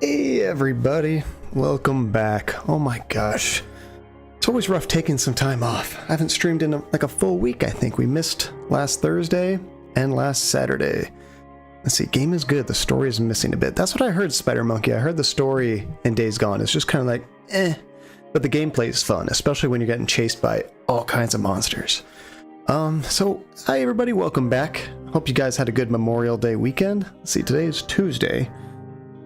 Hey everybody, welcome back. Oh my gosh, it's always rough taking some time off. I haven't streamed in like a full week. I think we missed last Thursday and last Saturday. Let's see, game is good, the story is missing a bit. That's what I heard, Spider Monkey. I heard the story in Days Gone is just kind of like but the gameplay is fun, especially when you're getting chased by all kinds of monsters. So hi everybody, welcome back. Hope you guys had a good Memorial Day weekend. Let's see, today is Tuesday.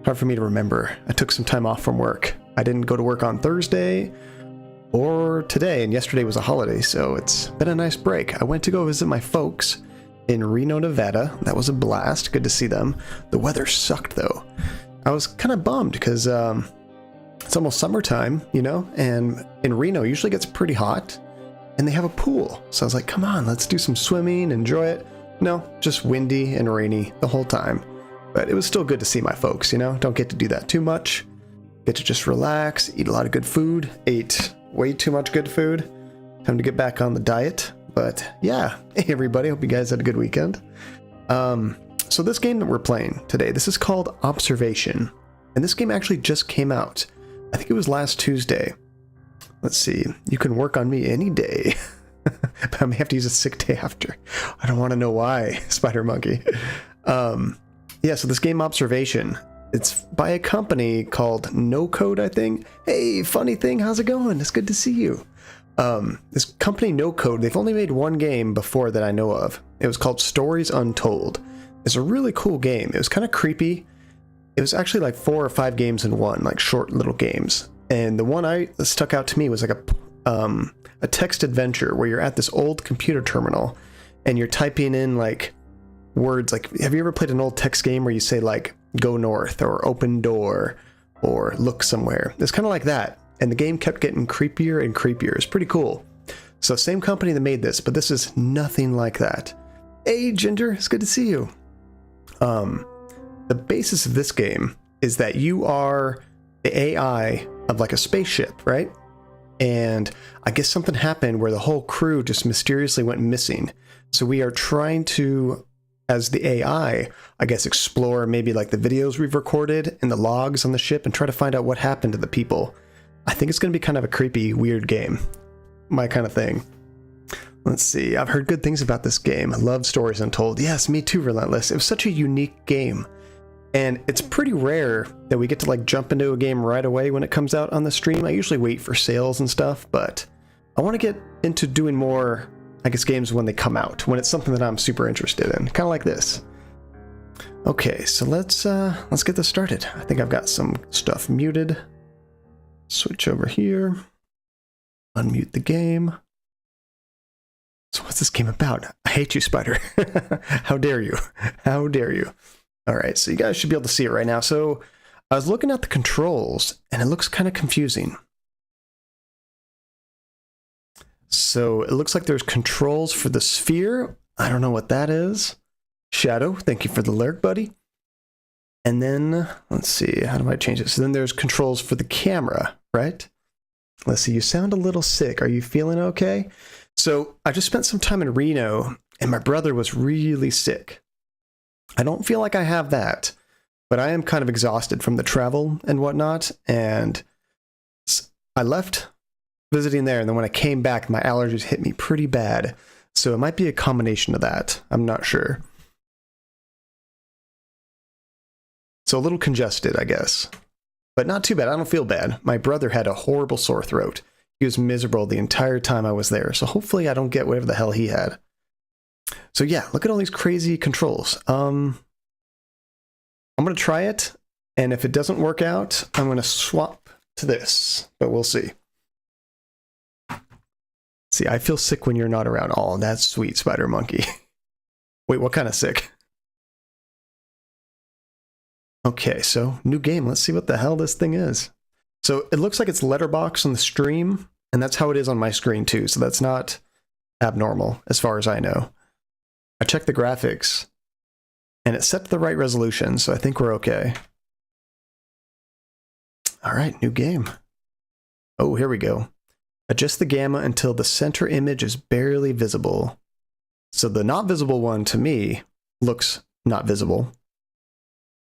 Hard for me to remember. I took some time off from work. I didn't go to work on Thursday or today, and yesterday was a holiday, so it's been a nice break. I went to go visit my folks in Reno, Nevada. That was a blast. Good to see them. The weather sucked, though. I was kind of bummed because it's almost summertime, you know, and in Reno it usually gets pretty hot, and they have a pool. So I was like, come on, let's do some swimming, enjoy it. No, just windy and rainy the whole time. But it was still good to see my folks, you know? Don't get to do that too much. Get to just relax, eat a lot of good food. Ate way too much good food. Time to get back on the diet. But yeah, hey everybody, hope you guys had a good weekend. So this game that we're playing today, this is called Observation. And this game actually just came out. I think it was last Tuesday. Let's see, you can work on me any day. But I may have to use a sick day after. I don't want to know why, Spider Monkey. Yeah, so this game Observation, it's by a company called No Code, I think. Hey, funny thing, how's it going? It's good to see you. This company No Code, they've only made one game before that I know of. It was called Stories Untold. It's a really cool game. It was kind of creepy. It was actually like 4 or 5 games in one, like short little games. And the one that stuck out to me was like a text adventure where you're at this old computer terminal and you're typing in like words. Like, have you ever played an old text game where you say like go north or open door or look somewhere? It's kind of like that, and the game kept getting creepier and creepier. It's pretty cool. So same company that made this, but this is nothing like that. Hey Ginger, it's good to see you. The basis of this game is that you are the AI of like a spaceship, right? And I guess something happened where the whole crew just mysteriously went missing. So we are trying to, as the AI, I guess, explore maybe like the videos we've recorded and the logs on the ship and try to find out what happened to the people. I think it's going to be kind of a creepy, weird game. My kind of thing. Let's see. I've heard good things about this game. I love Stories Untold. Yes, me too, Relentless. It was such a unique game. And it's pretty rare that we get to like jump into a game right away when it comes out on the stream. I usually wait for sales and stuff, but I want to get into doing more, I guess, games when they come out, when it's something that I'm super interested in, kind of like this. Okay, so let's get this started. I think I've got some stuff muted. Switch over here. Unmute the game. So what's this game about? I hate you, Spider. How dare you? How dare you? All right, so you guys should be able to see it right now. So I was looking at the controls, and it looks kind of confusing. So it looks like there's controls for the sphere. I don't know what that is. Shadow, thank you for the lurk, buddy. And then, let's see, how do I change it? So then there's controls for the camera, right? Let's see, you sound a little sick. Are you feeling okay? So I just spent some time in Reno, and my brother was really sick. I don't feel like I have that, but I am kind of exhausted from the travel and whatnot, and I left visiting there, and then when I came back, my allergies hit me pretty bad. So it might be a combination of that. I'm not sure. So a little congested, I guess. But not too bad. I don't feel bad. My brother had a horrible sore throat. He was miserable the entire time I was there. So hopefully I don't get whatever the hell he had. So yeah, look at all these crazy controls. I'm going to try it. And if it doesn't work out, I'm going to swap to this. But we'll see. See, I feel sick when you're not around. Oh, that's sweet, Spider Monkey. Wait, what kind of sick? Okay, so new game. Let's see what the hell this thing is. So it looks like it's letterbox on the stream, and that's how it is on my screen too. So that's not abnormal as far as I know. I checked the graphics, and it's set to the right resolution, so I think we're okay. All right, new game. Oh, here we go. Adjust the gamma until the center image is barely visible. So the not visible one, to me, looks not visible.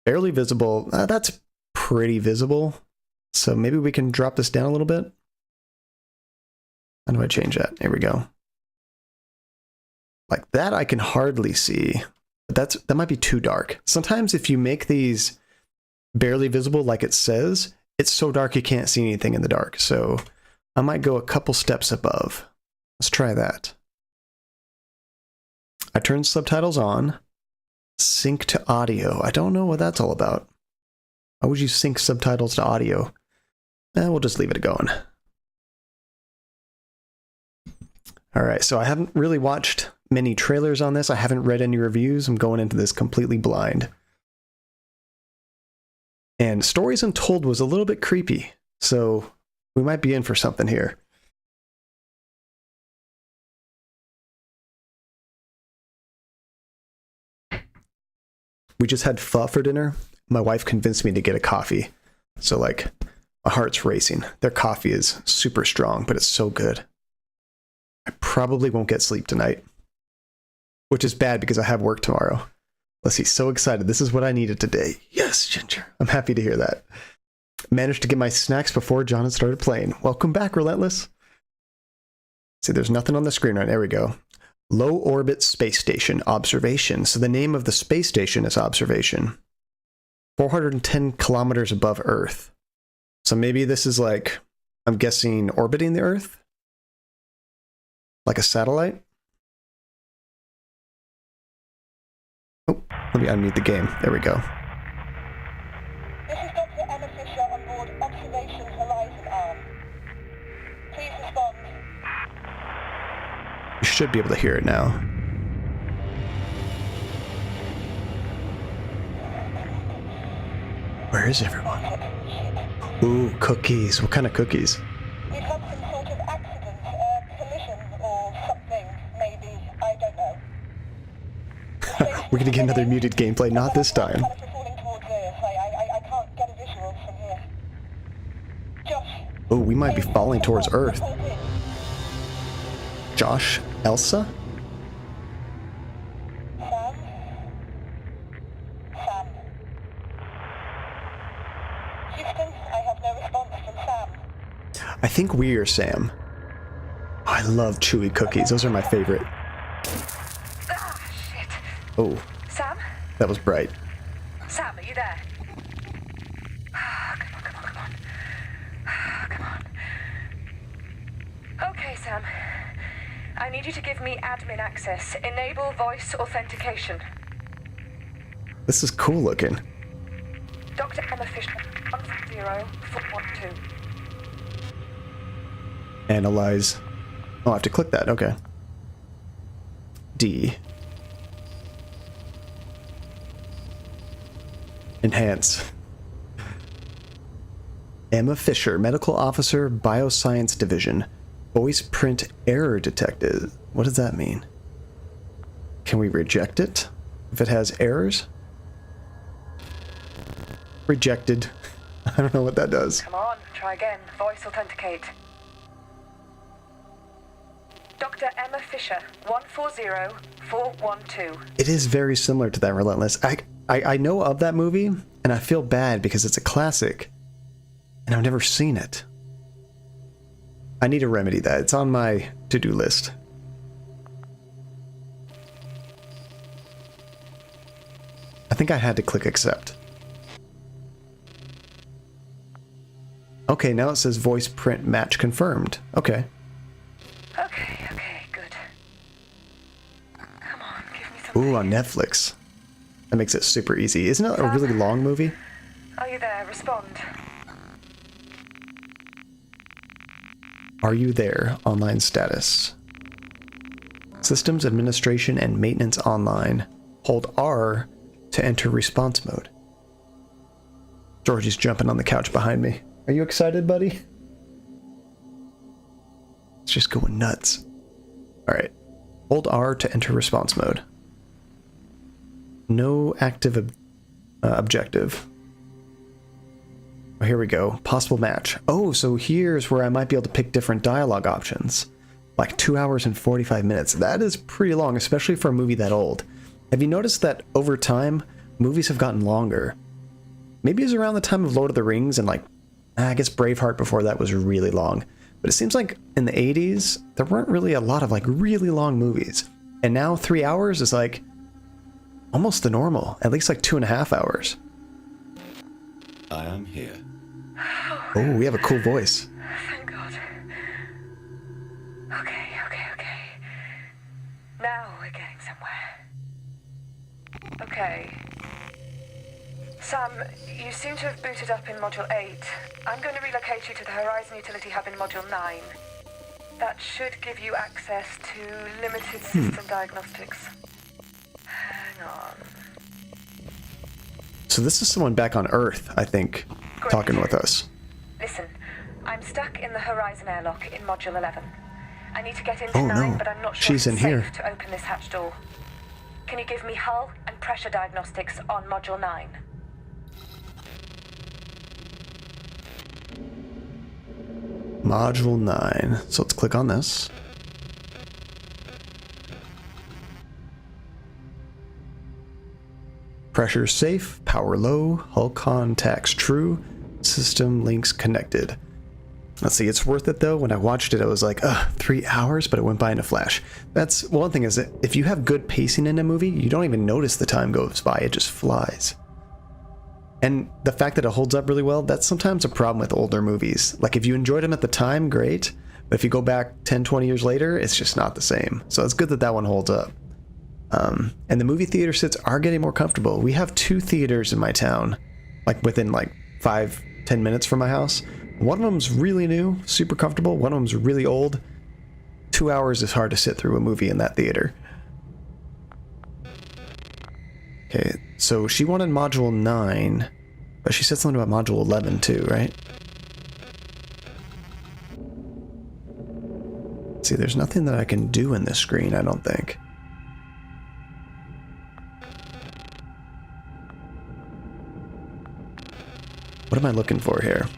Barely visible. That's pretty visible. So maybe we can drop this down a little bit. How do I change that? Here we go. Like that I can hardly see. But that might be too dark. Sometimes if you make these barely visible like it says, it's so dark you can't see anything in the dark. So I might go a couple steps above. Let's try that. I turned subtitles on. Sync to audio. I don't know what that's all about. Why would you sync subtitles to audio? We'll just leave it going. Alright, so I haven't really watched many trailers on this. I haven't read any reviews. I'm going into this completely blind. And Stories Untold was a little bit creepy, so we might be in for something here. We just had pho for dinner. My wife convinced me to get a coffee. So like, my heart's racing. Their coffee is super strong, but it's so good. I probably won't get sleep tonight. Which is bad because I have work tomorrow. Let's see, so excited. This is what I needed today. Yes, Ginger. I'm happy to hear that. Managed to get my snacks before John had started playing. Welcome back, Relentless. See, there's nothing on the screen right. There we go. Low Orbit Space Station Observation. So the name of the space station is Observation. 410 kilometers above Earth. So maybe this is like, I'm guessing, orbiting the Earth? Like a satellite? Oh, let me unmute the game. There we go. This is Dr. Emma Fisher on board Observation Horizon Arm. Please respond. You should be able to hear it now. Where is everyone? Ooh, cookies. What kind of cookies? We've had some sort of accident, collision or something, maybe. I don't know. We're gonna get another muted gameplay, not this time. Kind of falling towards Earth. I can't get a visual from here. Josh. Oh, we might be falling towards Earth. Josh? Elsa? Sam? Sam. Houston, I have no response from Sam. I think we are Sam. I love chewy cookies. Those are my favorite. Ah, shit. Oh, Sam? that was bright. Sam, are you there? Come on, come on, come on. Come on. Okay, Sam. I need you to give me admin access. Enable voice authentication. This is cool looking. Dr. Emma Fisher, 10412. Analyze. Oh, I have to click that. Okay. D. Enhance. Emma Fisher, Medical Officer, Bioscience Division. Voice print error detected. What does that mean? Can we reject it if it has errors? Rejected. I don't know what that does. Come on, try again. Voice authenticate. Dr. Emma Fisher, 140412. It is very similar to that, Relentless. I know of that movie, and I feel bad because it's a classic, and I've never seen it. I need to remedy that. It's on my to-do list. I think I had to click accept. Okay, now it says voice print match confirmed. Okay. Okay, good. Come on, give me something. Ooh, on Netflix. That makes it super easy. Isn't it a really long movie? Are you there? Respond. Are you there? Online status. Systems administration and maintenance online. Hold R to enter response mode. Georgie's jumping on the couch behind me. Are you excited, buddy? It's just going nuts. Alright. Hold R to enter response mode. No active objective. Oh, here we go. Possible match. Oh, so here's where I might be able to pick different dialogue options. Like 2 hours and 45 minutes. That is pretty long, especially for a movie that old. Have you noticed that over time, movies have gotten longer? maybe it was around the time of Lord of the Rings, and like, I guess Braveheart before that was really long. But it seems like in the 80s, there weren't really a lot of like really long movies. And now 3 hours is like almost the normal, at least like 2.5 hours. I am here. Oh, we have a cool voice. Thank God. Okay. Now we're getting somewhere. Okay. Sam, you seem to have booted up in Module 8. I'm going to relocate you to the Horizon Utility Hub in Module 9. That should give you access to limited system diagnostics. Hang on. So this is someone back on Earth, I think, Great. talking with us. Listen, I'm stuck in the Horizon airlock in Module 11. I need to get into Oh, 9, no. but I'm not sure She's if it's in here. safe to open this hatch door. Can you give me hull and pressure diagnostics on Module 9? Module 9. So let's click on this. Pressure safe, power low, hull contacts true, system links connected. Let's see, it's worth it though. When I watched it, I was like, 3 hours, but it went by in a flash. That's one thing, is that if you have good pacing in a movie, you don't even notice the time goes by, it just flies. And the fact that it holds up really well, that's sometimes a problem with older movies. Like if you enjoyed them at the time, great. But if you go back 10, 20 years later, it's just not the same. So it's good that that one holds up. And the movie theater sits are getting more comfortable. We have 2 theaters in my town, like within like 5-10 minutes from my house. One of them's really new, super comfortable. One of them's really old. 2 hours is hard to sit through a movie in that theater. Okay, so she wanted Module 9, but she said something about Module 11 too, right? See, there's nothing that I can do in this screen, I don't think. What am I looking for here?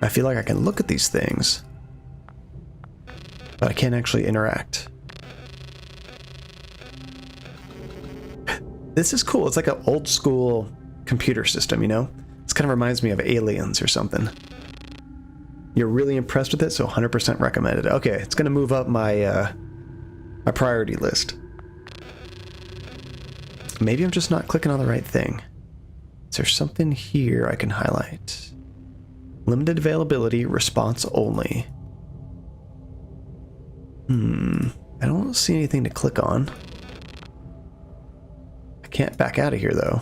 I feel like I can look at these things, but I can't actually interact. This is cool. It's like an old school computer system, you know? This kind of reminds me of Aliens or something. You're really impressed with it, so 100% recommended. Okay, it's going to move up my my priority list. Maybe I'm just not clicking on the right thing. Is there something here I can highlight? Limited availability, response only. I don't see anything to click on. I can't back out of here though.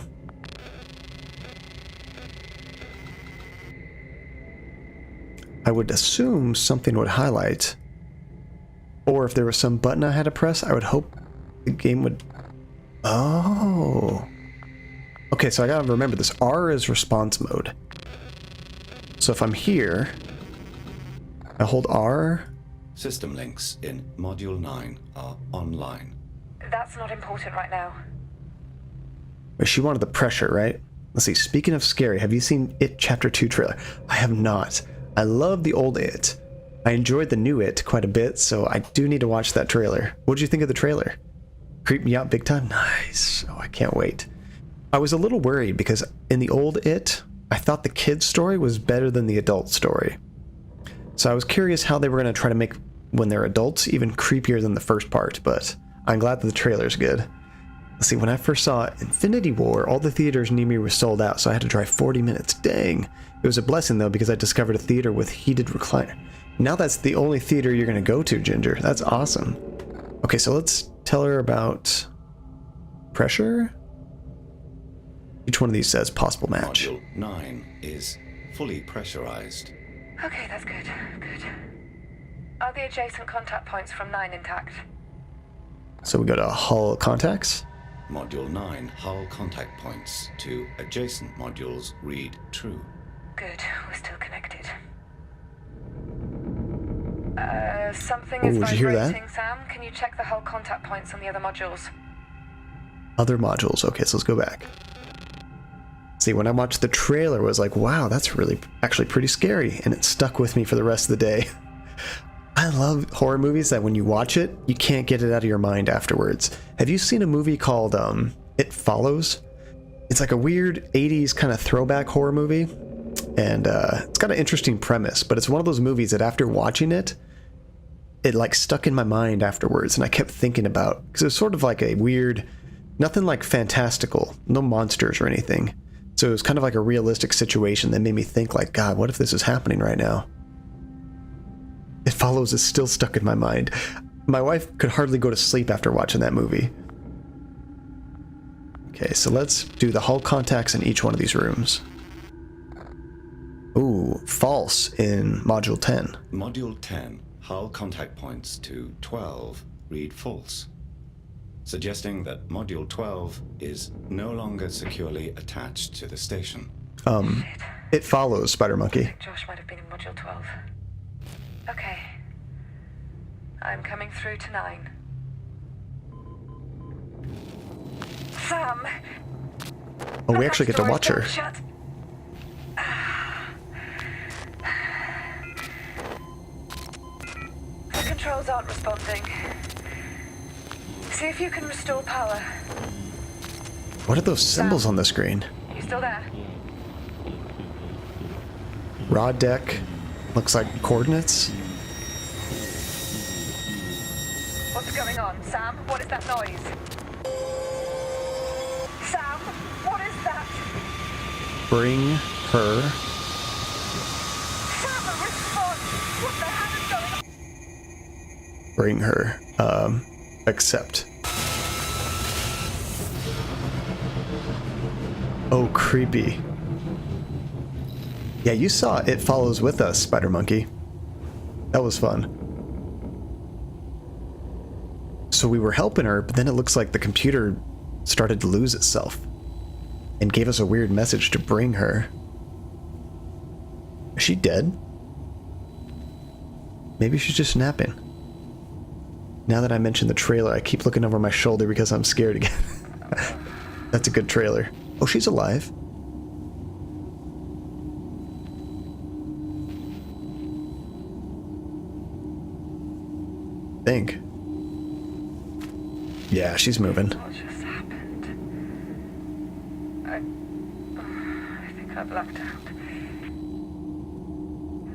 I would assume something would highlight. Or if there was some button I had to press, I would hope the game would... Oh. Okay, so I gotta remember this. R is response mode. So if I'm here, I hold R. System links in Module 9 are online. That's not important right now. Wait, she wanted the pressure, right? Let's see, speaking of scary, have you seen It Chapter 2 trailer? I have not. I love the old It. I enjoyed the new It quite a bit, so I do need to watch that trailer. What did you think of the trailer? Creeped me out big time? Nice. Oh, I can't wait. I was a little worried because in the old It, I thought the kid's story was better than the adult story. So I was curious how they were going to try to make when they're adults even creepier than the first part, but I'm glad that the trailer's good. Let's see, when I first saw Infinity War, all the theaters near me were sold out, so I had to drive 40 minutes. Dang. It was a blessing, though, because I discovered a theater with heated recliner. Now that's the only theater you're going to go to, Ginger. That's awesome. Okay, so let's tell her about pressure. Each one of these says possible match. Module 9 is fully pressurized. Okay, that's good. Good. Are the adjacent contact points from 9 intact? So we go to hull contacts. Module 9 hull contact points to adjacent modules read true. Good, we're still connected. Something is Oh, did you hear that? vibrating, Sam. Can you check the hull contact points on the other modules? Other modules. Okay, so let's go back. See, when I watched the trailer, I was like, wow, that's really actually pretty scary. And it stuck with me for the rest of the day. I love horror movies that when you watch it, you can't get it out of your mind afterwards. Have you seen a movie called It Follows? It's like a weird 80s kind of throwback horror movie. And it's got an interesting premise, but it's one of those movies that after watching it, it like stuck in my mind afterwards. And I kept thinking about, because it was sort of like a weird, nothing like fantastical, no monsters or anything. So it was kind of like a realistic situation that made me think like, God, what if this is happening right now? It Follows is still stuck in my mind. My wife could hardly go to sleep after watching that movie. Okay, so let's do the hull contacts in each one of these rooms. Ooh, false in Module 10. Module 10, hull contact points to 12 read false, suggesting that Module 12 is no longer securely attached to the station. It follows, Spider Monkey. Josh might have been in Module 12. Okay. I'm coming through to 9. Sam! Oh, we actually get to watch her. Shut. The controls aren't responding. See if you can restore power. What are those symbols on the screen? You still there? Raw deck. Looks like coordinates. What's going on, Sam? What is that noise? Sam, what is that? Bring her. Sam, respond! What the hell is going on? Bring her. Accept. Oh, creepy. Yeah, you saw It Follows with us, Spider Monkey. That was fun. So we were helping her, but then it looks like the computer started to lose itself and gave us a weird message to bring her. Is she dead? Maybe she's just napping. Now that I mentioned the trailer, I keep looking over my shoulder because I'm scared again. That's a good trailer. Oh, she's alive. Think. Yeah, she's moving. What just happened? I think I blacked out.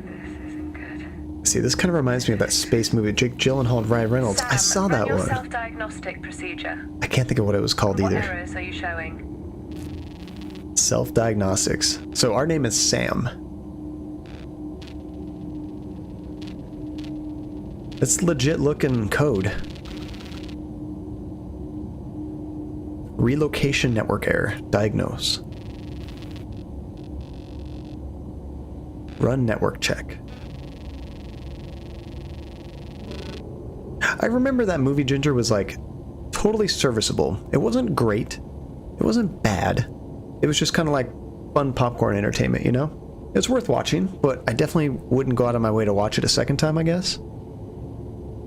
This isn't good. See, this kind of reminds me of that space movie, Jake Gyllenhaal and Ryan Reynolds. Sam, I saw that run your one. self-diagnostic procedure. I can't think of what it was called What either. errors are you showing? Self-diagnostics. So our name is Sam. It's legit looking code. Relocation network error. Diagnose. Run network check. I remember that movie, Ginger, was like totally serviceable. It wasn't great. It wasn't bad. It was just kind of like fun popcorn entertainment, you know? It's worth watching, but I definitely wouldn't go out of my way to watch it a second time, I guess.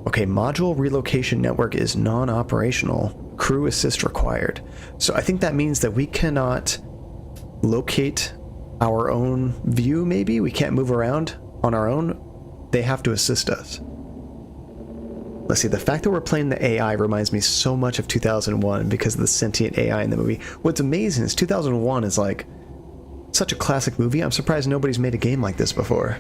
Okay, module relocation network is non-operational. Crew assist required. So I think that means that we cannot locate our own view, maybe? We can't move around on our own. They have to assist us. Let's see, the fact that we're playing the AI reminds me so much of 2001 because of the sentient AI in the movie. What's amazing is 2001 is like such a classic movie. I'm surprised nobody's made a game like this before.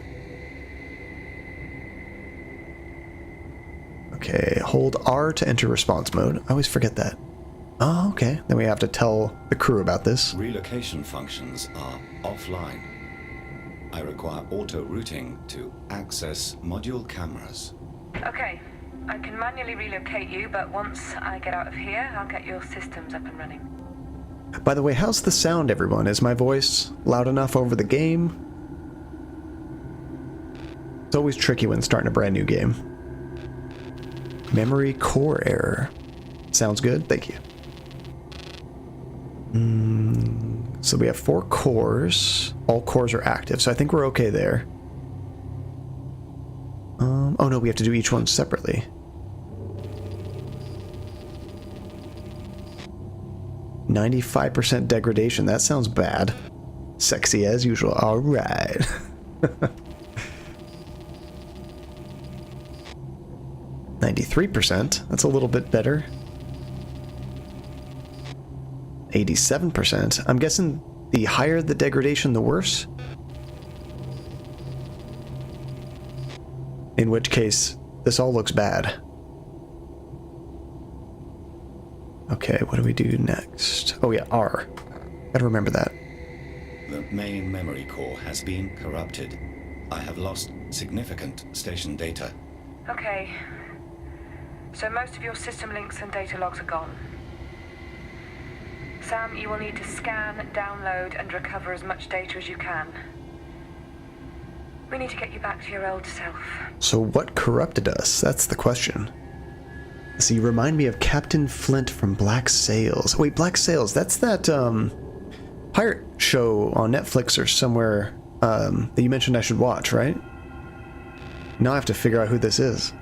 Okay, hold R to enter response mode. I always forget that. Oh, okay. Then we have to tell the crew about this. Relocation functions are offline. I require auto-routing to access module cameras. Okay, I can manually relocate you, but once I get out of here, I'll get your systems up and running. By the way, how's the sound, everyone? Is my voice loud enough over the game? It's always tricky when starting a brand new game. Memory core error. Sounds good, thank you. So we have 4 cores. All cores are active, so I think we're okay there. Oh no, we have to do each one separately. %95 degradation, that sounds bad. Sexy as usual, alright. %93%, that's a little bit better. 87%. I'm guessing the higher the degradation, the worse? In which case, this all looks bad. Okay, what do we do next? Oh yeah, R. Gotta remember that. The main memory core has been corrupted. I have lost significant station data. Okay. So most of your system links and data logs are gone. Sam, you will need to scan, download, and recover as much data as you can. We need to get you back to your old self. So what corrupted us? That's the question. So you remind me of Captain Flint from Black Sails. Wait, Black Sails, that's that pirate show on Netflix or somewhere that you mentioned I should watch, right? Now I have to figure out who this is.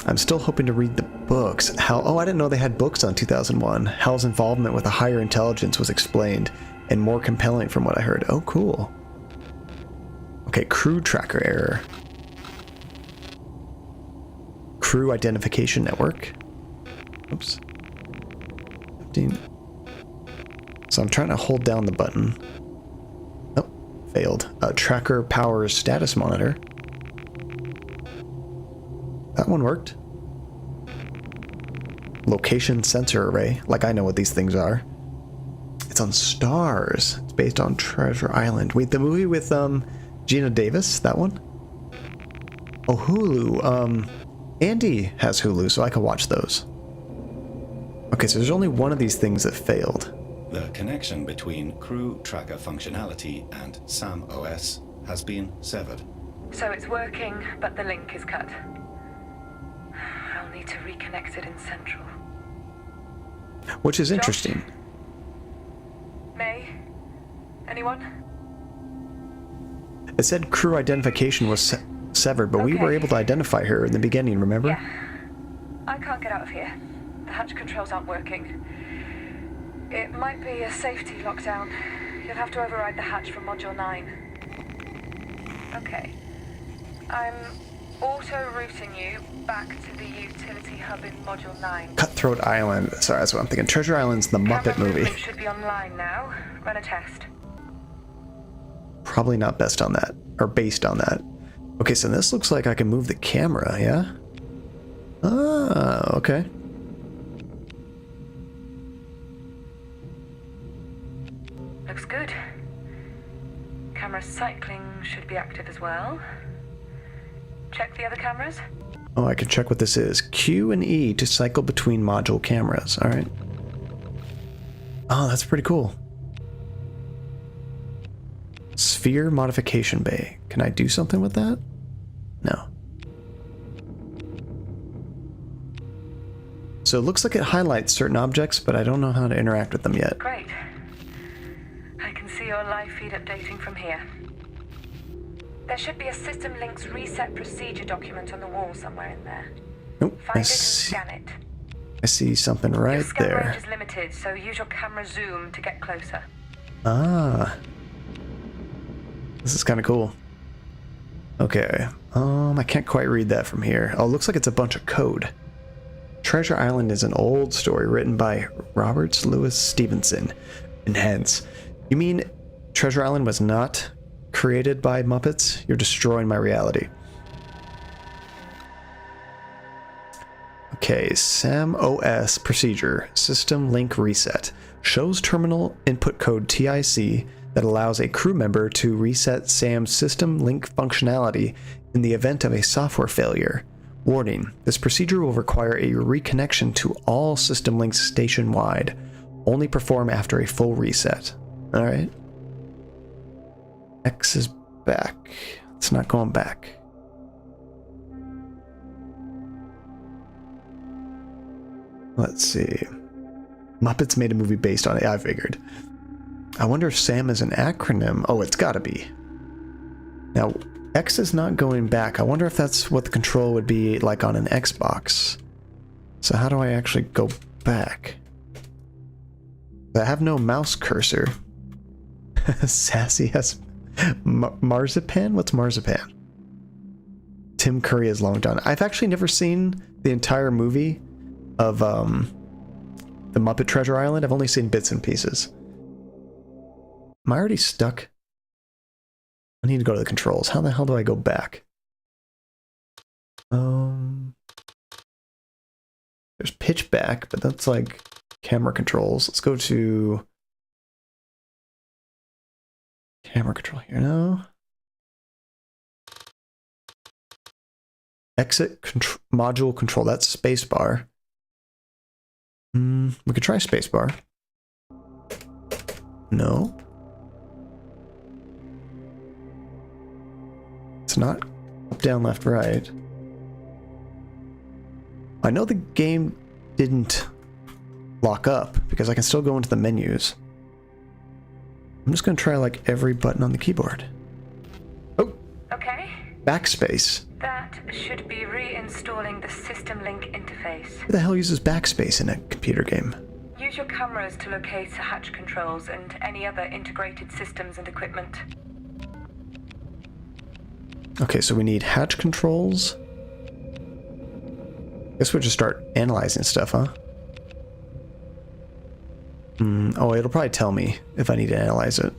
I'm still hoping to read the books. Oh, I didn't know they had books on 2001. Hal's involvement with a higher intelligence was explained and more compelling from what I heard. Oh, cool. Okay, crew tracker error. Crew identification network. Oops. 15. So I'm trying to hold down the button. Oh, failed. Tracker power status monitor. That one worked. Location sensor array. Like I know what these things are. It's on Stars. It's based on Treasure Island. Wait, the movie with Gina Davis? That one? Oh, Hulu. Andy has Hulu, so I can watch those. Okay, so there's only one of these things that failed. The connection between crew tracker functionality and SAM OS has been severed. So it's working, but the link is cut. I'll need to reconnect it in Central. Which is interesting. May? Anyone? It said crew identification was severed, but we were able to identify her in the beginning, remember? Yeah. I can't get out of here. The hatch controls aren't working. It might be a safety lockdown. You'll have to override the hatch from Module 9. Okay. I'm auto-routing you back to the utility hub in Module 9. Cutthroat Island. Sorry, that's what I'm thinking. Treasure Island's the Muppet Camera movie. movement should be online now. Run a test. Probably not best on that, or based on that. Okay, so this looks like I can move the camera, yeah? Ah, okay. Looks good. Camera cycling should be active as well. Check the other cameras. Oh, I can check what this is. Q and E to cycle between module cameras. All right. Oh, that's pretty cool. Sphere modification bay. Can I do something with that? No. So it looks like it highlights certain objects, but I don't know how to interact with them yet. Great. I can see your live feed updating from here. There should be a System Links reset procedure document on the wall somewhere in there. Nope. Find it and scan it. I see something Your right scan there. range is limited, so use your camera zoom to get closer. Ah. This is kind of cool. Okay. I can't quite read that from here. Oh, it looks like it's a bunch of code. Treasure Island is an old story written by Robert Louis Stevenson. And hence, you mean Treasure Island was not created by Muppets? You're destroying my reality. Okay, SAM OS procedure, system link reset. Shows terminal input code TIC that allows a crew member to reset SAM's system link functionality in the event of a software failure. Warning, this procedure will require a reconnection to all system links station-wide. Only perform after a full reset. Alright. X is back. It's not going back. Let's see. Muppets made a movie based on it, I figured. I wonder if SAM is an acronym. Oh, it's gotta be. Now, X is not going back. I wonder if that's what the control would be like on an Xbox. So how do I actually go back? I have no mouse cursor. Sassy has... Marzipan? What's Marzipan? Tim Curry is Long John. I've actually never seen the entire movie of the the Muppet Treasure Island. I've only seen bits and pieces. Am I already stuck? I need to go to the controls. How the hell do I go back? There's pitch back, but that's like camera controls. Let's go to camera control here now. Exit module control. That's spacebar. We could try spacebar. No. It's not up, down, left, right. I know the game didn't lock up because I can still go into the menus. I'm just going to try like every button on the keyboard. Oh! Okay. Backspace. That should be reinstalling the System Link interface. Who the hell uses backspace in a computer game? Use your cameras to locate hatch controls and any other integrated systems and equipment. Okay, so we need hatch controls. Guess we'll just start analyzing stuff, huh? Oh, it'll probably tell me if I need to analyze it.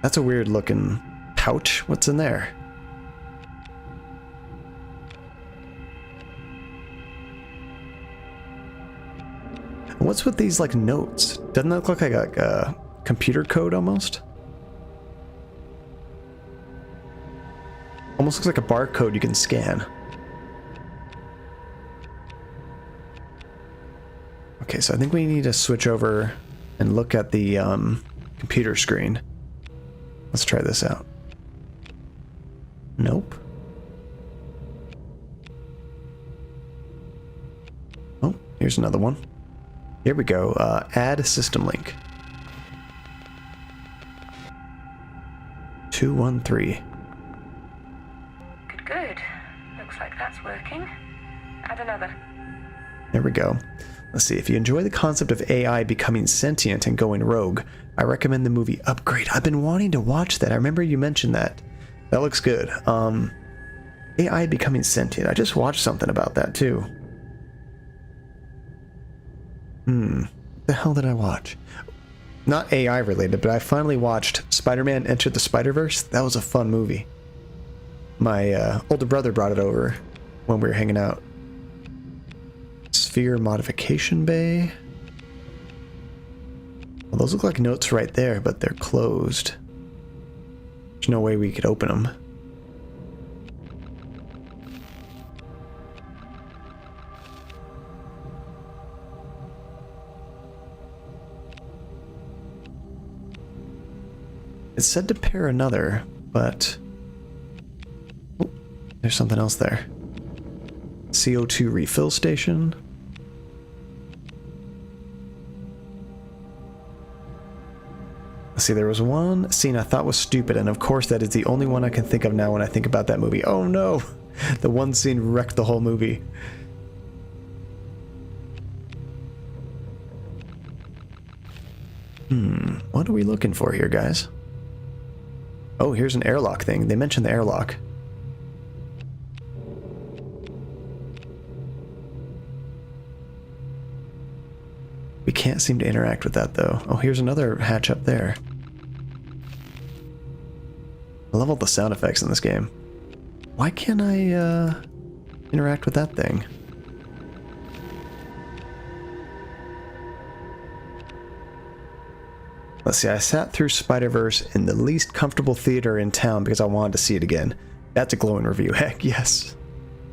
That's a weird looking pouch. What's in there? What's with these like notes? Doesn't that look like a computer code almost? Almost looks like a barcode you can scan. Okay, so I think we need to switch over and look at the computer screen. Let's try this out. Nope. Oh, here's another one. Here we go. Add system link. 213. Good. Looks like that's working. Add another. There we go. Let's see. If you enjoy the concept of AI becoming sentient and going rogue, I recommend the movie Upgrade. I've been wanting to watch that. I remember you mentioned that. That looks good. AI becoming sentient. I just watched something about that too. What the hell did I watch? Not AI related, but I finally watched Spider-Man Enter the Spider-Verse. That was a fun movie. My older brother brought it over when we were hanging out. Sphere modification bay. Well, those look like notes right there, but they're closed. There's no way we could open them. It said to pair another, but... Oh, there's something else there. CO2 refill station. Let's see, there was one scene I thought was stupid, and of course that is the only one I can think of now when I think about that movie. Oh no! The one scene wrecked the whole movie. What are we looking for here, guys? Oh, here's an airlock thing. They mentioned the airlock. We can't seem to interact with that, though. Oh, here's another hatch up there. I love all the sound effects in this game. Why can't I, interact with that thing? Let's see, I sat through Spider-Verse in the least comfortable theater in town because I wanted to see it again. That's a glowing review. Heck yes.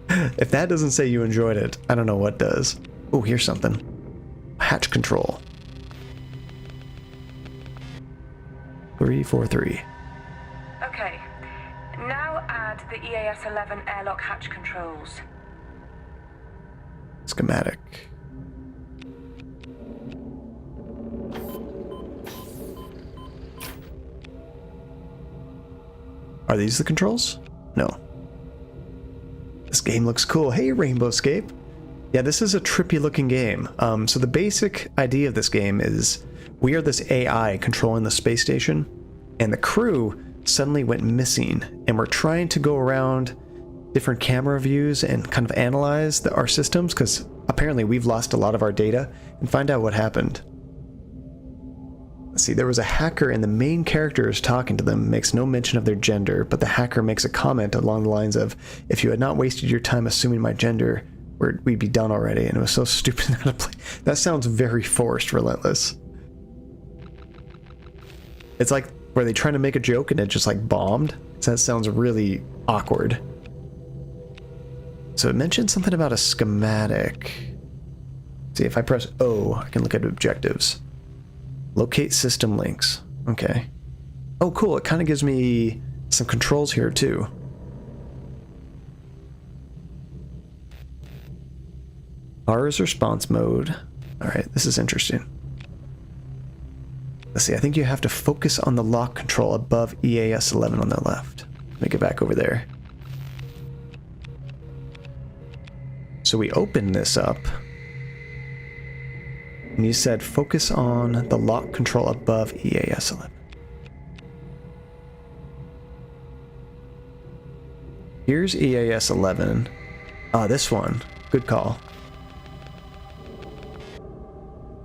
If that doesn't say you enjoyed it, I don't know what does. Oh, here's something. Hatch control. 343. Okay. Now add the EAS-11 airlock hatch controls. Schematic. Are these the controls? No. This game looks cool. Hey, Rainbowscape. Yeah, this is a trippy looking game. So the basic idea of this game is we are this AI controlling the space station, and the crew suddenly went missing, and we're trying to go around different camera views and kind of analyze our systems, because apparently we've lost a lot of our data, and find out what happened. Let's see, there was a hacker and the main character is talking to them, makes no mention of their gender, but the hacker makes a comment along the lines of, if you had not wasted your time assuming my gender, we'd be done already. And it was so stupid how to play. That sounds very forced, Relentless. It's like, were they trying to make a joke and it just like bombed? So that sounds really awkward. So it mentioned something about a schematic. See, if I press O, I can look at objectives. Locate system links. Okay. Oh, cool. It kind of gives me some controls here, too. R is response mode. Alright, this is interesting. Let's see, I think you have to focus on the lock control above EAS 11 on the left. Let me get back over there. So we open this up. And you said focus on the lock control above EAS 11. Here's EAS 11. Ah, this one. Good call.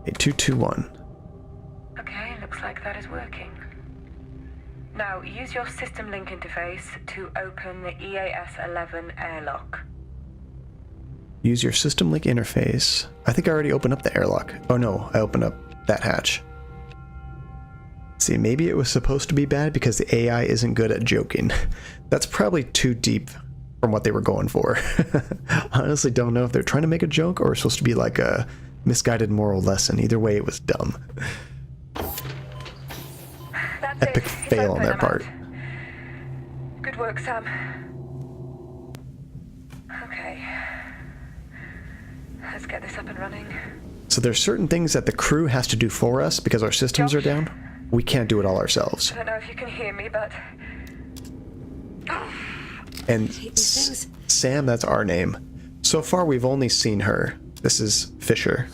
8221. Okay, looks like that is working. Now, use your system link interface to open the EAS-11 airlock. Use your system link interface. I think I already opened up the airlock. Oh no, I opened up that hatch. See, maybe it was supposed to be bad because the AI isn't good at joking. That's probably too deep from what they were going for. Honestly, don't know if they're trying to make a joke or it's supposed to be like a misguided moral lesson. Either way, it was dumb. That's Epic it. fail on Open, their I'm part. out. Good work, Sam. Okay. Let's get this up and running. So there's certain things that the crew has to do for us because our systems are down. We can't do it all ourselves. I don't know if you can hear me, but... And Sam, that's our name. So far, we've only seen her. This is Fisher.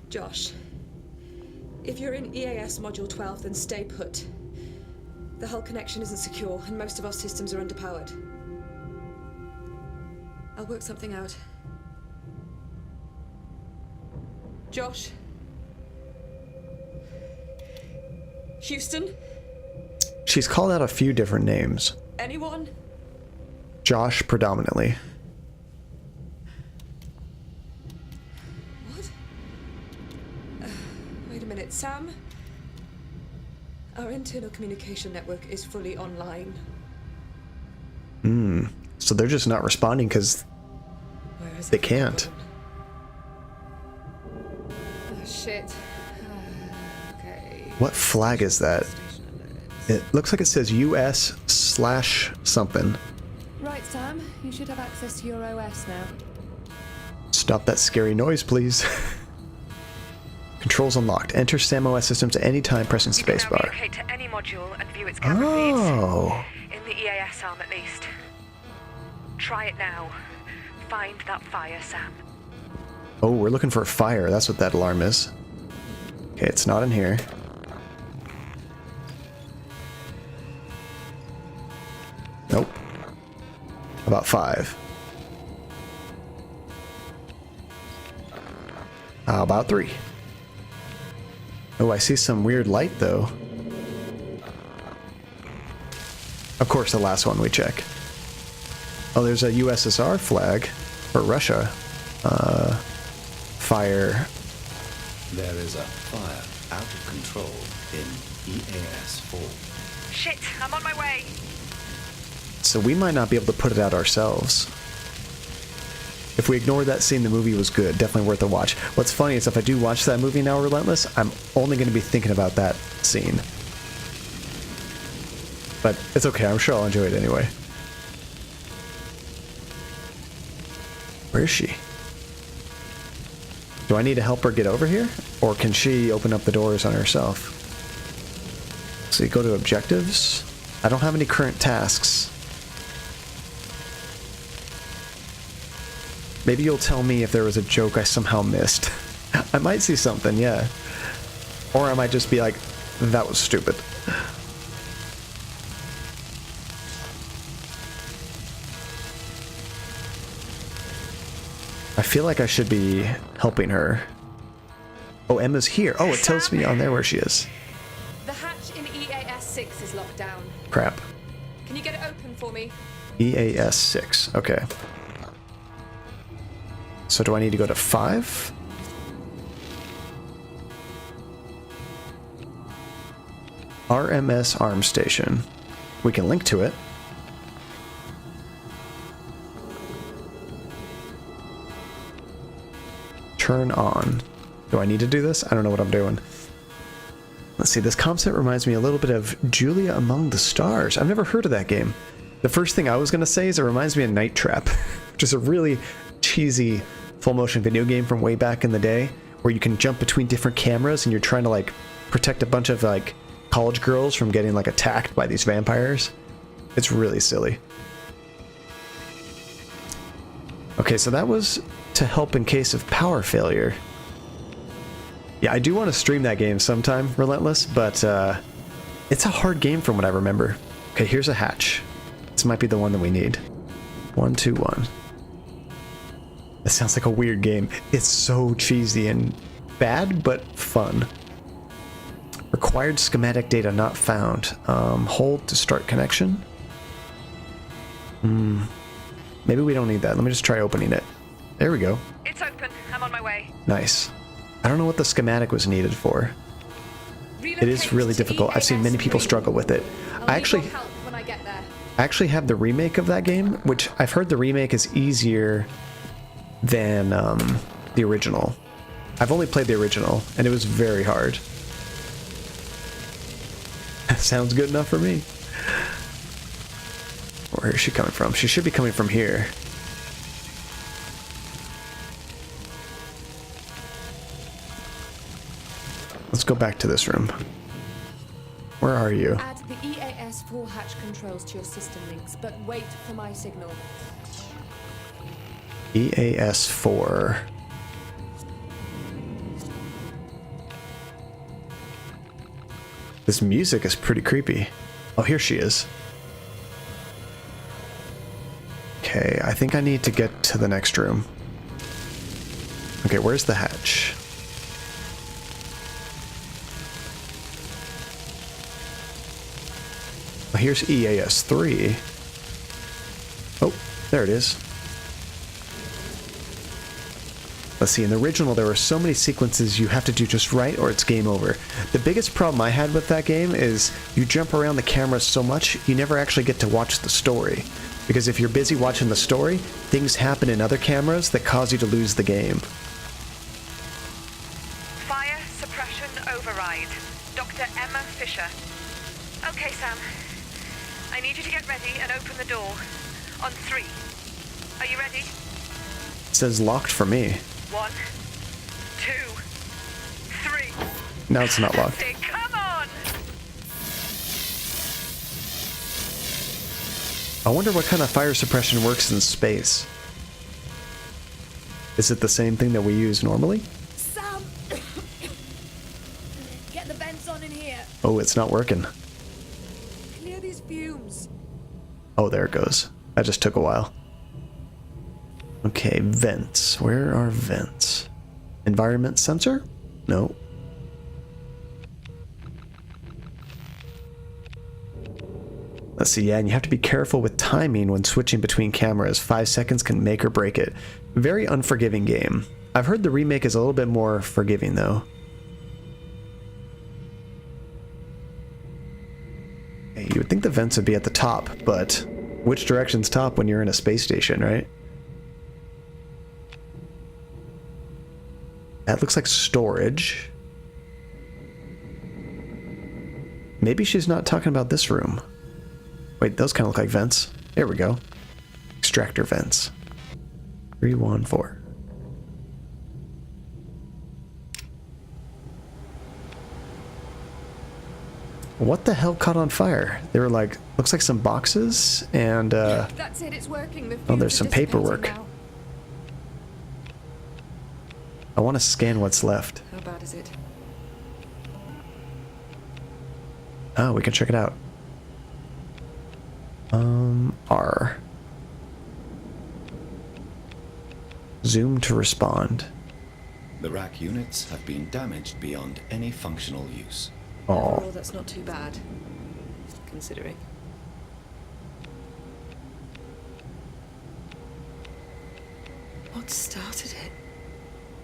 Josh, if you're in EAS Module 12, then stay put. The hull connection isn't secure, and most of our systems are underpowered. I'll work something out. Josh? Houston? She's called out a few different names. Anyone? Josh predominantly. What? Wait a minute, Sam? Our internal communication network is fully online. So they're just not responding because Where is they it? can't. Oh, shit. Okay. What flag is that? It looks like it says US/something. Right, Sam. You should have access to your OS now. Stop that scary noise, please. Controls unlocked. Enter SamOS systems at any time pressing You can now spacebar. relocate to any module and view its camera Oh. feeds. In the EAS arm, at least. Try it now. Find that fire, Sam. Oh, we're looking for a fire. That's what that alarm is. Okay, it's not in here. Nope. About 5. How about 3? Oh, I see some weird light, though. Of course, the last one we check. Oh, there's a USSR flag for Russia. Fire. There is a fire out of control in EAS 4. Shit, I'm on my way. So we might not be able to put it out ourselves. If we ignore that scene, the movie was good. Definitely worth a watch. What's funny is if I do watch that movie now, Relentless, I'm only going to be thinking about that scene. But it's okay. I'm sure I'll enjoy it anyway. Where is she? Do I need to help her get over here? Or can she open up the doors on herself? So you go to objectives. I don't have any current tasks. Maybe you'll tell me if there was a joke I somehow missed. I might see something, yeah. Or I might just be like, that was stupid. I feel like I should be helping her. Oh, Emma's here. Oh, it tells me on there where she is. The hatch in EAS 6 is locked down. Crap. Can you get it open for me? EAS 6. Okay. So do I need to go to 5? RMS Arm Station. We can link to it. Turn on. Do I need to do this? I don't know what I'm doing. Let's see, this concept reminds me a little bit of Julia Among the Stars. I've never heard of that game. The first thing I was going to say is it reminds me of Night Trap, which is a really cheesy full motion video game from way back in the day, where you can jump between different cameras and you're trying to like protect a bunch of like college girls from getting like attacked by these vampires. It's really silly. Okay, so that was to help in case of power failure. Yeah, I do want to stream that game sometime, Relentless, but it's a hard game from what I remember. Okay, here's a hatch. This might be the one that we need. 121. This sounds like a weird game. It's so cheesy and bad, but fun. Required schematic data not found. Hold to start connection. Maybe we don't need that. Let me just try opening it. There we go. It's open. I'm on my way. Nice. I don't know what the schematic was needed for. It is really difficult. I've seen many people struggle with it. I actually have the remake of that game, which I've heard the remake is easier than the original. I've only played the original, and it was very hard. Sounds good enough for me. Where is she coming from? She should be coming from here. Let's go back to this room. Where are you? Add the EAS 4 hatch controls to your system links, but wait for my signal. EAS 4. This music is pretty creepy. Oh, here she is. Okay, I think I need to get to the next room. Okay, where's the hatch? Well, here's EAS 3. Oh, there it is. Let's see, in the original there were so many sequences you have to do just right or it's game over. The biggest problem I had with that game is you jump around the camera so much you never actually get to watch the story. Because if you're busy watching the story, things happen in other cameras that cause you to lose the game. Fire suppression override. Dr. Emma Fisher. Okay, Sam. I need you to get ready and open the door. On 3. Are you ready? It says locked for me. 1, 2, 3. Now it's not locked. Come on! I wonder what kind of fire suppression works in space. Is it the same thing that we use normally? Sam! Get the vents on in here. Oh, it's not working. Clear these fumes. Oh, there it goes. That just took a while. Okay, vents. Where are vents? Environment sensor? No. Let's see, yeah, and you have to be careful with timing when switching between cameras. 5 seconds can make or break it. Very unforgiving game. I've heard the remake is a little bit more forgiving, though. Okay, you would think the vents would be at the top, but which direction's top when you're in a space station, right? That looks like storage. Maybe she's not talking about this room. Wait, those kind of look like vents. There we go. Extractor vents. 314. What the hell caught on fire? They were like, looks like some boxes and That's it, it's working. The oh, there's fumes are some dissipating paperwork. now. I want to scan what's left. How bad is it? Oh, we can check it out. R. Zoom to respond. The rack units have been damaged beyond any functional use. Oh, Overall, that's not too bad, considering. What started it?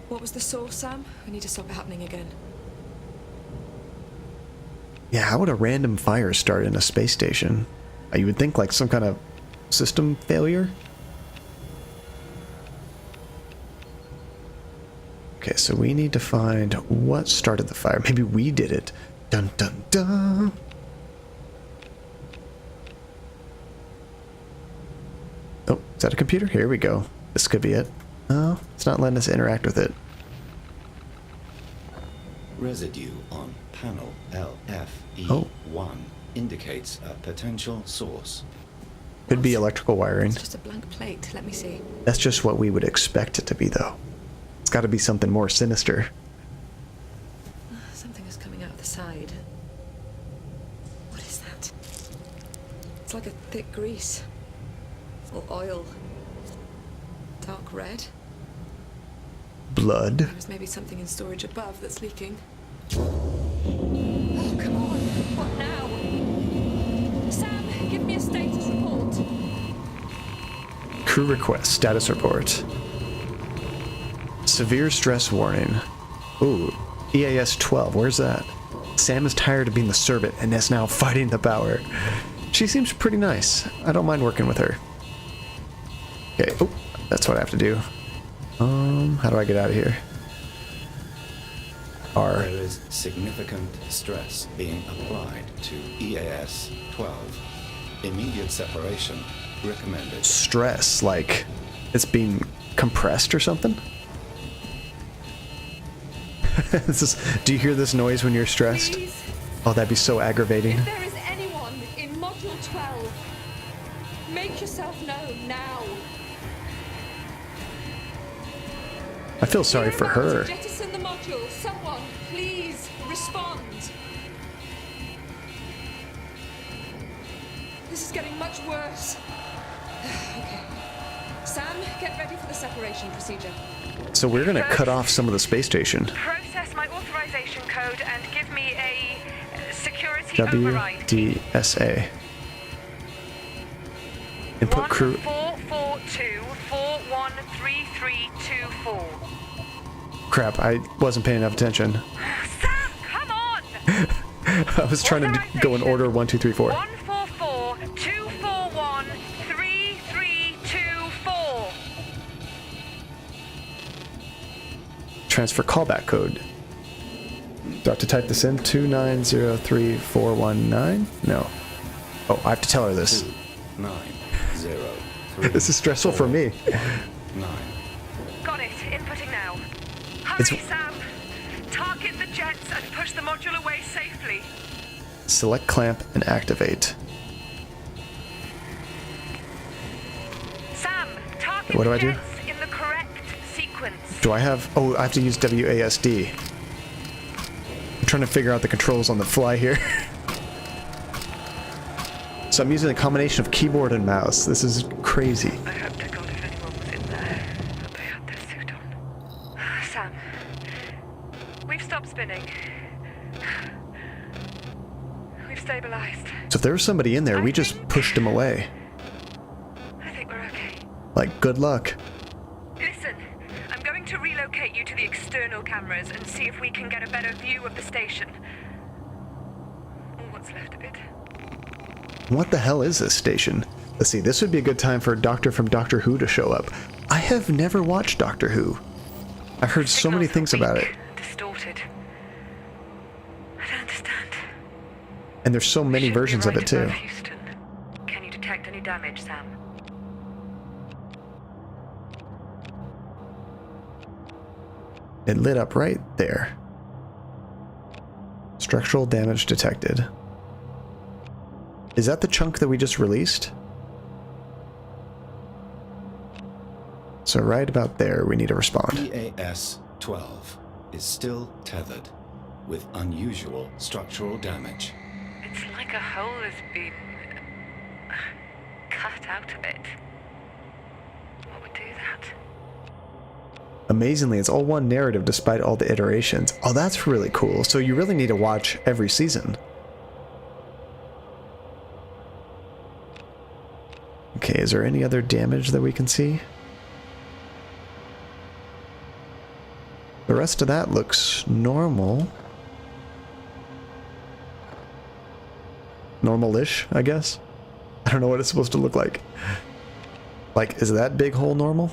What was the source, Sam? We need to stop it happening again. yeah, how would a random fire start in a space station? You would think like some kind of system failure? Okay, so we need to find what started the fire. Maybe we did it. Dun dun dun. Oh, is that a computer? Here we go. This could be it. Oh, it's not letting us interact with it. Residue on panel LFE1 Oh. indicates a potential source. Could be electrical wiring. It's just a blank plate. Let me see. That's just what we would expect it to be, though. It's got to be something more sinister. Something is coming out of the side. What is that? It's like a thick grease. Or oil. Dark red. Blood. There is maybe something in storage above that's leaking. Oh, come on. What now? Sam, give me a status report. Crew request. Status report. Severe stress warning. Ooh. EAS 12. Where's that? Sam is tired of being the servant and is now fighting the power. She seems pretty nice. I don't mind working with her. Okay. Oh, that's what I have to do. How do I get out of here? R. There is significant stress being applied to EAS 12. Immediate separation recommended. Stress, like it's being compressed or something? Do you hear this noise when you're stressed? Please, Oh, that'd be so aggravating. if there is anyone in Module 12, make yourself known now. I feel sorry for her. Jettison the module. Someone, please respond. This is getting much worse. Okay. Sam, get ready for the separation procedure. So we're gonna cut off some of the space station. Process my authorization code and give me a security override. WDSA. Input crew. 1442413324. Crap, I wasn't paying enough attention. Sam, come on! I was trying to go in order 1, 2, 3, 4. 144241334. Transfer callback code. Do I have to type this in? 2903419? No. Oh, I have to tell her this. 903. This is stressful for me. 9. Got it. Inputting now. Hurry, It's- Sam. Target the jets and push the module away safely. Select clamp and activate. Sam, target What do the I do? jets in the correct sequence. Do I have... Oh, I have to use WASD. I'm trying to figure out the controls on the fly here. So I'm using a combination of keyboard and mouse. This is crazy. I hope to God if anyone was in there, that they had their suit on. Sam, we've stopped spinning. We've stabilized. So if there was somebody in there, we just pushed him away. I think we're okay. Like, good luck. Listen, I'm going to relocate you to the external cameras and see if we can get a better view of the station. Or what's left of it. What the hell is this station? Let's see, this would be a good time for a doctor from Doctor Who to show up. I have never watched Doctor Who. I've heard so many Signals are things about weak, it. Distorted. I don't understand. And there's so many Should be versions of right it too. above Houston. Can you detect any damage, Sam? It lit up right there. Structural damage detected. Is that the chunk that we just released? So right about there, we need to respond. EAS 12 is still tethered with unusual structural damage. It's like a hole has been cut out of it. What would do that? Amazingly, it's all one narrative despite all the iterations. Oh, that's really cool. So you really need to watch every season. Okay, is there any other damage that we can see? The rest of that looks normal. Normal-ish, I guess. I don't know what it's supposed to look like. Like, is that big hole normal?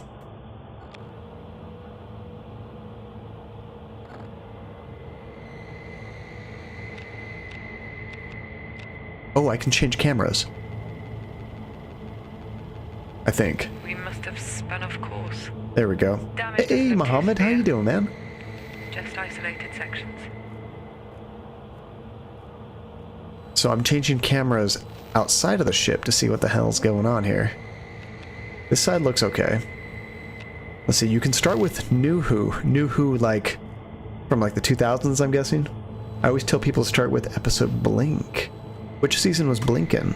Oh, I can change cameras. I think. We must have spun off course. There we go. Damage Hey, doesn't Mohammed, how appear you doing, man? Just isolated sections. So I'm changing cameras outside of the ship to see what the hell's going on here. This side looks okay. Let's see, you can start with New Who, like, from like the 2000s, I'm guessing. I always tell people to start with episode Blink. Which season was Blinkin'?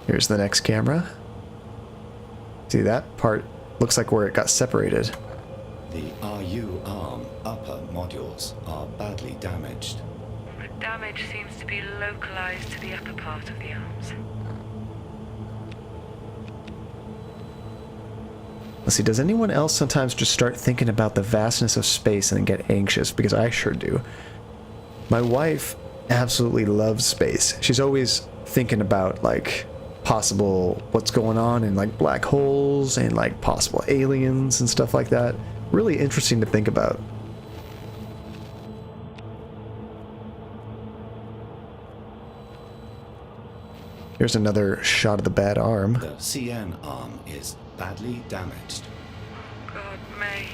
Here's the next camera. See, that part looks like where it got separated. The RU arm upper modules are badly damaged. The damage seems to be localized to the upper part of the arms. Let's see, does anyone else sometimes just start thinking about the vastness of space and then get anxious? Because I sure do. My wife absolutely loves space. She's always thinking about, like, possible what's going on in, like, black holes and, like, possible aliens and stuff like that. Really interesting to think about. Here's another shot of the bad arm. The CN arm is badly damaged. God, May.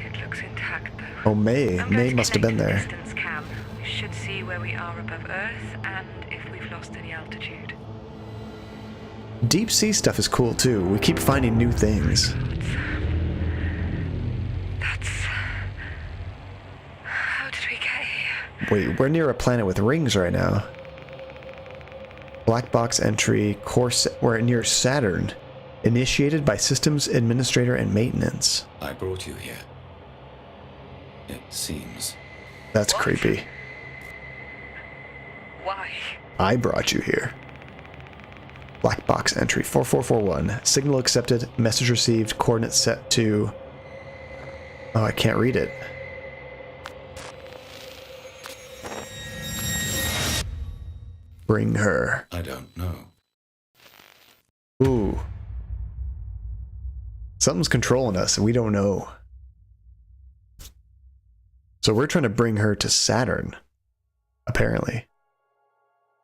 It looks intact, though. Oh, May. I'm going May to must have been connect there. to the distance cam. We should see where we are above Earth and if we've lost any altitude. Deep sea stuff is cool, too. We keep finding new things. That's... How did we get here? Wait, we're near a planet with rings right now. Black box entry, we're near Saturn. Initiated by Systems Administrator and Maintenance. I brought you here. It seems. That's creepy. Why? I brought you here. Black box entry, 4441. Signal accepted, message received, coordinates set to... Oh, I can't read it. Bring her. I don't know. Ooh. Something's controlling us and we don't know. So we're trying to bring her to Saturn, apparently.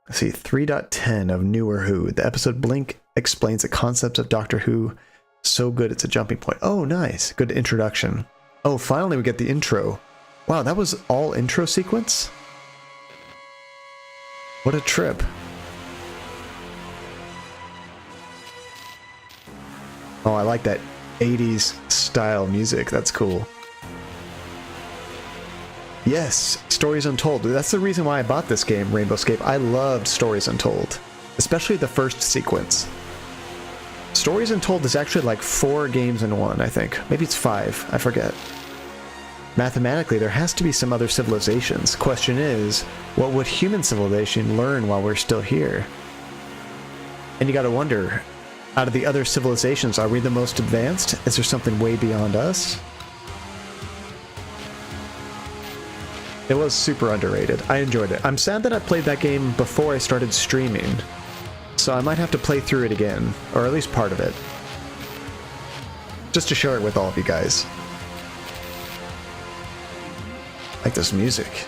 Let's see, 3.10 of Newer Who. The episode Blink explains the concept of Doctor Who. So good it's a jumping point. Oh, nice. Good introduction. Oh, finally we get the intro. Wow, that was all intro sequence? What a trip. Oh, I like that 80s style music. That's cool. Yes, Stories Untold. That's the reason why I bought this game, Rainbowscape. I loved Stories Untold, especially the first sequence. Stories Untold is actually like 4 games in one, I think. Maybe it's 5, I forget. Mathematically, there has to be some other civilizations. Question is, what would human civilization learn while we're still here? And you gotta wonder, out of the other civilizations, are we the most advanced? Is there something way beyond us? It was super underrated. I enjoyed it. I'm sad that I played that game before I started streaming, so I might have to play through it again, or at least part of it, just to share it with all of you guys. I like this music.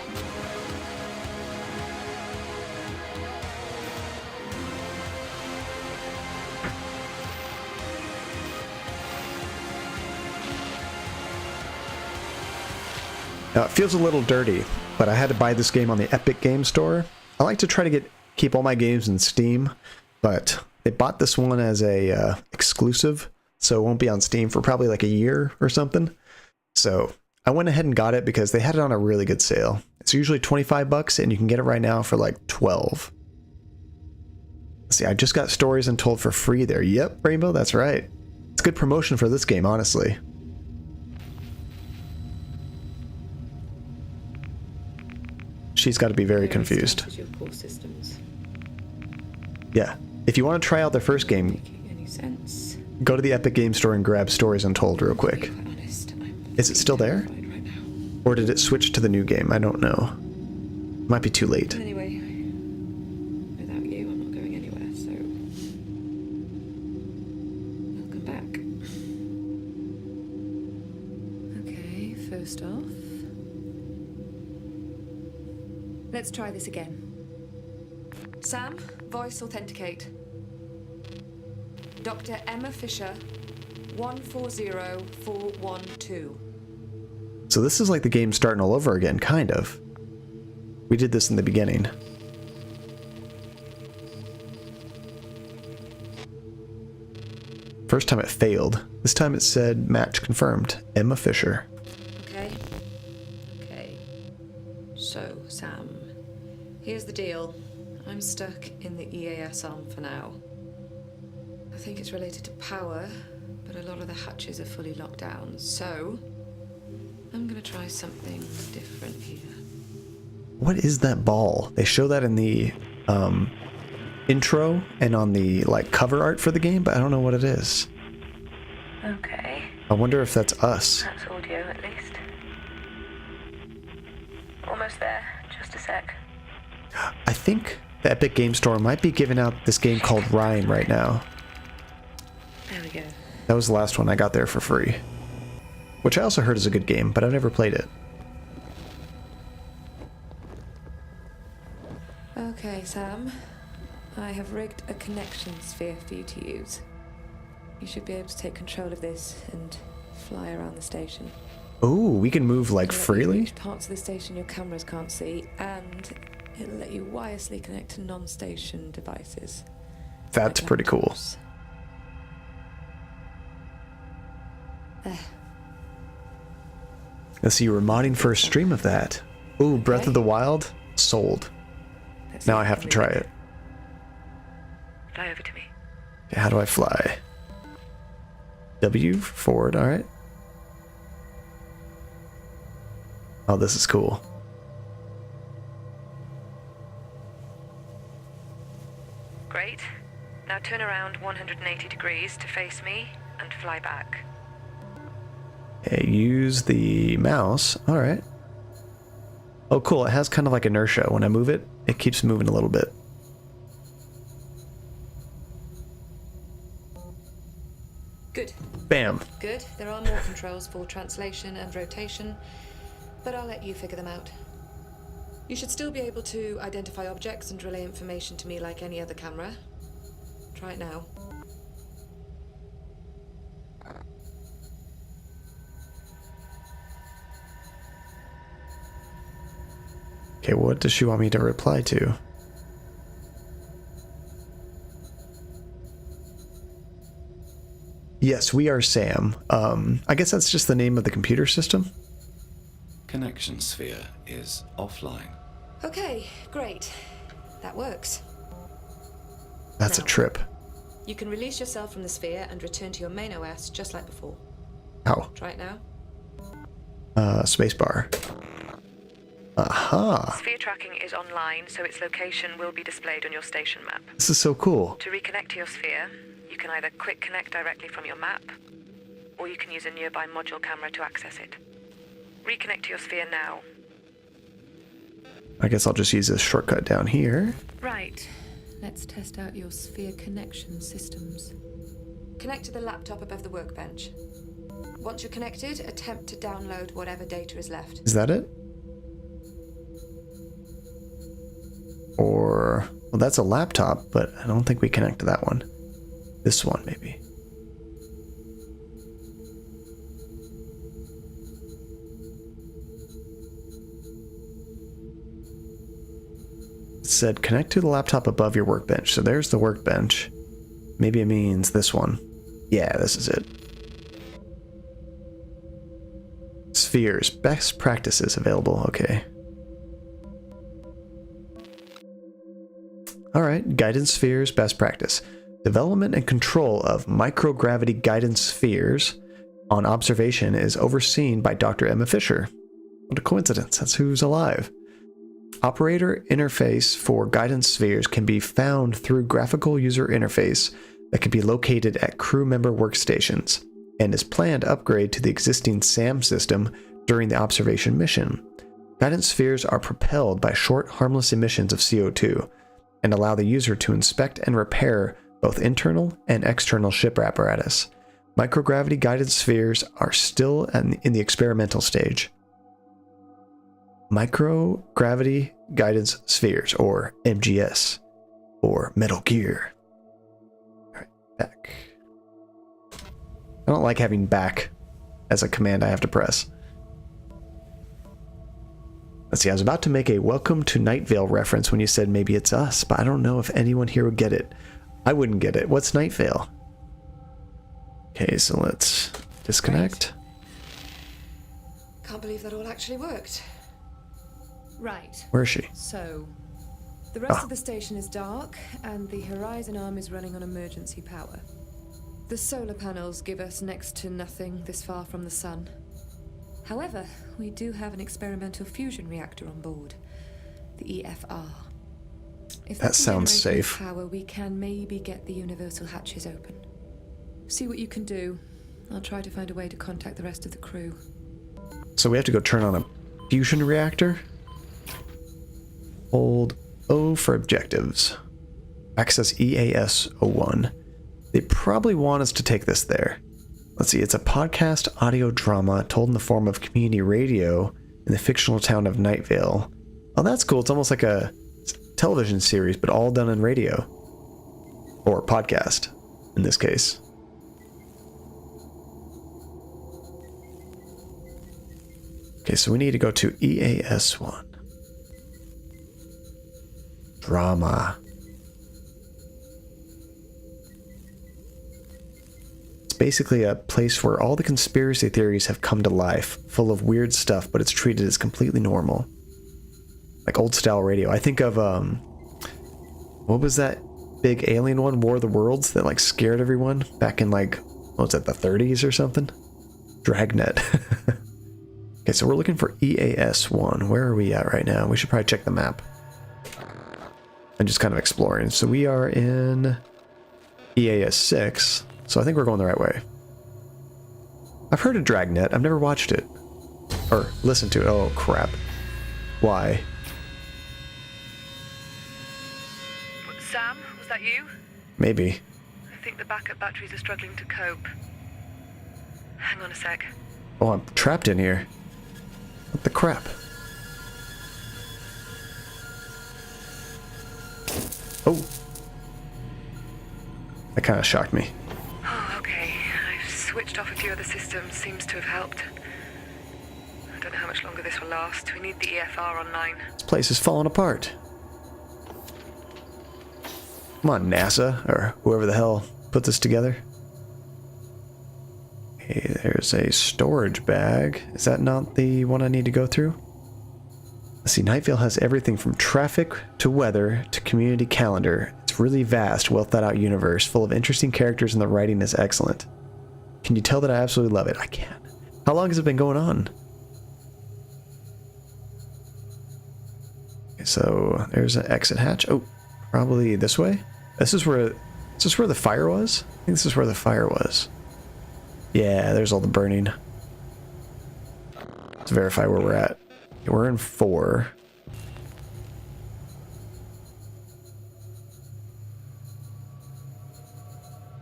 Now, it feels a little dirty, but I had to buy this game on the Epic Game Store. I like to try to keep all my games in Steam, but they bought this one as a exclusive, so it won't be on Steam for probably like a year or something. So I went ahead and got it because they had it on a really good sale. It's usually $25, and you can get it right now for like $12. Let's see, I just got Stories Untold for free there. Yep, Rainbow, that's right. It's good promotion for this game, honestly. She's got to be very confused. Your core systems. Yeah. If you want to try out their first game, Making any sense? go to the Epic Game Store and grab Stories Untold real quick. To be quite honest, I'm Is it still there? terrified right now. Or did it switch to the new game? I don't know. Might be too late. Anyway, without you, I'm not going anywhere, so welcome back. Okay, first off, let's try this again. Sam, voice authenticate. Dr. Emma Fisher, 140412. So this is like the game starting all over again, kind of. We did this in the beginning. First time it failed. This time it said match confirmed. Emma Fisher. Okay. Okay. So, Sam, here's the deal. I'm stuck in the EAS arm for now. I think it's related to power, but a lot of the hatches are fully locked down, so I'm gonna try something different here. What is that ball? They show that in the intro and on the like cover art for the game, but I don't know what it is. Okay, I wonder if that's us. that's audio at least. Almost there. Just a sec. I think the Epic Game Store might be giving out this game called Rhyme right now. There we go. That was the last one I got there for free. Which I also heard is a good game, but I've never played it. Okay, Sam. I have rigged a connection sphere for you to use. You should be able to take control of this and fly around the station. Oh, we can move like It'll let you freely? reach parts of the station your cameras can't see, and it'll let you wirelessly connect to non-station devices. That's like pretty cool. laptops. There. Let's see, you were modding for a stream of that. Ooh, Breath of the Wild? Sold. Let's Now see I if have I to can try read it. Fly over to me. Okay, how do I fly? W, forward, alright. Oh, this is cool. Great. Now turn around 180 degrees to face me and fly back. Okay, use the mouse. Alright. Oh, cool. It has kind of like inertia. When I move it, it keeps moving a little bit. Good. Bam. Good. There are more controls for translation and rotation, but I'll let you figure them out. You should still be able to identify objects and relay information to me like any other camera. Try it now. Okay, what does she want me to reply to? Yes, we are Sam. I guess that's just the name of the computer system. Connection sphere is offline. Okay, great. That works. That's a Now. trip. You can release yourself from the sphere and return to your main OS just like before. How? Try it now. Spacebar. Aha! Sphere tracking is online, so its location will be displayed on your station map. This is so cool. To reconnect to your sphere, you can either quick connect directly from your map, or you can use a nearby module camera to access it. Reconnect to your sphere now. I guess I'll just use this shortcut down here. Right. Let's test out your sphere connection systems. Connect to the laptop above the workbench. Once you're connected, attempt to download whatever data is left. Is that it? Or... well, that's a laptop, but I don't think we connect to that one. This one, maybe. It said connect to the laptop above your workbench. So there's the workbench. Maybe it means this one. Yeah, this is it. Spheres. Best practices available. Okay. All right, guidance spheres, best practice. Development and control of microgravity guidance spheres on observation is overseen by Dr. Emma Fisher. What a coincidence, that's who's alive. Operator interface for guidance spheres can be found through graphical user interface that can be located at crew member workstations, and is planned upgrade to the existing SAM system during the observation mission. Guidance spheres are propelled by short, harmless emissions of CO2, and allow the user to inspect and repair both internal and external ship apparatus. Microgravity guided spheres are still in the experimental stage. Microgravity guidance spheres, or MGS, or Metal Gear. Alright, back. I don't like having back as a command I have to press. Let's see, I was about to make a Welcome to Night Vale reference when you said maybe it's us, but I don't know if anyone here would get it. I wouldn't get it. What's Night Vale? Okay, so let's disconnect. Can't believe that all actually worked. Right. Where is she? So, the rest of the station is dark, and the Horizon arm is running on emergency power. The solar panels give us next to nothing this far from the sun. However, we do have an experimental fusion reactor on board, the EFR. If That sounds generating safe. Power, we can maybe get the universal hatches open. See what you can do. I'll try to find a way to contact the rest of the crew. So we have to go turn on a fusion reactor? Hold O for objectives. Access EAS-01. They probably want us to take this there. Let's see, it's a podcast audio drama told in the form of community radio in the fictional town of Night Vale. Oh, that's cool. It's almost like a television series, but all done in radio. Or podcast, in this case. Okay, so we need to go to EAS-1. Drama. It's basically a place where all the conspiracy theories have come to life, full of weird stuff, but it's treated as completely normal. Like old style radio. I think of, what was that big alien one, War of the Worlds, that like scared everyone back in like, what was it, the 30s or something? Dragnet. Okay, so we're looking for EAS-1. Where are we at right now? We should probably check the map. And just kind of exploring. So we are in EAS-6, so I think we're going the right way. I've heard of Dragnet. I've never watched it. Or listened to it. Oh, crap. Why? Sam, was that you? Maybe. I think the backup batteries are struggling to cope. Hang on a sec. Oh, I'm trapped in here. What the crap? Oh. That kind of shocked me. Oh, okay. I've switched off a few other systems. Seems to have helped. I don't know how much longer this will last. We need the EFR online. This place is falling apart. Come on, NASA, or whoever the hell put this together. Okay, there's a storage bag. Is that not the one I need to go through? Let's see, Night Vale has everything from traffic to weather to community calendar. It's really vast, well thought out universe, full of interesting characters, and the writing is excellent. Can you tell that I absolutely love it? I can. How long has it been going on? Okay, so there's an exit hatch. Oh, probably this way? Is this where the fire was? I think this is where the fire was. Yeah, there's all the burning. Let's verify where we're at. Okay, we're in 4.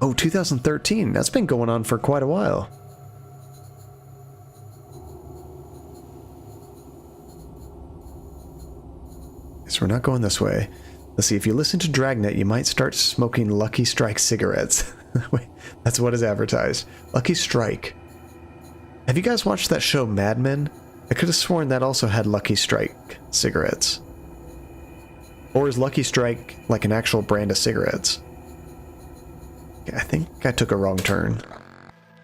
Oh, 2013. That's been going on for quite a while. So we're not going this way. Let's see, if you listen to Dragnet, you might start smoking Lucky Strike cigarettes. That's what is advertised. Lucky Strike. Have you guys watched that show Mad Men? I could have sworn that also had Lucky Strike cigarettes. Or is Lucky Strike like an actual brand of cigarettes? Okay, I think I took a wrong turn.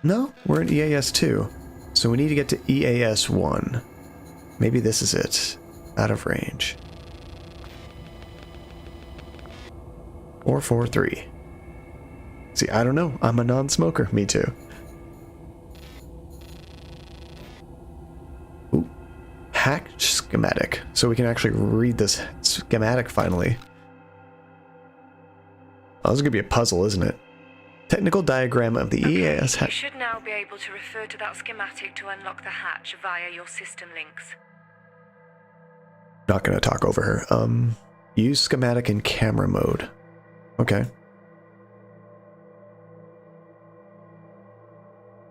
No, we're in EAS-2. So we need to get to EAS-1. Maybe this is it. Out of range. or 4-3. See, I don't know. I'm a non-smoker. Me too. Ooh. Hack schematic. So we can actually read this schematic finally. Oh, this is going to be a puzzle, isn't it? Technical diagram of the EAS hatch. You should now be able to refer to that schematic to unlock the hatch via your system links. Not going to talk over her. Use schematic in camera mode. Okay.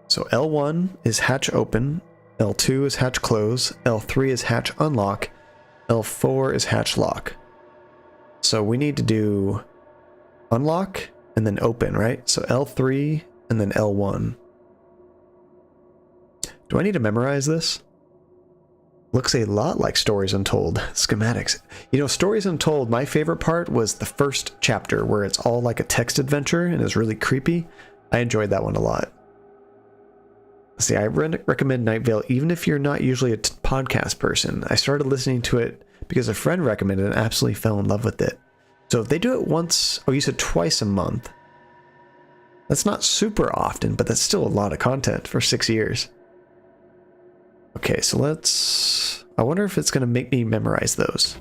So L1 is hatch open, L2 is hatch close, L3 is hatch unlock, L4 is hatch lock. So we need to do unlock and then open, right? So L3 and then L1. Do I need to memorize this? Looks a lot like Stories Untold schematics. You know, Stories Untold, my favorite part was the first chapter where it's all like a text adventure and is really creepy. I enjoyed that one a lot. See, I recommend Night Vale even if you're not usually a podcast person. I started listening to it because a friend recommended it and absolutely fell in love with it. So if they do it once, oh, you said twice a month. That's not super often, but that's still a lot of content for 6 years. Okay, so let's... I wonder if it's going to make me memorize those.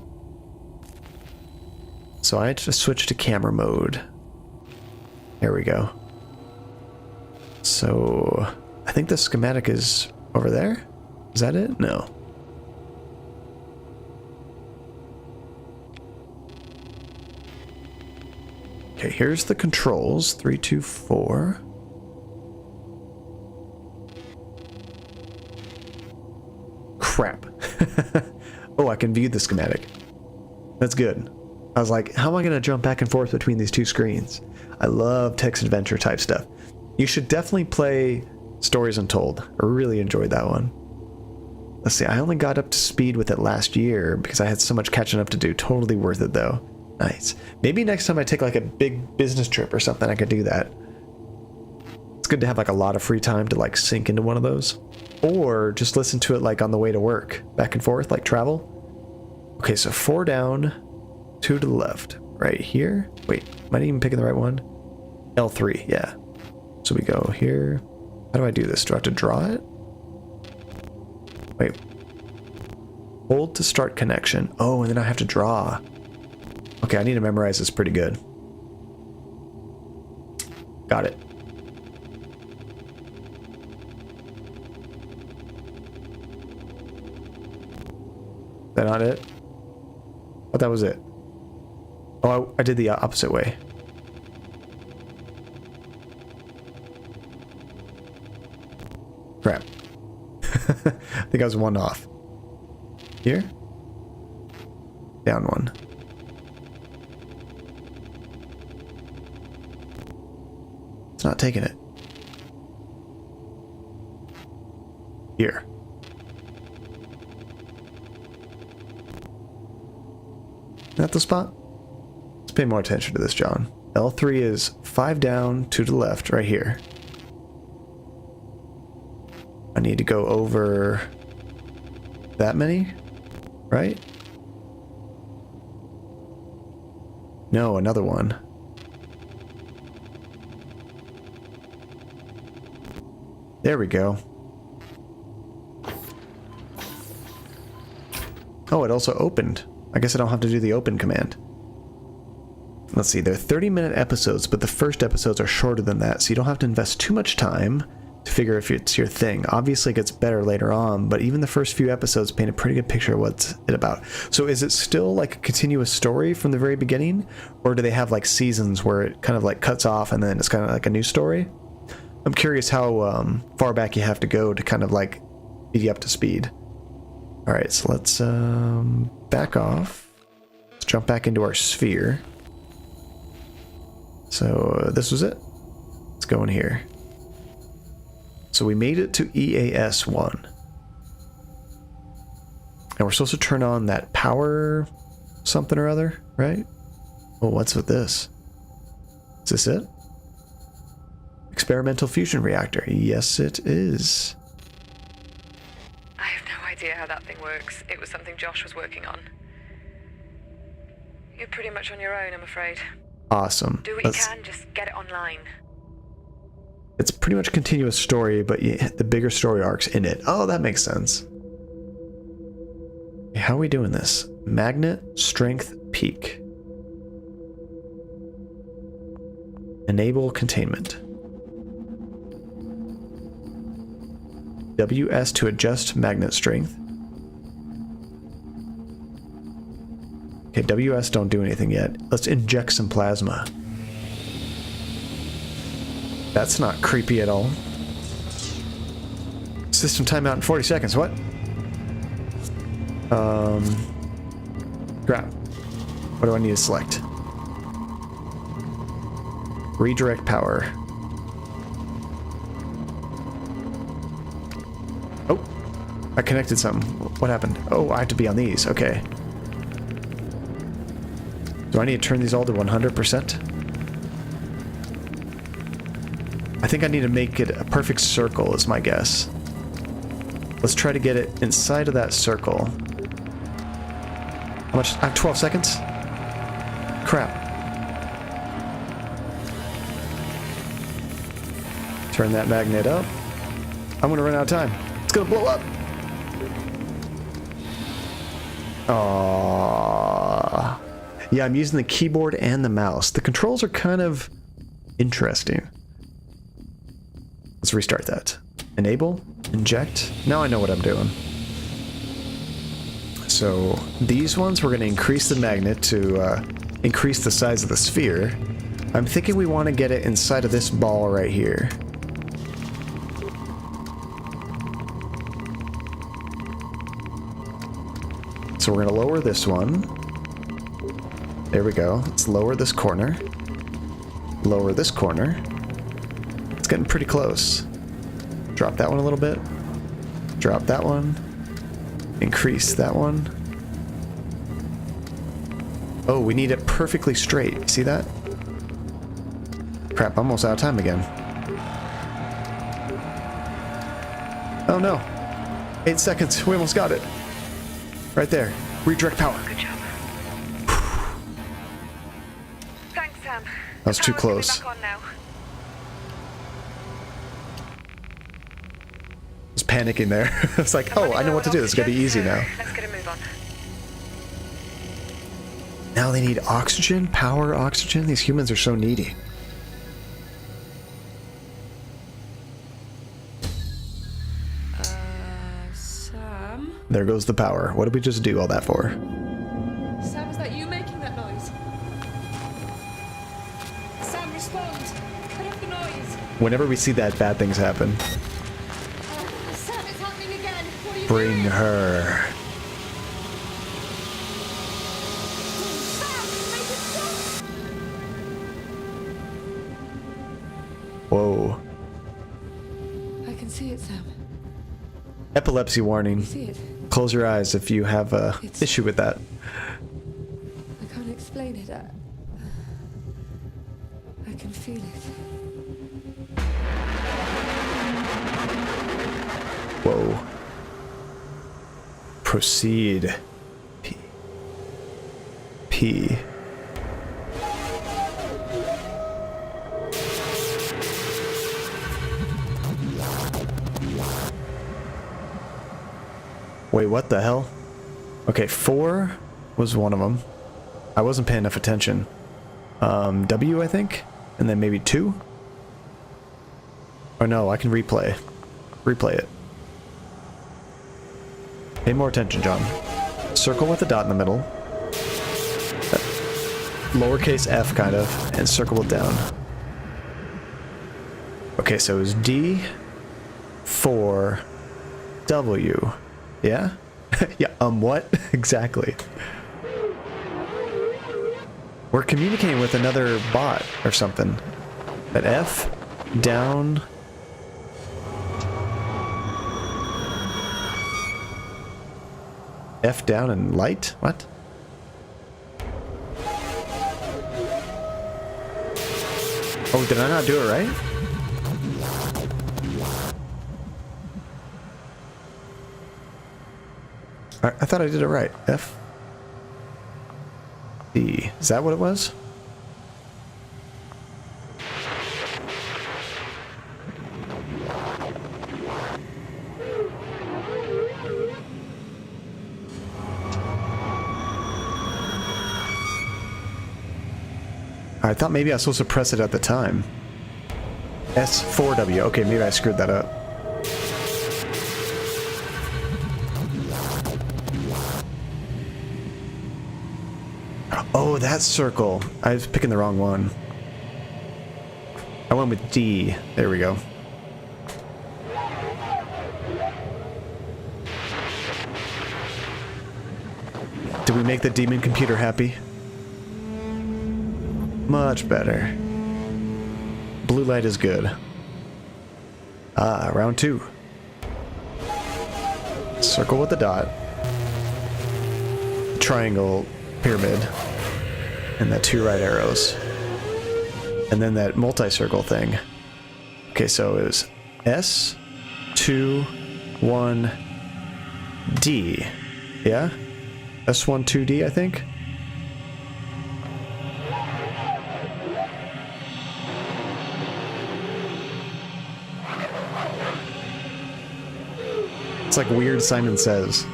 So I just switch to camera mode. There we go. So... I think the schematic is over there. Is that it? No. Okay, here's the controls. 3, 2, 4. Crap. Oh, I can view the schematic. That's good. I was like, how am I going to jump back and forth between these two screens? I love text adventure type stuff. You should definitely play Stories Untold. I really enjoyed that one. Let's see, I only got up to speed with it last year because I had so much catching up to do. Totally worth it though. Nice. Maybe next time I take like a big business trip or something, I could do that. It's good to have like a lot of free time to like sink into one of those. Or just listen to it like on the way to work. Back and forth, like travel. Okay, so 4 down, 2 to the left. Right here. Wait, am I even picking the right one? L3, yeah. So we go here. How do I do this? Do I have to draw it? Wait. Hold to start connection. Oh, and then I have to draw. Okay, I need to memorize this pretty good. Got it. Is that not it? Oh, that was it. Oh, I did the opposite way. Crap. I think I was 1 off. Here? Down 1. It's not taking it. Here. Is that the spot? Let's pay more attention to this, John. L3 is 5 down, 2 to the left, right here. I need to go over that many, right? No, another one. There we go. Oh, it also opened. I guess I don't have to do the open command. Let's see, they're 30-minute episodes, but the first episodes are shorter than that, so you don't have to invest too much time to figure if it's your thing. Obviously it gets better later on, but even the first few episodes paint a pretty good picture of what's it about. So is it still like a continuous story from the very beginning, or do they have like seasons where it kind of like cuts off and then it's kind of like a new story? I'm curious how far back you have to go to kind of like get you up to speed. All right, so let's back off. Let's jump back into our sphere. So this was it. Let's go in here. So we made it to EAS 1. And we're supposed to turn on that power something or other, right? Well, what's with this? Is this it? Experimental fusion reactor. Yes, it is. I have no idea how that thing works. It was something Josh was working on. You're pretty much on your own, I'm afraid. Awesome. Do what you can, just get it online. It's pretty much a continuous story, but the bigger story arc's in it. Oh, that makes sense. Okay, how are we doing this? Magnet, strength, peak. Enable containment. WS to adjust magnet strength. Okay, WS don't do anything yet. Let's inject some plasma. That's not creepy at all. System timeout in 40 seconds. What? Crap. What do I need to select? Redirect power. Oh, I connected something. What happened? Oh, I have to be on these. Okay. Do I need to turn these all to 100%? I think I need to make it a perfect circle is my guess. Let's try to get it inside of that circle. How much? I have 12 seconds? Crap. Turn that magnet up. I'm gonna run out of time. It's gonna blow up. Aww. Yeah, I'm using the keyboard and the mouse. The controls are kind of interesting. Let's restart that. Enable, inject. Now I know what I'm doing. So these ones, we're going to increase the magnet to increase the size of the sphere. I'm thinking we want to get it inside of this ball right here. So we're going to lower this one. There we go. Let's lower this corner. Lower this corner. It's getting pretty close. Drop that one a little bit. Drop that one. Increase that one. Oh, we need it perfectly straight. See that? Crap, I'm almost out of time again. Oh no. 8 seconds. We almost got it. Right there. Redirect power. Good job. Thanks, Sam. That was too close. Back on now. I was panicking there. I was like, oh, I know what to do. This is going to be easy now. Let's get a move on. Now they need oxygen? Power oxygen? These humans are so needy. Sam? There goes the power. What did we just do all that for? Sam, is that you making that noise? Sam, respond. Put off the noise. Whenever we see that, bad things happen. Sam, it's happening again. What are you Bring doing? her. Sam, make it stop. Whoa. I can see it, Sam. Epilepsy warning. See it. Close your eyes if you have a issue with that. I can't explain it. I can feel it. Whoa. Proceed. P. P. Wait, what the hell? Okay, 4 was one of them. I wasn't paying enough attention. W, I think? And then maybe 2? Oh no, I can replay. Replay it. Pay more attention, John. Circle with a dot in the middle. Lowercase f, kind of, and circle it down. Okay, so it was D, 4, W. Yeah? Yeah, what? Exactly. We're communicating with another bot or something. That F, down... F down and light? What? Oh, did I not do it right? I thought I did it right. F. D. Is that what it was? I thought maybe I was supposed to press it at the time. S4W. Okay, maybe I screwed that up. Oh, that circle. I was picking the wrong one. I went with D. There we go. Did we make the demon computer happy? Much better. Blue light is good. Ah, round 2. Circle with the dot. Triangle, pyramid. And the 2 right arrows. And then that multi-circle thing. Okay, so it was S, 2, 1, D. Yeah? S1, 2D, I think? It's like weird Simon Says.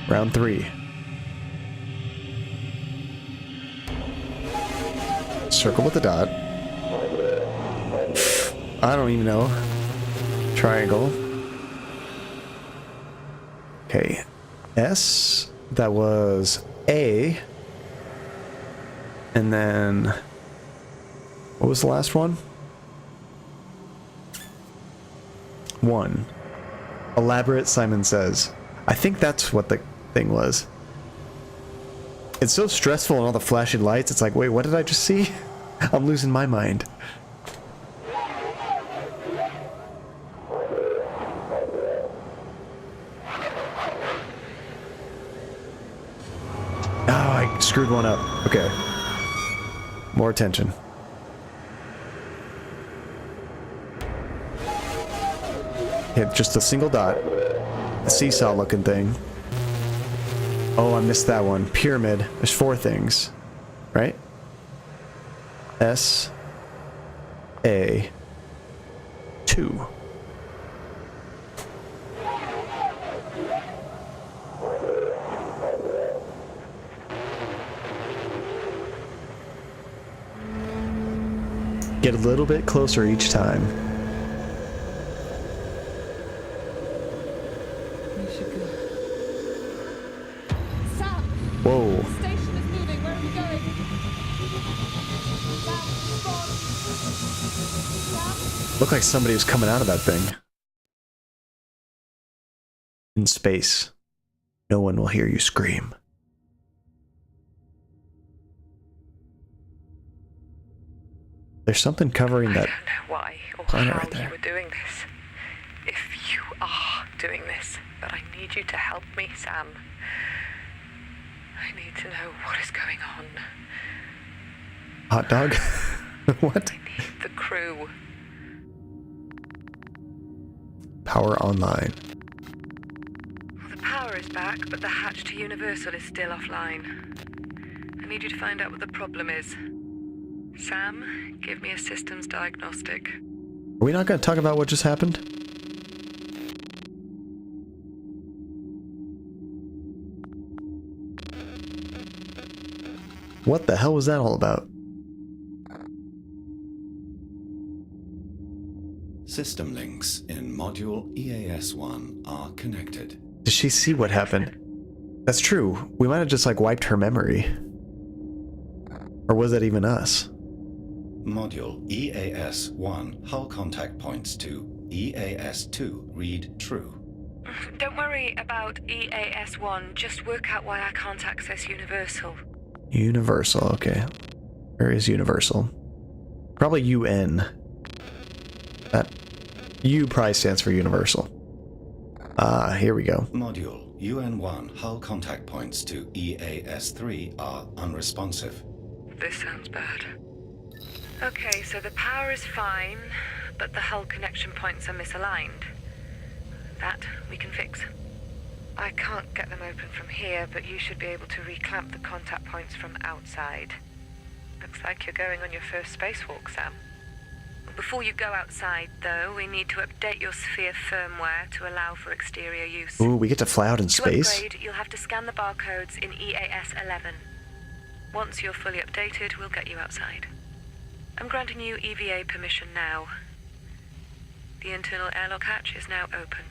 Round 3. Circle with the dot. I don't even know. Triangle. Okay. S. That was A. And then... what was the last one? 1. Elaborate Simon Says. I think that's what the thing was. It's so stressful and all the flashing lights. It's like, wait, what did I just see? I'm losing my mind. Oh, I screwed one up. Okay. More attention. Hit just a single dot. A seesaw looking thing. Oh, I missed that one. Pyramid. There's 4 things. Right? S. A. 2. Get a little bit closer each time. Whoa. The station is moving. Where are you going? Sam, Looked like somebody was coming out of that thing. In space, no one will hear you scream. There's something covering that. I don't know why or planet how right there. you were doing this. If you are doing this, but I need you to help me, Sam. I need to know what is going on. Hot dog? What? I need the crew. Power online. Well, the power is back, but the hatch to Universal is still offline. I need you to find out what the problem is. Sam, give me a systems diagnostic. Are we not going to talk about what just happened? What the hell was that all about? System links in Module EAS-1 are connected. Did she see what happened? That's true. We might have just like wiped her memory. Or was that even us? Module EAS-1 hull contact points to EAS-2 read true. Don't worry about EAS-1, just work out why I can't access Universal. Universal, okay. Where is Universal? Probably UN. That U probably stands for Universal. Ah, here we go. Module UN-1 hull contact points to EAS-3 are unresponsive. This sounds bad. Okay, so the power is fine, but the hull connection points are misaligned. That we can fix. I can't get them open from here, but you should be able to reclamp the contact points from outside. Looks like you're going on your first spacewalk, Sam. Before you go outside, though, we need to update your sphere firmware to allow for exterior use. Ooh, we get to fly out in space? To upgrade, you'll have to scan the barcodes in EAS 11. Once you're fully updated, we'll get you outside. I'm granting you EVA permission now. The internal airlock hatch is now open.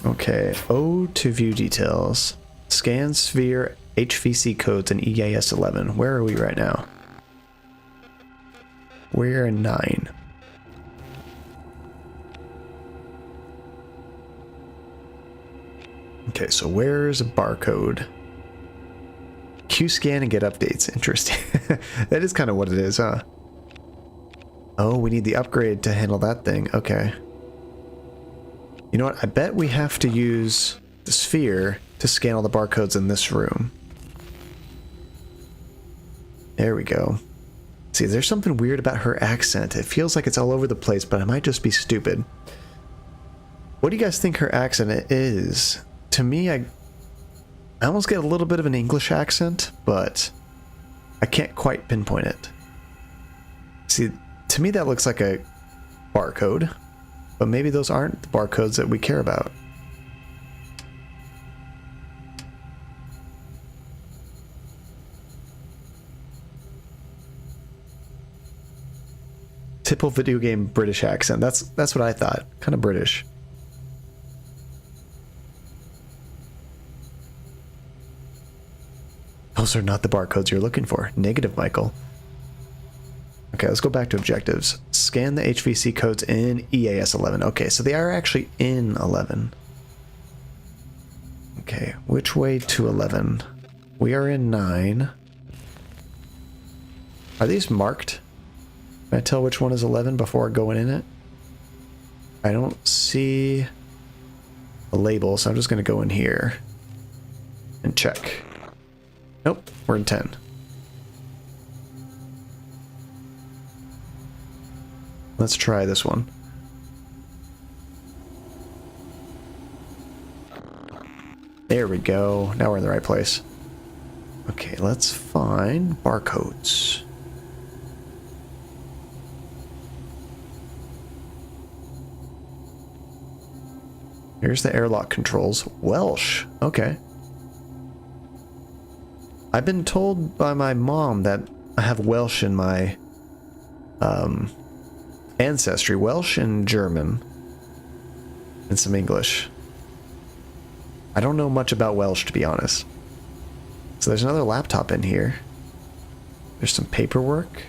Okay, O to view details. Scan sphere HVC codes in EAS 11. Where are we right now? We're in 9. Okay, so where's a barcode? Q scan and get updates. Interesting. That is kind of what it is, huh? Oh, we need the upgrade to handle that thing. Okay. You know what? I bet we have to use the sphere to scan all the barcodes in this room. There we go. See, there's something weird about her accent. It feels like it's all over the place, but I might just be stupid. What do you guys think her accent is? To me, I almost get a little bit of an English accent, but I can't quite pinpoint it. See, to me that looks like a barcode, but maybe those aren't the barcodes that we care about. Typical video game British accent. That's what I thought. Kind of British. Those are not the barcodes you're looking for. Negative, Michael. Okay, let's go back to objectives. Scan the HVC codes in EAS 11. Okay, so they are actually in 11. Okay, which way to 11? We are in 9. Are these marked? Can I tell which one is 11 before going in it? I don't see a label, so I'm just going to go in here and check. Nope, we're in 10. Let's try this one. There we go. Now we're in the right place. Okay, let's find barcodes. Here's the airlock controls. Welsh. Okay. I've been told by my mom that I have Welsh in my ancestry. Welsh and German. And some English. I don't know much about Welsh, to be honest. So there's another laptop in here. There's some paperwork.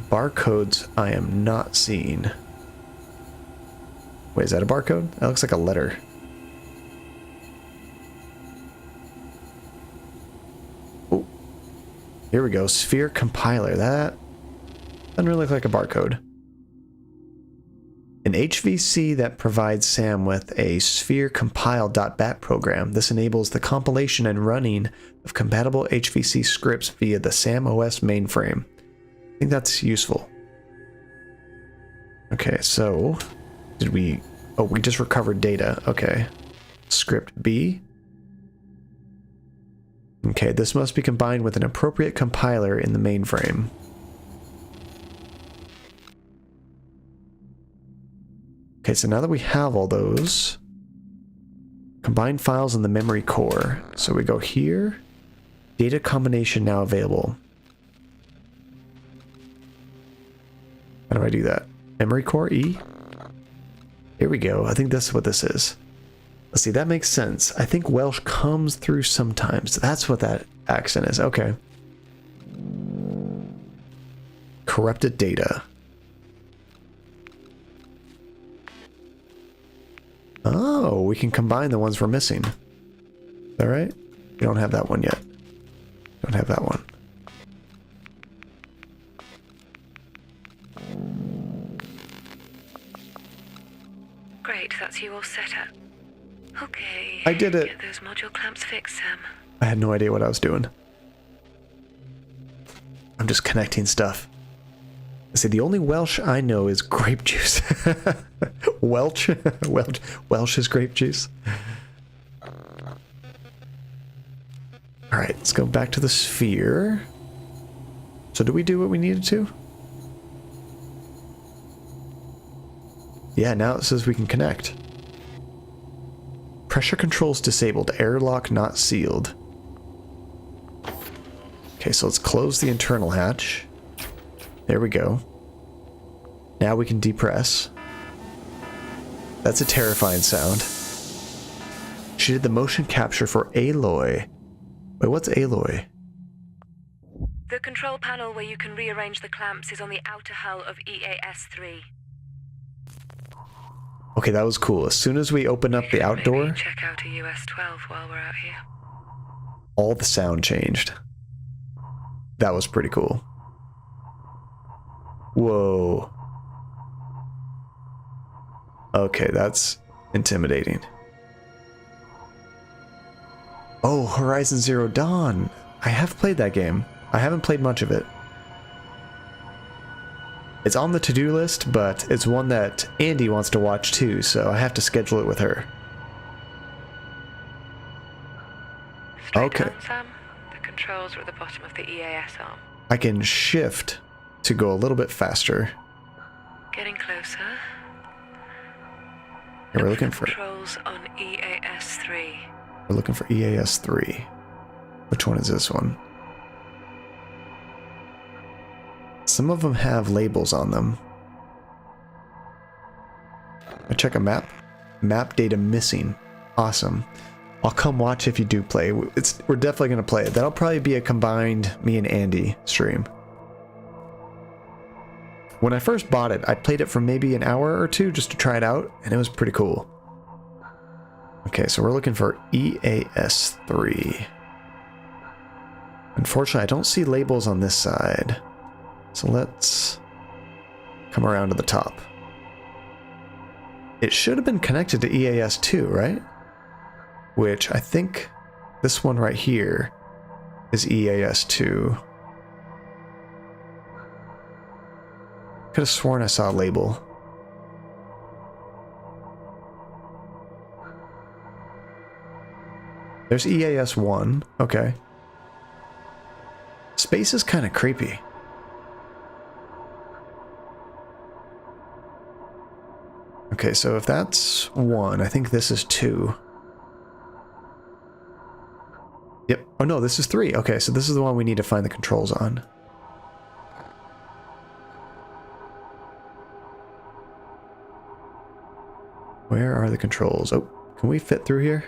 Barcodes I am not seeing. Wait, is that a barcode? That looks like a letter. Oh, here we go. Sphere compiler. That doesn't really look like a barcode. An HVC that provides Sam with a sphere compile.bat program. This enables the compilation and running of compatible HVC scripts via the Sam OS mainframe. I think that's useful. Okay, so did we... Oh, we just recovered data. Okay. Script B. Okay, this must be combined with an appropriate compiler in the mainframe. Okay, so now that we have all those, combine files in the memory core. So we go here, data combination now available. How do I do that? Memory core E? Here we go. I think that's what this is. Let's see, that makes sense. I think Welsh comes through sometimes. That's what that accent is. Okay. Corrupted data. Oh, we can combine the ones we're missing. Is that right? We don't have that one yet. Don't have that one. Great, that's you all set up. Okay. I did it. Get those module clamps fixed, Sam. I had no idea what I was doing. I'm just connecting stuff. See, the only Welsh I know is grape juice. Welch? Welsh is grape juice. Alright, let's go back to the sphere. So did we do what we needed to? Yeah, now it says we can connect. Pressure controls disabled. Airlock not sealed. Okay, so let's close the internal hatch. There we go. Now we can depress. That's a terrifying sound. She did the motion capture for Aloy. Wait, what's Aloy? The control panel where you can rearrange the clamps is on the outer hull of EAS-3. Okay, that was cool. As soon as we open up the outdoor, Maybe check out a US-12 while we're out here. all the sound changed. That was pretty cool. Whoa. Okay, that's intimidating. Oh, Horizon Zero Dawn. I have played that game. I haven't played much of it. It's on the to-do list, but it's one that Andy wants to watch too, so I have to schedule it with her. Straight Okay. down, Sam. The controls are at the bottom of the EAS arm. I can shift to go a little bit faster. Getting closer. Here, we're looking for Controls on EAS-3. We're looking for EAS-3. Which one is this one? Some of them have labels on them. I check a map. Map data missing. Awesome. I'll come watch if you do play. We're definitely going to play it. That'll probably be a combined me and Andy stream. When I first bought it, I played it for maybe an hour or two just to try it out, and it was pretty cool. Okay, so we're looking for EAS-3. Unfortunately, I don't see labels on this side. So let's come around to the top. It should have been connected to EAS-2, right? Which I think this one right here is EAS-2. Could have sworn I saw a label. There's EAS-1. Okay. Space is kind of creepy. Okay, so if that's 1, I think this is 2. Yep. Oh no, this is 3. Okay, so this is the one we need to find the controls on. Where are the controls? Oh, can we fit through here?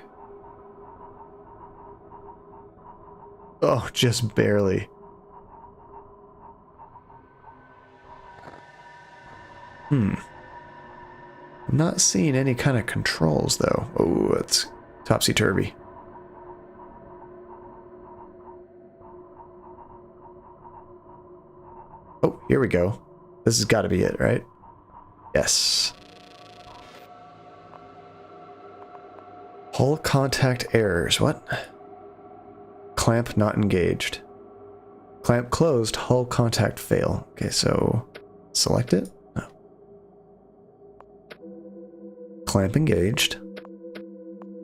Oh, just barely. I'm not seeing any kind of controls, though. Oh, it's topsy-turvy. Oh, here we go. This has got to be it, right? Yes. Hull contact errors. What? Clamp not engaged. Clamp closed. Hull contact fail. Okay, so select it. No. Clamp engaged.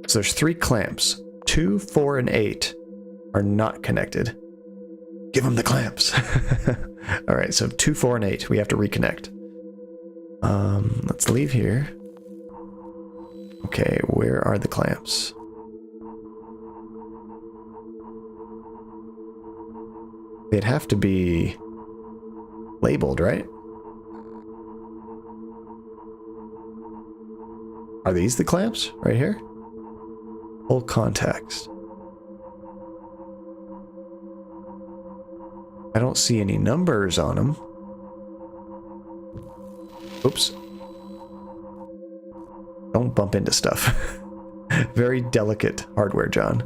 So there's 3 clamps. 2, 4, and 8 are not connected. Give them the clamps. All right, so 2, 4, and 8. We have to reconnect. Let's leave here. Okay, where are the clamps? They'd have to be labeled, right? Are these the clamps right here? Full context. I don't see any numbers on them. Oops. Don't bump into stuff. Very delicate hardware, John.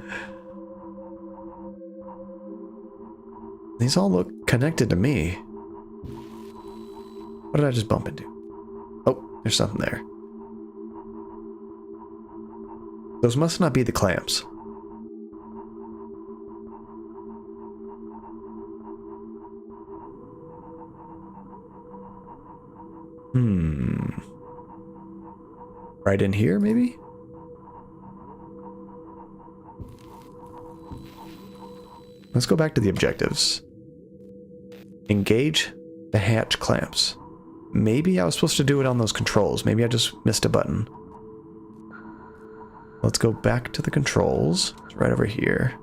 These all look connected to me. What did I just bump into? Oh, there's something there. Those must not be the clamps. Right in here, maybe? let's go back to the objectives. Engage the hatch clamps. Maybe I was supposed to do it on those controls. Maybe I just missed a button. Let's go back to the controls. It's right over here.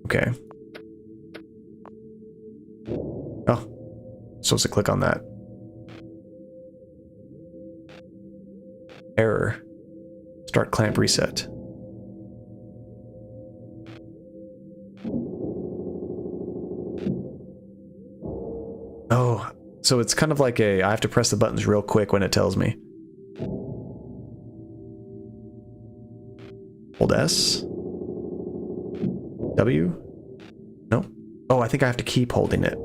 Okay. Oh, supposed to click on that. Error. Start clamp reset. Oh, so it's kind of like I have to press the buttons real quick when it tells me. Hold S. W. No. Oh, I think I have to keep holding it.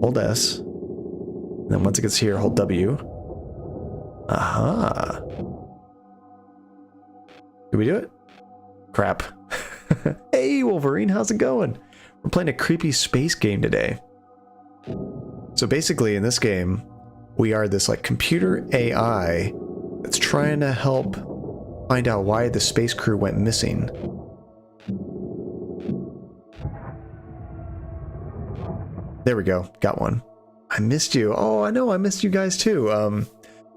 Hold S. And then once it gets here, hold W. Aha. Did we do it? Crap. Hey, Wolverine, how's it going? We're playing a creepy space game today. So basically, in this game, we are this like computer AI that's trying to help find out why the space crew went missing. There we go. Got one. I missed you. Oh, I know. I missed you guys too.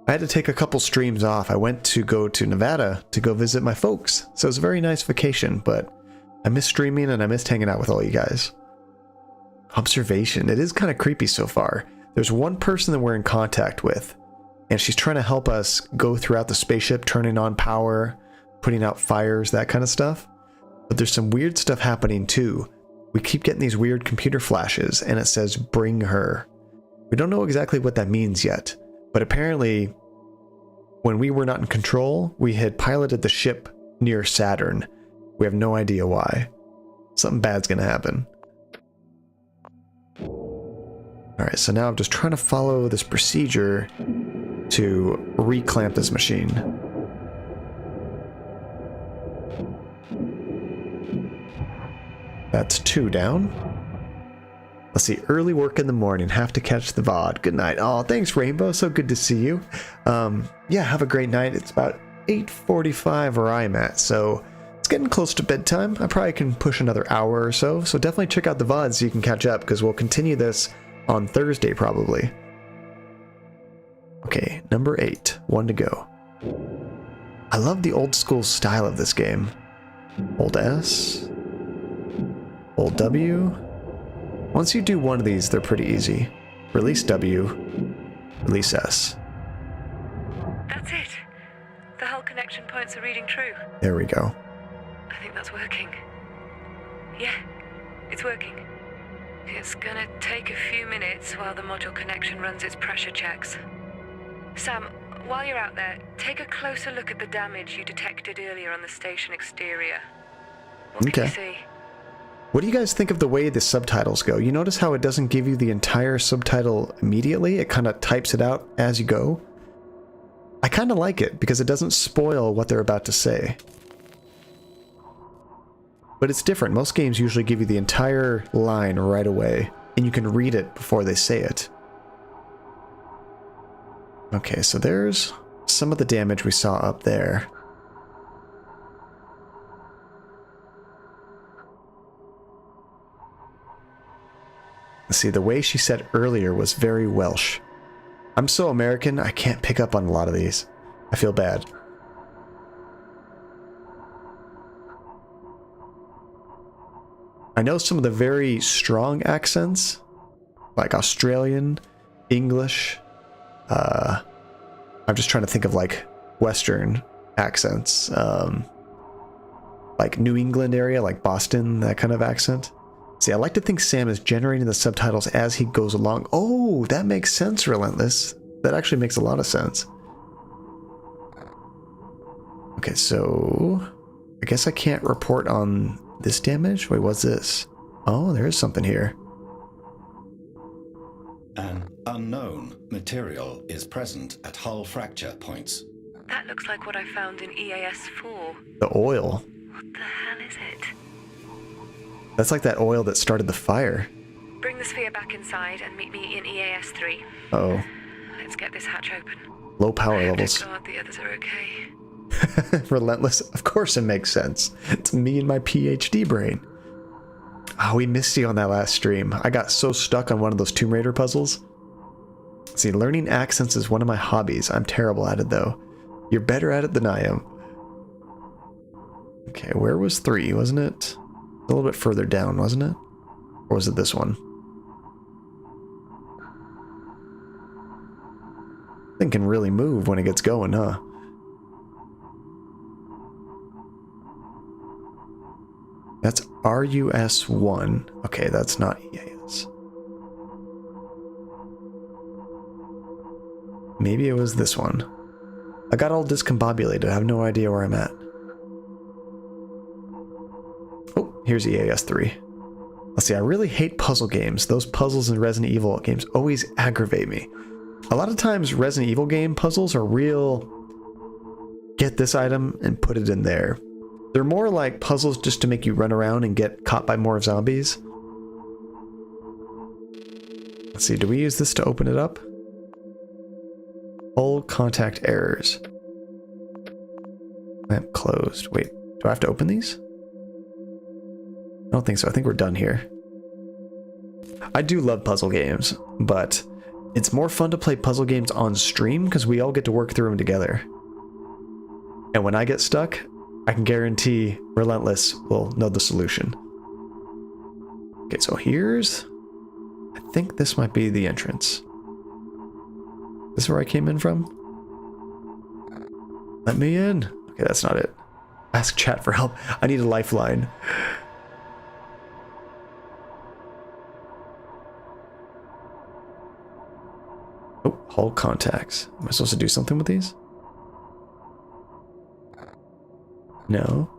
I had to take a couple streams off. I went to go to Nevada to go visit my folks. So it was a very nice vacation, but I missed streaming and I missed hanging out with all you guys. Observation. It is kind of creepy so far. There's one person that we're in contact with, and she's trying to help us go throughout the spaceship, turning on power, putting out fires, that kind of stuff. But there's some weird stuff happening too. We keep getting these weird computer flashes, and it says, bring her. We don't know exactly what that means yet, but apparently, when we were not in control, we had piloted the ship near Saturn. We have no idea why. Something bad's gonna happen. Alright, so now I'm just trying to follow this procedure to reclamp this machine. That's 2 down. Let's see, early work in the morning, have to catch the VOD. Good night. Oh, thanks, Rainbow, so good to see you. Yeah, have a great night. It's about 8:45 where I'm at, so it's getting close to bedtime. I probably can push another hour or so, so definitely check out the VOD so you can catch up, because we'll continue this on Thursday, probably. Okay, number 8. 1 to go. I love the old school style of this game. Hold S. Hold W. Once you do one of these, they're pretty easy. Release W. Release S. That's it. The hull connection points are reading true. There we go. I think that's working. Yeah, it's working. It's gonna take a few minutes while the module connection runs its pressure checks. Sam, while you're out there, take a closer look at the damage you detected earlier on the station exterior. What can you see? What do you guys think of the way the subtitles go? You notice how it doesn't give you the entire subtitle immediately? It kind of types it out as you go. I kind of like it because it doesn't spoil what they're about to say. But it's different. Most games usually give you the entire line right away, and you can read it before they say it. Okay, so there's some of the damage we saw up there. See, the way she said earlier was very Welsh. I'm so American, I can't pick up on a lot of these. I feel bad. I know some of the very strong accents, like Australian, English. I'm just trying to think of like Western accents. Like New England area, like Boston, that kind of accent. See, I like to think Sam is generating the subtitles as he goes along. Oh, that makes sense, Relentless. That actually makes a lot of sense. Okay, so I guess I can't report on this damage. Wait, what's this? Oh, there is something here. An unknown material is present at hull fracture points. That looks like what I found in EAS-4. The oil. What the hell is it? That's like that oil that started the fire. Bring the sphere back inside and meet me in EAS-3. Uh-oh. Let's get this hatch open. Low power levels. God, the others are okay. Relentless. Of course it makes sense. It's me and my PhD brain. Oh, we missed you on that last stream. I got so stuck on one of those Tomb Raider puzzles. See, learning accents is one of my hobbies. I'm terrible at it, though. You're better at it than I am. Okay, where was 3, wasn't it? A little bit further down, wasn't it? Or was it this one? Thing can really move when it gets going, huh? That's RUS1. Okay, that's not EAS. Maybe it was this one. I got all discombobulated. I have no idea where I'm at. Oh, here's EAS 3. Let's see, I really hate puzzle games. Those puzzles in Resident Evil games always aggravate me. A lot of times Resident Evil game puzzles are real, get this item and put it in there. They're more like puzzles just to make you run around and get caught by more zombies. Let's see, do we use this to open it up? All contact errors. Lamp closed. Wait, do I have to open these? I don't think so. I think we're done here. I do love puzzle games, but it's more fun to play puzzle games on stream because we all get to work through them together. And when I get stuck, I can guarantee Relentless will know the solution. Okay, so here's... I think this might be the entrance. This is where I came in from? Let me in. Okay, that's not it. Ask chat for help. I need a lifeline. Oh, hull contacts. Am I supposed to do something with these? No.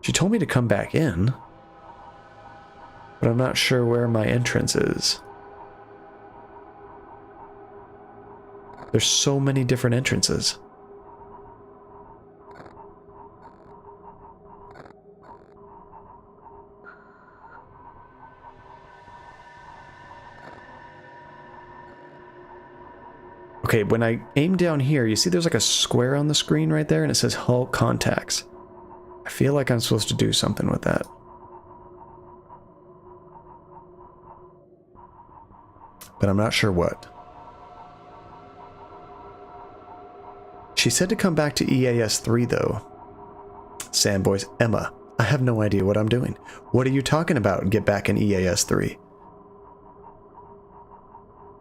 She told me to come back in, but I'm not sure where my entrance is. There's so many different entrances. Okay, when I aim down here, you see there's like a square on the screen right there and it says hull contacts. I feel like I'm supposed to do something with that. But I'm not sure what. She said to come back to EAS 3 though. Sandboys, Emma, I have no idea what I'm doing. What are you talking about? Get back in EAS 3.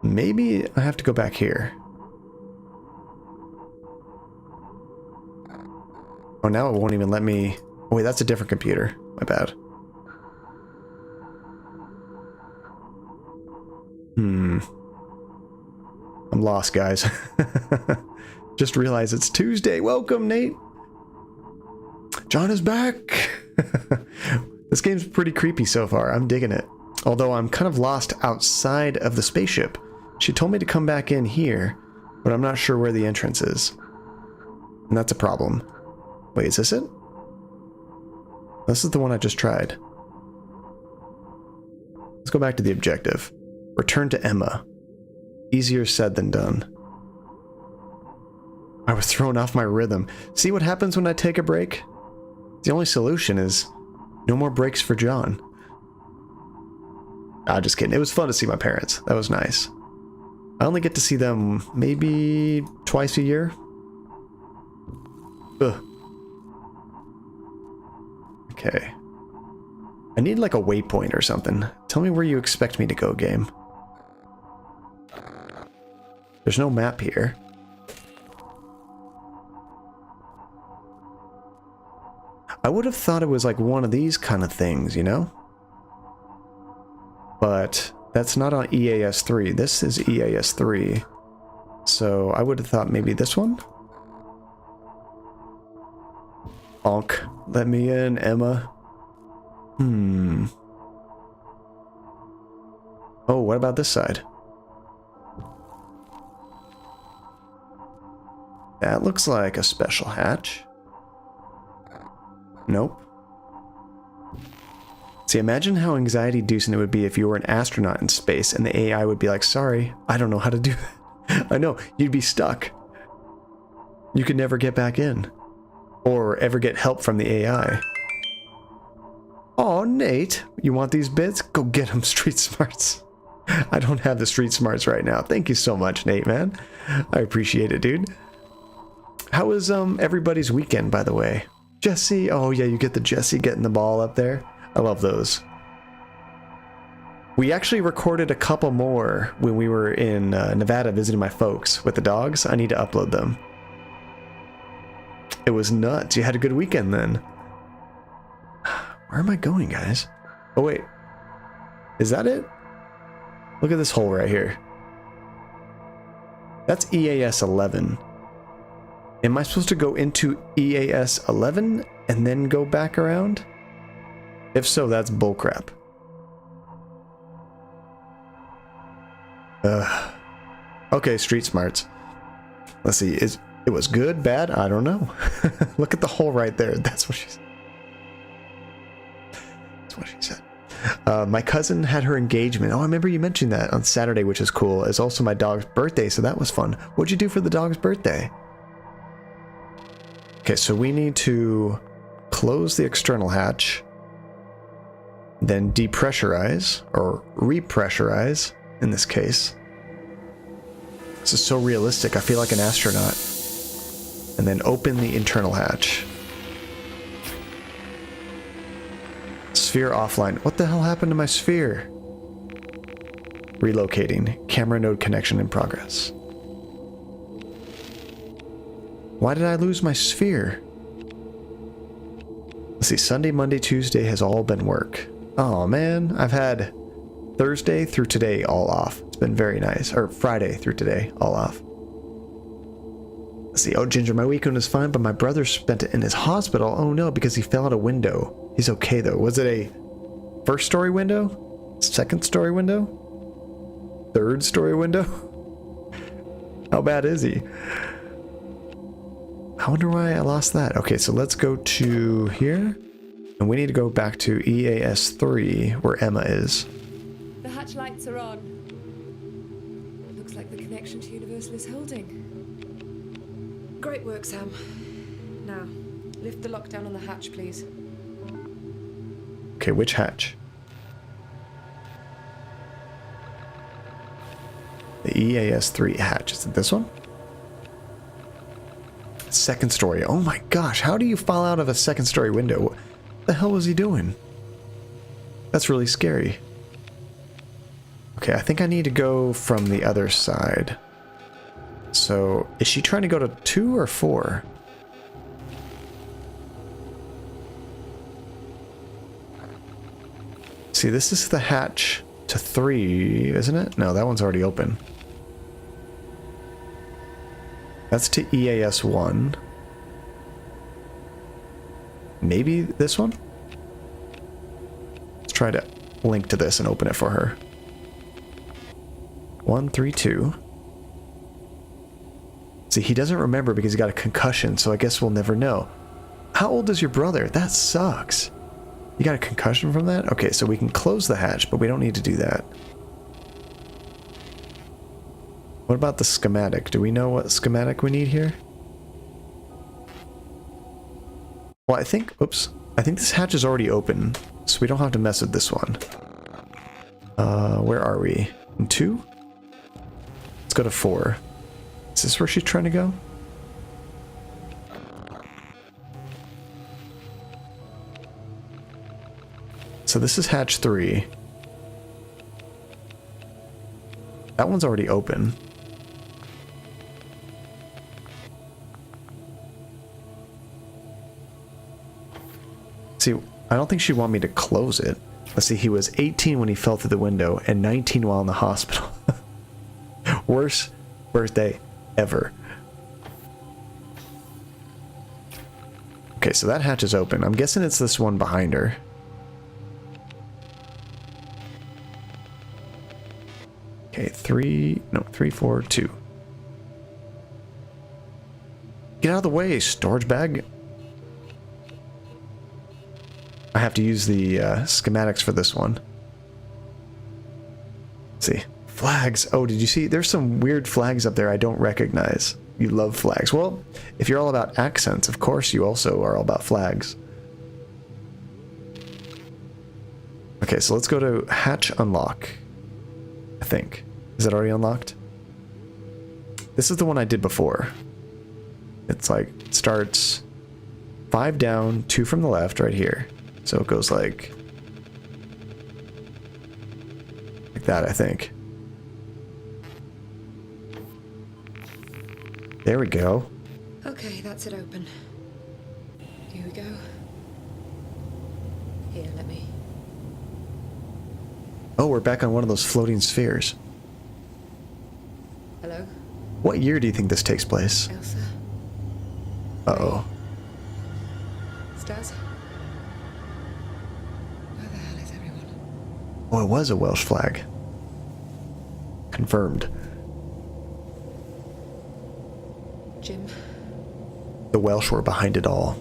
Maybe I have to go back here. Oh, now it won't even let me... Oh, wait, that's a different computer. My bad. I'm lost, guys. Just realized it's Tuesday. Welcome, Nate. John is back. This game's pretty creepy so far. I'm digging it. Although I'm kind of lost outside of the spaceship. She told me to come back in here, but I'm not sure where the entrance is. And that's a problem. Wait, is this it? This is the one I just tried. Let's go back to the objective. Return to Emma. Easier said than done. I was thrown off my rhythm. See what happens when I take a break? The only solution is no more breaks for John. Ah, just kidding. It was fun to see my parents. That was nice. I only get to see them maybe twice a year. Ugh. Okay. I need like a waypoint or something. Tell me where you expect me to go, game. There's no map here. I would have thought it was like one of these kind of things, you know? But that's not on EAS 3. This is EAS 3. So I would have thought maybe this one? Bonk. Let me in, Emma. Oh, what about this side? That looks like a special hatch. Nope. See, imagine how anxiety-inducing it would be if you were an astronaut in space and the AI would be like, sorry, I don't know how to do that. I know, you'd be stuck. you could never get back in. Or ever get help from the AI. Oh, Nate, you want these bits? Go get them, Street Smarts. I don't have the Street Smarts right now. Thank you so much, Nate, man. I appreciate it, dude. How was everybody's weekend, by the way? Jesse, oh yeah, you get the Jesse getting the ball up there. I love those. We actually recorded a couple more when we were in Nevada visiting my folks with the dogs. I need to upload them. It was nuts. You had a good weekend then. Where am I going, guys? Oh, wait. Is that it? Look at this hole right here. That's EAS 11. Am I supposed to go into EAS 11 and then go back around? If so, that's bullcrap. Okay, Street Smarts. Let's see. It was good, bad? I don't know. Look at the hole right there. That's what she said. That's what she said. My cousin had her engagement. Oh, I remember you mentioned that on Saturday, which is cool. It's also my dog's birthday, so that was fun. What'd you do for the dog's birthday? Okay, so we need to close the external hatch, then depressurize, or repressurize, in this case. This is so realistic. I feel like an astronaut. And then open the internal hatch. Sphere offline. What the hell happened to my sphere? Relocating. Camera node connection in progress. Why did I lose my sphere? Let's see. Sunday, Monday, Tuesday has all been work. Oh man, I've had Thursday through today all off. It's been very nice. Or Friday through today all off. Let's see. Oh, Ginger, my weekend was fine, but my brother spent it in his hospital. Oh no, because he fell out a window. He's okay though. Was it a first story window? Second story window? Third story window? How bad is he? I wonder why I lost that. Okay, so let's go to here. And we need to go back to EAS 3, where Emma is. The hatch lights are on. Looks like the connection to Universal is holding. Great work, Sam. Now, lift the lockdown on the hatch, please. Okay, which hatch? The EAS 3 hatch. Is it this one? Second story. Oh my gosh, how do you fall out of a second story window? What the hell was he doing? That's really scary. Okay, I think I need to go from the other side. So, is she trying to go to 2 or 4? See, this is the hatch to 3, isn't it? No, that one's already open. That's to EAS 1. Maybe this one? Let's try to link to this and open it for her. 1, 3, 2. See, he doesn't remember because he got a concussion, so I guess we'll never know. How old is your brother? That sucks. You got a concussion from that? Okay, so we can close the hatch, but we don't need to do that. What about the schematic? Do we know what schematic we need here? Well, I think, oops, I think this hatch is already open, so we don't have to mess with this one. Where are we? In 2? Let's go to 4. Is this where she's trying to go? So this is hatch 3. That one's already open. See, I don't think she'd want me to close it. Let's see, he was 18 when he fell through the window and 19 while in the hospital. Worst birthday ever. Okay, so that hatch is open. I'm guessing it's this one behind her. Okay, 3, 4, 2. Get out of the way, storage bag. I have to use the schematics for this one. Let's see. Flags. Oh, did you see? There's some weird flags up there I don't recognize. You love flags. Well, if you're all about accents, of course you also are all about flags. Okay, so let's go to hatch unlock. I think. Is it already unlocked? This is the one I did before. It's like, it starts 5 down, 2 from the left right here. So it goes like that, I think. There we go. Okay, that's it open. Here we go. Here, let me. Oh, we're back on one of those floating spheres. Hello? What year do you think this takes place? Elsa? Uh-oh. Stas? Where the hell is everyone? Oh, it was a Welsh flag. Confirmed. Jim? The Welsh were behind it all.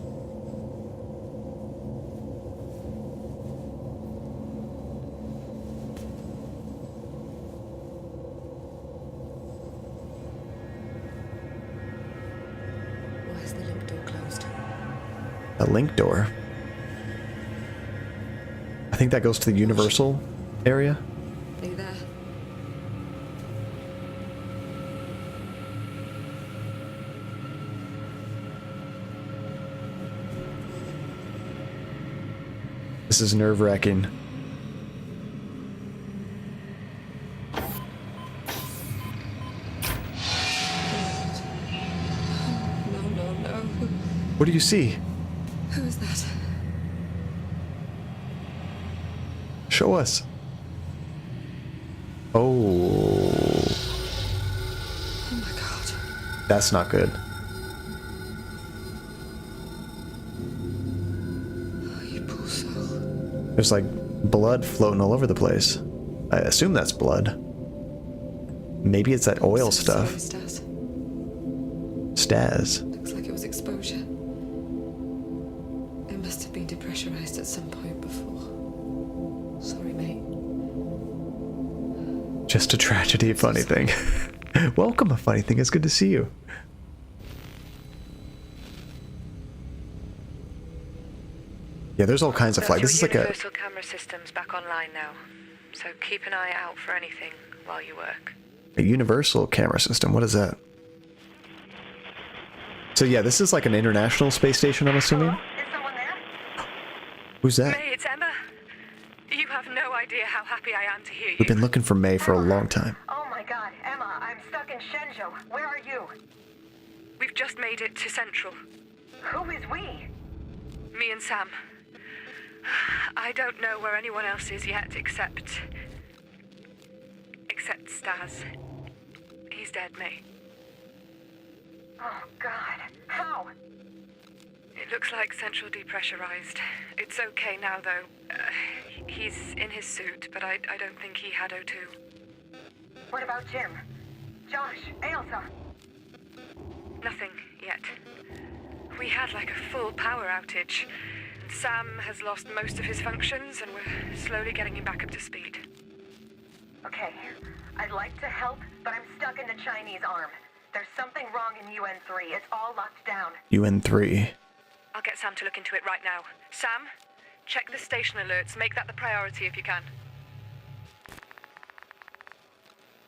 Why is the link door closed? A link door? I think that goes to the Universal area. Are you there? This is nerve-wracking. No. What do you see? Who is that? Show us. Oh. Oh my god. That's not good. Oh, you poor soul. There's like blood floating all over the place. I assume that's blood. Maybe it's that oil So stuff. sorry, Stas. Stas. Looks like it was exposure. It must have been depressurized at some point before. Sorry, mate. Just a tragedy, a funny thing. Welcome, a funny thing. It's good to see you. Yeah, there's all kinds of flags. This is like a universal camera system's back online now, so keep an eye out for anything while you work. universal camera system. What is that? So yeah, this is like an international space station, I'm assuming. Is someone there? Who's that? May, it's Emma. You have no idea how happy I am to hear you. We've been looking for May for a long time. Oh my god, Emma, I'm stuck in Shenzhou. Where are you? We've just made it to Central. Who is we? Me and Sam. I don't know where anyone else is yet, except Stas. He's dead, May. Oh god, how? It looks like Central depressurized. It's okay now, though. He's in his suit, but I don't think he had O2. What about Jim? Josh, Ailsa? Nothing yet. We had like a full power outage. And Sam has lost most of his functions, and we're slowly getting him back up to speed. Okay, I'd like to help, but I'm stuck in the Chinese arm. There's something wrong in UN3. It's all locked down. UN3. I'll get Sam to look into it right now. Sam, check the station alerts. Make that the priority if you can.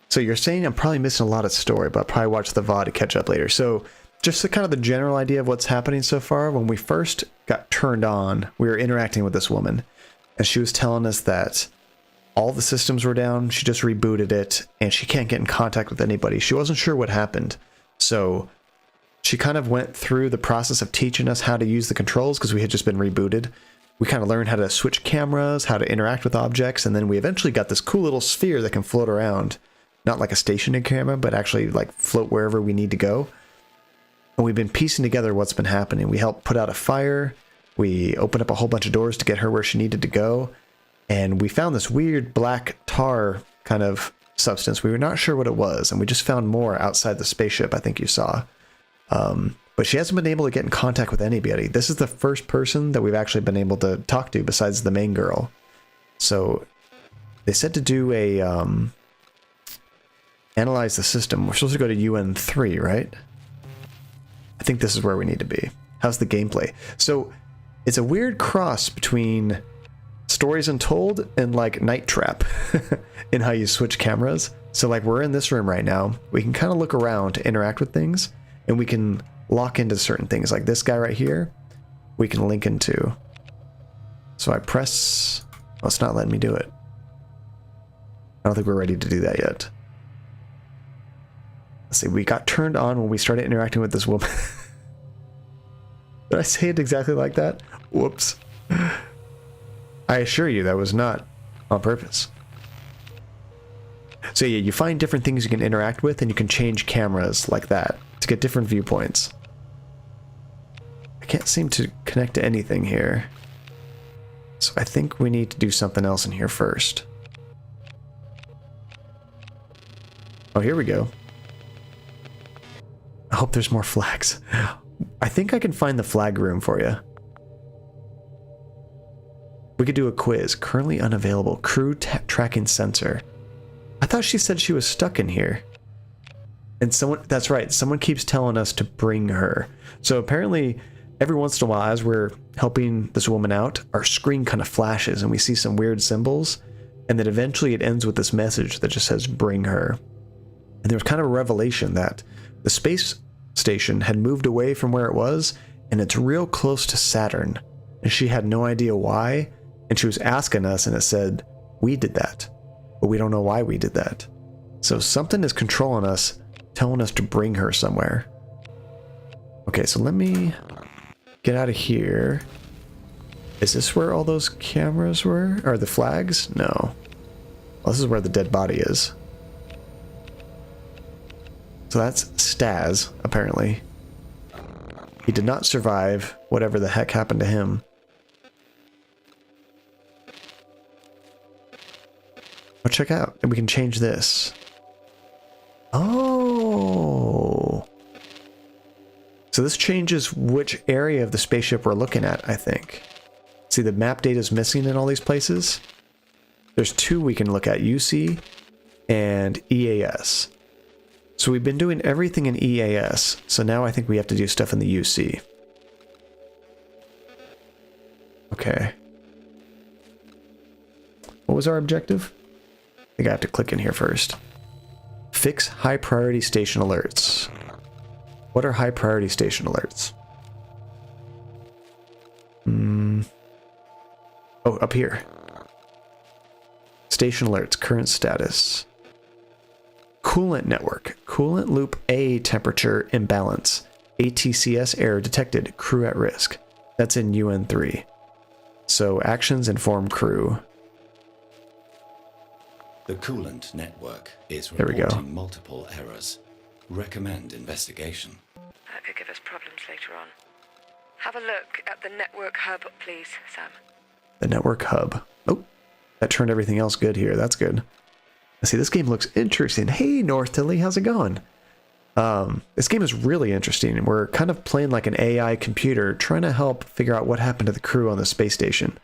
So you're saying I'm probably missing a lot of story, but I'll probably watch the VOD to catch up later. So just the kind of the general idea of what's happening so far. When we first got turned on, we were interacting with this woman, and she was telling us that all the systems were down. She just rebooted it, and she can't get in contact with anybody. She wasn't sure what happened. So she kind of went through the process of teaching us how to use the controls because we had just been rebooted. We kind of learned how to switch cameras, how to interact with objects, and then we eventually got this cool little sphere that can float around. Not like a stationary camera, but actually like float wherever we need to go. And we've been piecing together what's been happening. We helped put out a fire. We opened up a whole bunch of doors to get her where she needed to go. And we found this weird black tar kind of substance. We were not sure what it was, and we just found more outside the spaceship, I think you saw. But she hasn't been able to get in contact with anybody. This is the first person that we've actually been able to talk to besides the main girl. So they said to do a analyze the system. We're supposed to go to UN3, right? I think this is where we need to be. How's the gameplay? So it's a weird cross between Stories Untold and like Night Trap in how you switch cameras. So like we're in this room right now. We can kind of look around to interact with things, and we can lock into certain things. Like this guy right here, we can link into. So I press... Oh, it's not letting me do it. I don't think we're ready to do that yet. Let's see, we got turned on when we started interacting with this woman. Did I say it exactly like that? Whoops. I assure you that was not on purpose. So yeah, you find different things you can interact with, and you can change cameras like that to get different viewpoints. I can't seem to connect to anything here. So I think we need to do something else in here first. Oh, here we go. I hope there's more flags. I think I can find the flag room for you. We could do a quiz. Currently unavailable. Crew tracking sensor. I thought she said she was stuck in here. And someone... That's right. Someone keeps telling us to bring her. So apparently, every once in a while, as we're helping this woman out, our screen kind of flashes and we see some weird symbols. And then eventually it ends with this message that just says, bring her. And there was kind of a revelation that the space station had moved away from where it was, and it's real close to Saturn. And she had no idea why, and she was asking us, and it said, we did that, but we don't know why we did that. So something is controlling us, telling us to bring her somewhere. Okay, so let me get out of here. Is this where all those cameras were? Or the flags? No. Well, this is where the dead body is. So that's Stas, apparently. He did not survive whatever the heck happened to him. Oh, check out. And we can change this. Oh. So this changes which area of the spaceship we're looking at, I think. See, the map data is missing in all these places. There's two we can look at, UC and EAS. So we've been doing everything in EAS, so now I think we have to do stuff in the UC. Okay. What was our objective? I think I have to click in here first. Fix high priority station alerts. What are high priority station alerts? Oh, up here. Station alerts, current status. Coolant network. Coolant loop A temperature imbalance. ATCS error detected. Crew at risk. That's in UN3. So actions inform crew. The coolant network is There we go. reporting multiple errors. Recommend investigation. That could give us problems later on. Have a look at the network hub, please, Sam. The network hub. Oh, that turned everything else good here. That's good. See, this game looks interesting. Hey, North Tilly, how's it going? This game is really interesting. We're kind of playing like an AI computer, trying to help figure out what happened to the crew on the space station.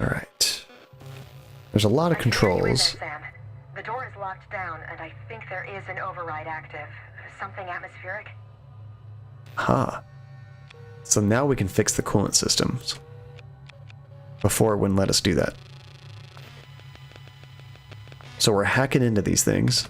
All right. There's a lot of controls. Sam. The door is locked down, and I think there is an override active. Something atmospheric? Huh. So now we can fix the coolant systems. Before it wouldn't let us do that. So we're hacking into these things.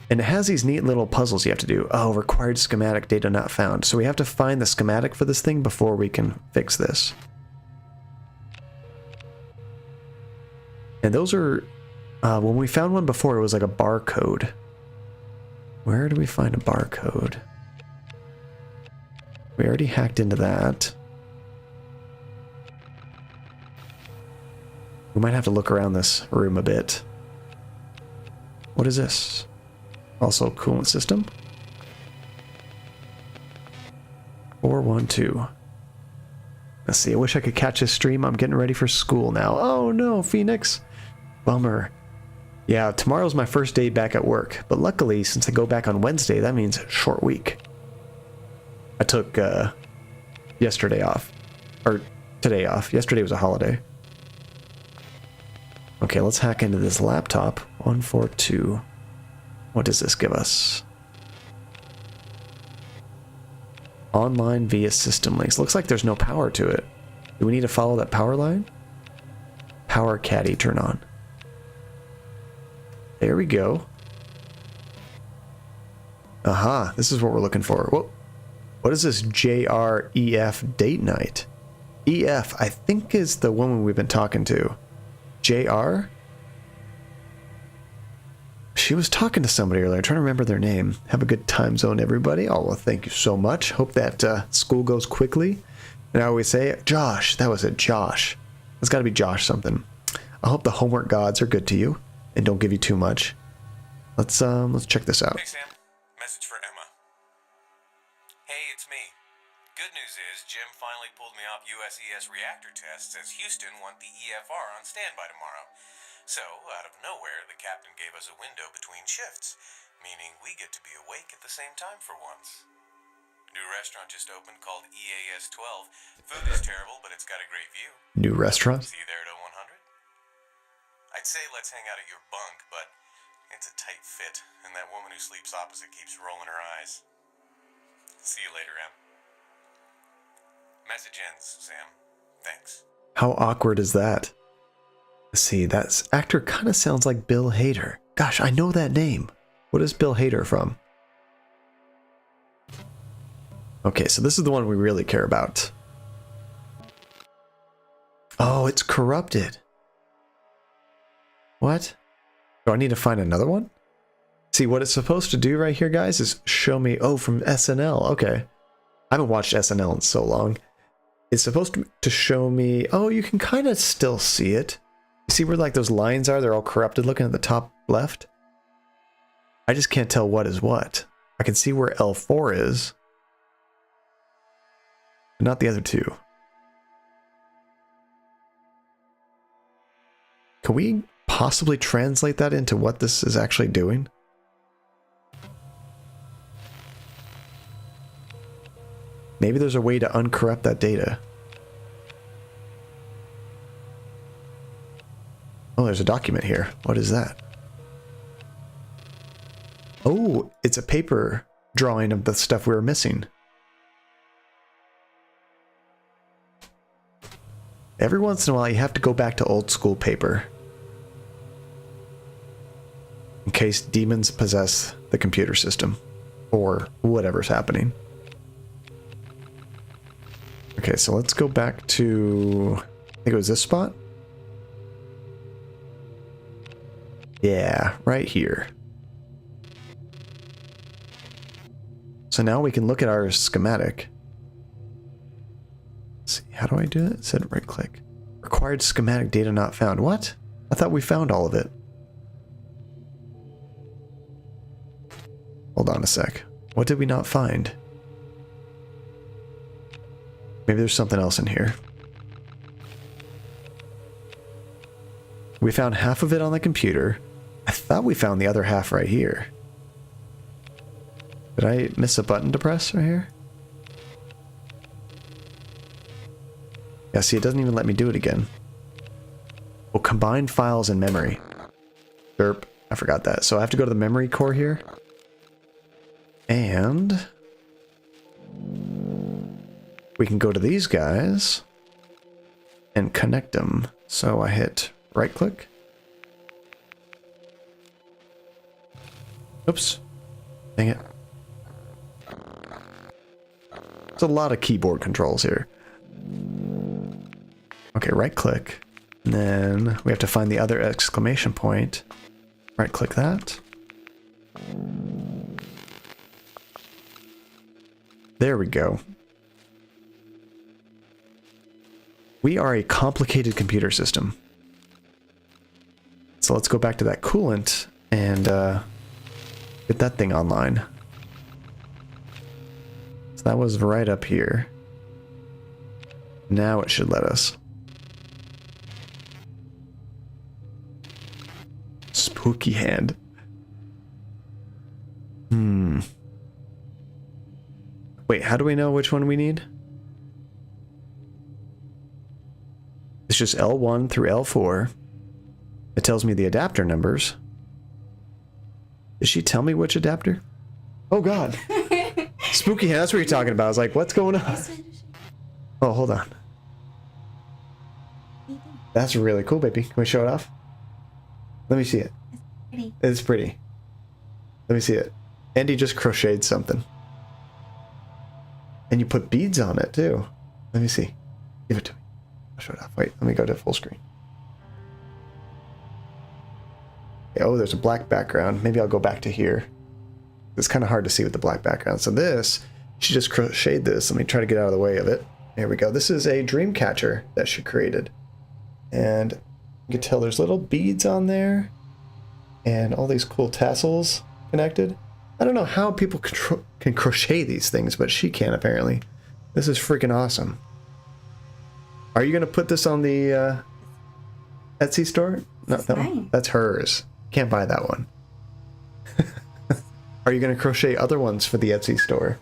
And it has these neat little puzzles you have to do. Oh, required schematic data not found. So we have to find the schematic for this thing before we can fix this. And those are... when we found one before, it was like a barcode. Where do we find a barcode? We already hacked into that. We might have to look around this room a bit. What is this? Also a coolant system. 412. Let's see, I wish I could catch this stream. I'm getting ready for school now. Oh no, Phoenix. Bummer. Yeah, tomorrow's my first day back at work, but luckily, since I go back on Wednesday, that means a short week. I took yesterday off. Or today off. Yesterday was a holiday. Okay, let's hack into this laptop. 142. What does this give us? Online via system links. Looks like there's no power to it. Do we need to follow that power line? Power caddy turn on. There we go. Aha, this is what we're looking for. Whoa. What is this JREF date night? EF, I think, is the woman we've been talking to. JR? She was talking to somebody earlier. I'm trying to remember their name. Have a good time zone, everybody. Oh, well, thank you so much. Hope that school goes quickly. And I always say, Josh. That was it, Josh. It's got to be Josh something. I hope the homework gods are good to you and don't give you too much. Let's check this out. Hey, Sam. Message for Emma. Hey, it's me. Good news is Jim finally pulled me off USES reactor tests as Houston want the EFR on standby tomorrow. So, out of nowhere, the captain gave us a window between shifts, meaning we get to be awake at the same time for once. New restaurant just opened called EAS 12. Food is terrible, but it's got a great view. New restaurant? See you there at 0100? I'd say let's hang out at your bunk, but it's a tight fit, and that woman who sleeps opposite keeps rolling her eyes. See you later, Em. Message ends, Sam. Thanks. How awkward is that? Let's see, that actor kind of sounds like Bill Hader. Gosh, I know that name. What is Bill Hader from? Okay, so this is the one we really care about. Oh, it's corrupted. What? Do I need to find another one? See, what it's supposed to do right here, guys, is show me... Oh, from SNL. Okay. I haven't watched SNL in so long. It's supposed to show me... Oh, you can kind of still see it. You see where, like, those lines are? They're all corrupted looking at the top left. I just can't tell what is what. I can see where L4 is. But not the other two. Can we possibly translate that into what this is actually doing? Maybe there's a way to uncorrupt that data. Oh, there's a document here. What is that? Oh, it's a paper drawing of the stuff we were missing. Every once in a while, you have to go back to old school paper. In case demons possess the computer system. Or whatever's happening. Okay, so let's go back to... I think it was this spot? Yeah, right here. So now we can look at our schematic. Let's see, how do I do it? It said right click. Required schematic data not found. What? I thought we found all of it. Hold on a sec. What did we not find? Maybe there's something else in here. We found half of it on the computer. I thought we found the other half right here. Did I miss a button to press right here? Yeah, see, it doesn't even let me do it again. Oh, combine files and memory. Derp. I forgot that. So I have to go to the memory core here. And... we can go to these guys and connect them. So I hit right click. Oops. Dang it. There's a lot of keyboard controls here. Okay, right click. And then we have to find the other exclamation point. Right click that. There we go. We are a complicated computer system. So let's go back to that coolant and get that thing online. So that was right up here. Now it should let us. Spooky hand. Wait, how do we know which one we need? It's just L1 through L4. It tells me the adapter numbers. Did she tell me which adapter? Oh god. Spooky hand, that's what you're talking about. I was like, what's going on? Oh, hold on. That's really cool, baby. Can we show it off? Let me see it. It's pretty. Let me see it. Andy just crocheted something. And you put beads on it, too. Let me see. Give it to me. I'll show it off. Wait, let me go to full screen. Oh, there's a black background. Maybe I'll go back to here. It's kind of hard to see with the black background. So this, she just crocheted this. Let me try to get out of the way of it. There we go. This is a dream catcher that she created. And you can tell there's little beads on there. And all these cool tassels connected. I don't know how people can crochet these things, but she can apparently. This is freaking awesome. Are you going to put this on the Etsy store? No, that's hers. Can't buy that one. Are you going to crochet other ones for the Etsy store?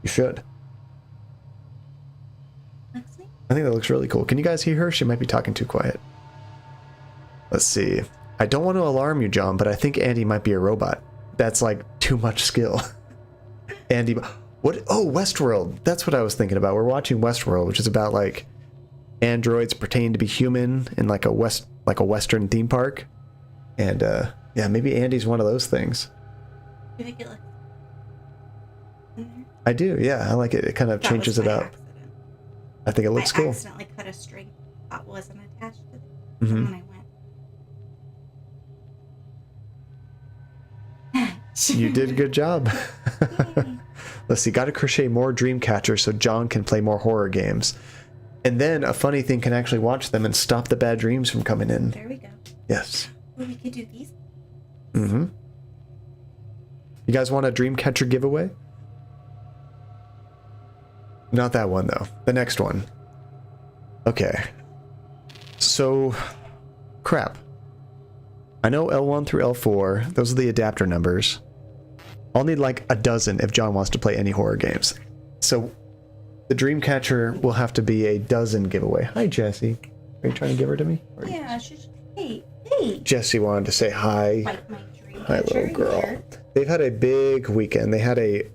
You should. I think that looks really cool. Can you guys hear her? She might be talking too quiet. Let's see. I don't want to alarm you, John, but I think Andy might be a robot. That's like too much skill. Andy, what? Oh, Westworld. That's what I was thinking about. We're watching Westworld, which is about like androids pretending to be human in like a Western theme park. And yeah, maybe Andy's one of those things. You think it looks I do, yeah. I like it. It kind of changes it up. Accident. I think it looks cool. I accidentally cut a string that wasn't attached to it. Mm-hmm. And then I went. You did a good job. Let's see, gotta crochet more dream catchers so John can play more horror games. And then a funny thing can actually watch them and stop the bad dreams from coming in. There we go. Yes. Well, we could do these. Mm-hmm. You guys want a dream catcher giveaway? Not that one, though. The next one. Okay. So, crap. I know L1 through L4, those are the adapter numbers. I'll need like a dozen if John wants to play any horror games. So, the Dreamcatcher will have to be a dozen giveaway. Hi, Jesse. Are you trying to give her to me? Yeah, hey. Jesse wanted to say hi. Like my dream Hi, little girl. here. They've had a big weekend. They had a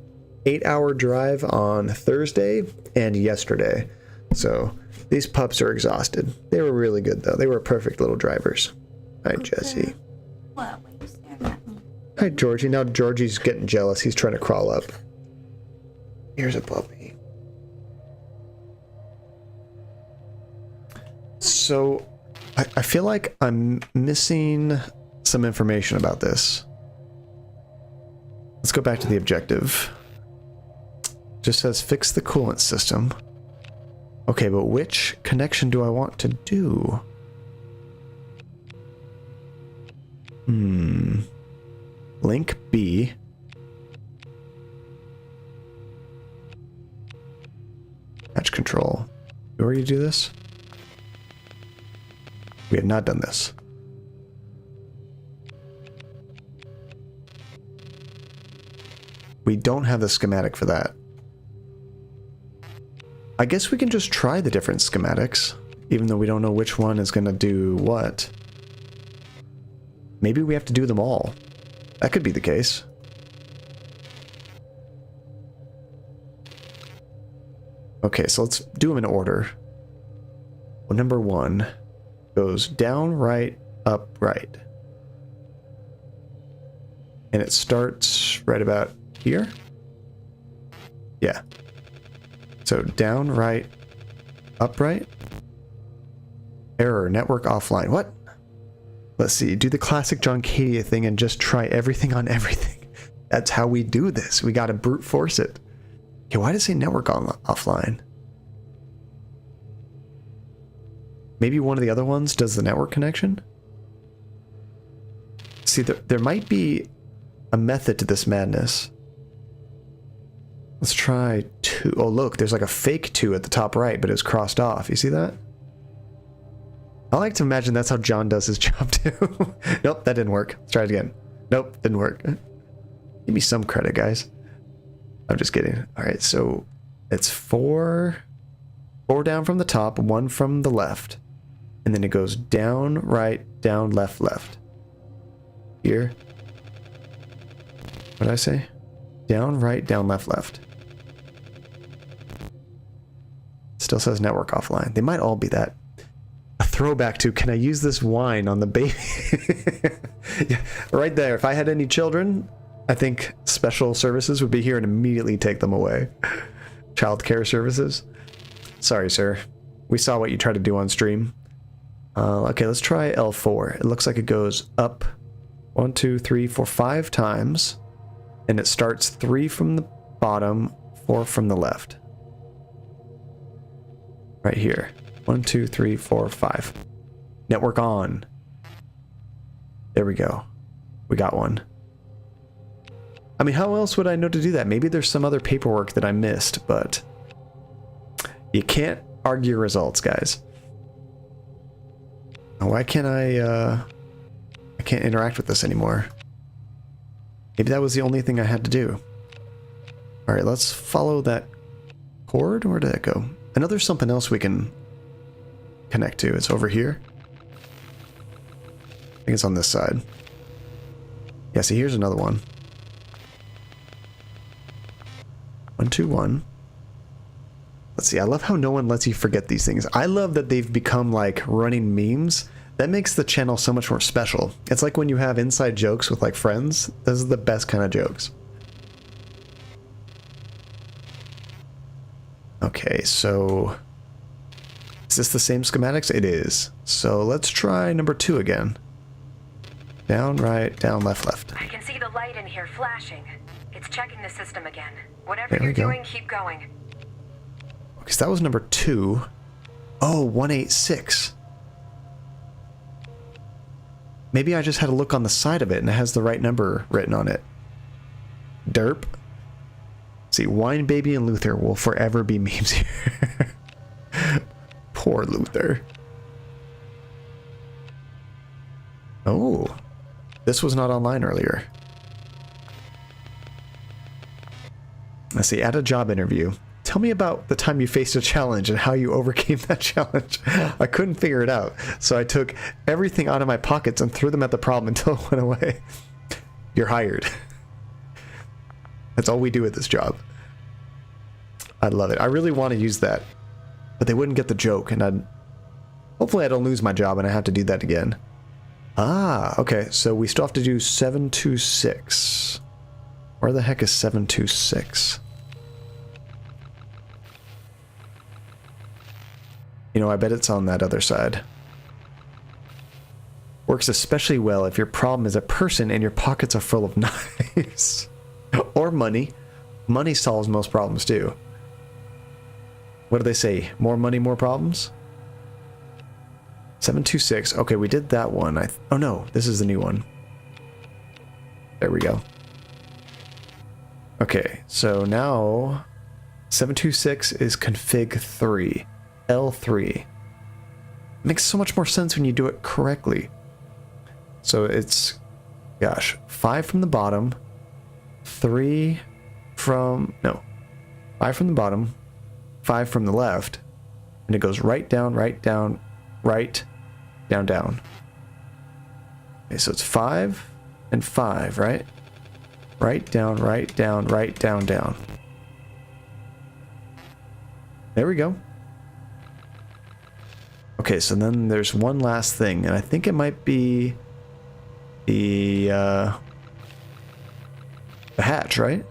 8-hour drive on Thursday and yesterday. So, these pups are exhausted. They were really good, though. They were perfect little drivers. Hi, Jesse. What? Why are you staring at me? Hi, Georgie. Now Georgie's getting jealous. He's trying to crawl up. Here's a puppy. So, I feel like I'm missing some information about this. Let's go back to the objective. Just says fix the coolant system. Okay, but which connection do I want to do? Link B. Match control. We already do this? We have not done this. We don't have the schematic for that. I guess we can just try the different schematics, even though we don't know which one is going to do what. Maybe we have to do them all. That could be the case. Okay, so let's do them in order. Well, number 1 goes down, right, up, right. And it starts right about here? Yeah. So down, right, up, right. Error, network offline. What? Let's see, do the classic John Cadia thing and just try everything on everything. That's how we do this. We gotta brute force it. Okay, why does it say network offline? Maybe one of the other ones does the network connection? See, there might be a method to this madness. Let's try 2. Oh, look, there's like a fake 2 at the top right, but it was crossed off. You see that? I like to imagine that's how John does his job too. Nope, that didn't work. Let's try it again. Nope, didn't work. Give me some credit, guys. I'm just kidding. All right, so it's 4 down from the top, 1 from the left. and then it goes down, right, down, left, left. Here. What did I say? Down, right, down, left, left. Still says network offline. They might all be that. A throwback to, can I use this wine on the baby? Yeah, right there. If I had any children, I think special services would be here and immediately take them away. Child care services. Sorry, sir. We saw what you tried to do on stream. Okay, let's try L4. It looks like it goes up 1, 2, 3, 4, 5 times. And it starts 3 from the bottom, 4 from the left. Right here. 1, 2, 3, 4, 5. Network on. There we go. We got one. I mean, how else would I know to do that? Maybe there's some other paperwork that I missed, but you can't argue results, guys. Why can't I can't interact with this anymore? Maybe that was the only thing I had to do. All right, let's follow that cord. Where did that go? I know there's something else we can connect to. It's over here. I think it's on this side. Yeah, see, here's another one. 1, 2, 1. Let's see, I love how no one lets you forget these things. I love that they've become like running memes. That makes the channel so much more special. It's like when you have inside jokes with like friends. Those are the best kind of jokes. Okay, so is this the same schematics? It is. So let's try number 2 again. Down, right, down, left, left. I can see the light in here flashing. It's checking the system again. Whatever There we you're go. doing, keep going. Because that was number 2. Oh, 186. Maybe I just had to look on the side of it and it has the right number written on it. Derp. See, Wine Baby and Luther will forever be memes here. Poor Luther. Oh, this was not online earlier. Let's see, at a job interview. Tell me about the time you faced a challenge and how you overcame that challenge. I couldn't figure it out, so I took everything out of my pockets and threw them at the problem until it went away. You're hired. That's all we do at this job. I love it. I really want to use that, but they wouldn't get the joke, and hopefully I don't lose my job and I have to do that again. Ah, okay, so we still have to do 726. Where the heck is 726? You know, I bet it's on that other side. Works especially well if your problem is a person and your pockets are full of knives. Or money. Money solves most problems too. What do they say? More money, more problems? 726. Okay, we did that one. Oh no, this is the new one. There we go. Okay, so now 726 is config 3. L3. Makes so much more sense when you do it correctly. So it's, gosh, 5 from the bottom, 3 from, no, 5 from the bottom, 5 from the left, and it goes right down, right down, right, down, down. Okay, so it's 5 and 5, right? Right down, right down, right down, down. There we go. Okay, so then there's one last thing, and I think it might be the hatch, right?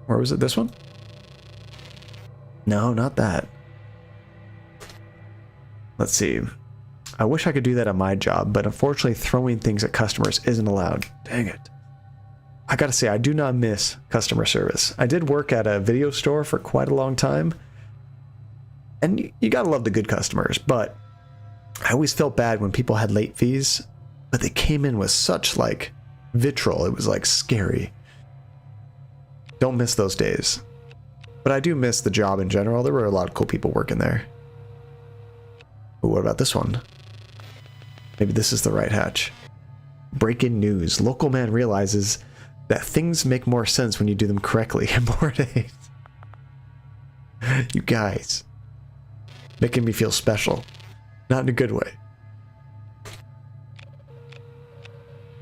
Or was it this one? No, not that. Let's see. I wish I could do that at my job, but unfortunately throwing things at customers isn't allowed. Dang it. I gotta say, I do not miss customer service. I did work at a video store for quite a long time, and you gotta love the good customers, but I always felt bad when people had late fees, but they came in with such like vitriol. It was like scary. Don't miss those days. But I do miss the job in general. There were a lot of cool people working there. Ooh, what about this one? Maybe this is the right hatch. Breaking news. Local man realizes that things make more sense when you do them correctly in more days. You guys. making me feel special. Not in a good way.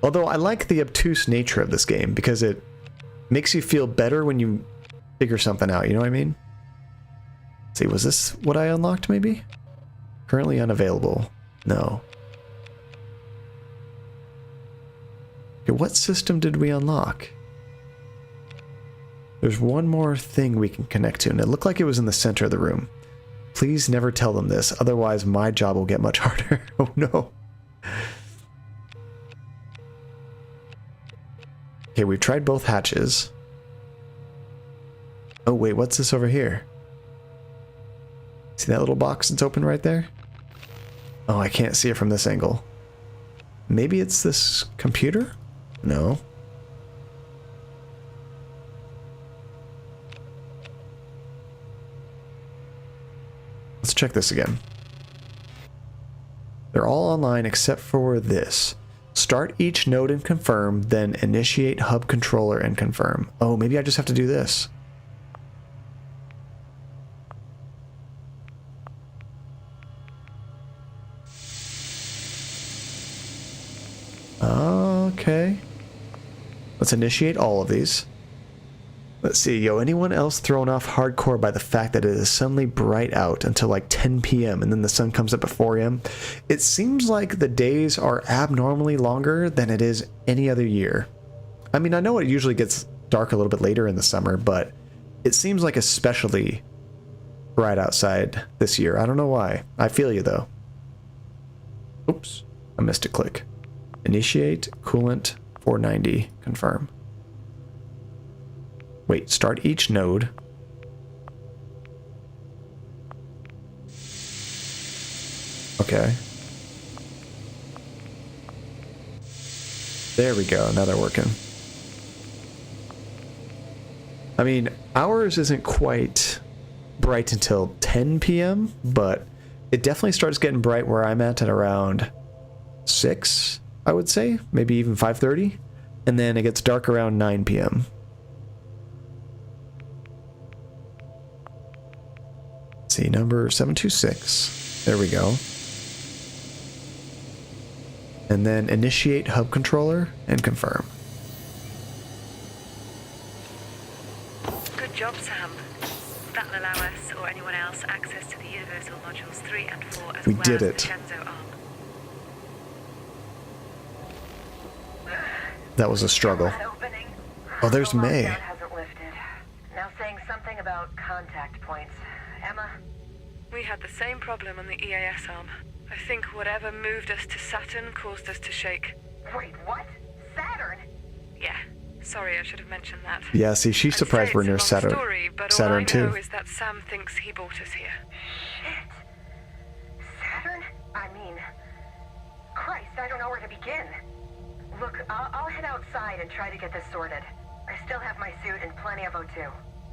Although I like the obtuse nature of this game because it makes you feel better when you figure something out, you know what I mean? Let's see, was this what I unlocked maybe? Currently unavailable. No. Okay, what system did we unlock? There's one more thing we can connect to, and it looked like it was in the center of the room. Please never tell them this, otherwise my job will get much harder. Oh no. Okay, we've tried both hatches. Oh wait, what's this over here? See that little box that's open right there? Oh, I can't see it from this angle. Maybe it's this computer? No. Let's check this again. They're all online except for this. Start each node and confirm, then initiate hub controller and confirm. Oh, maybe I just have to do this. Okay. Let's initiate all of these. Let's see, yo, anyone else thrown off hardcore by the fact that it is suddenly bright out until like 10 p.m. and then the sun comes up at 4 a.m.? It seems like the days are abnormally longer than it is any other year. I mean, I know it usually gets dark a little bit later in the summer, but it seems like especially bright outside this year. I don't know why. I feel you though. Oops, I missed a click. Initiate, coolant, 490, confirm. Wait, start each node. Okay. There we go, now they're working. I mean, ours isn't quite bright until 10 p.m., but it definitely starts getting bright where I'm at around 6, I would say, maybe even 5:30, and then it gets dark around 9 p.m. See, number 726. There we go. And then initiate hub controller and confirm. Good job, Sam. That'll allow us or anyone else access to the Universal Modules 3 and 4 as We well did as it. the Shenzhou arm. That was a struggle. Opening. Oh, there's The May. lockdown hasn't lifted. Now saying something about contact points. Emma? We had the same problem on the EAS arm. I think whatever moved us to Saturn caused us to shake. Wait, what? Saturn? Yeah. Sorry, I should have mentioned that. Yeah, see, she's I'd surprised say we're it's a near long Saturn. Story, but Saturn all I know too. is that Sam thinks he brought us here. Shit. Saturn? I mean... Christ, I don't know where to begin. Look, I'll head outside and try to get this sorted. I still have my suit and plenty of O2.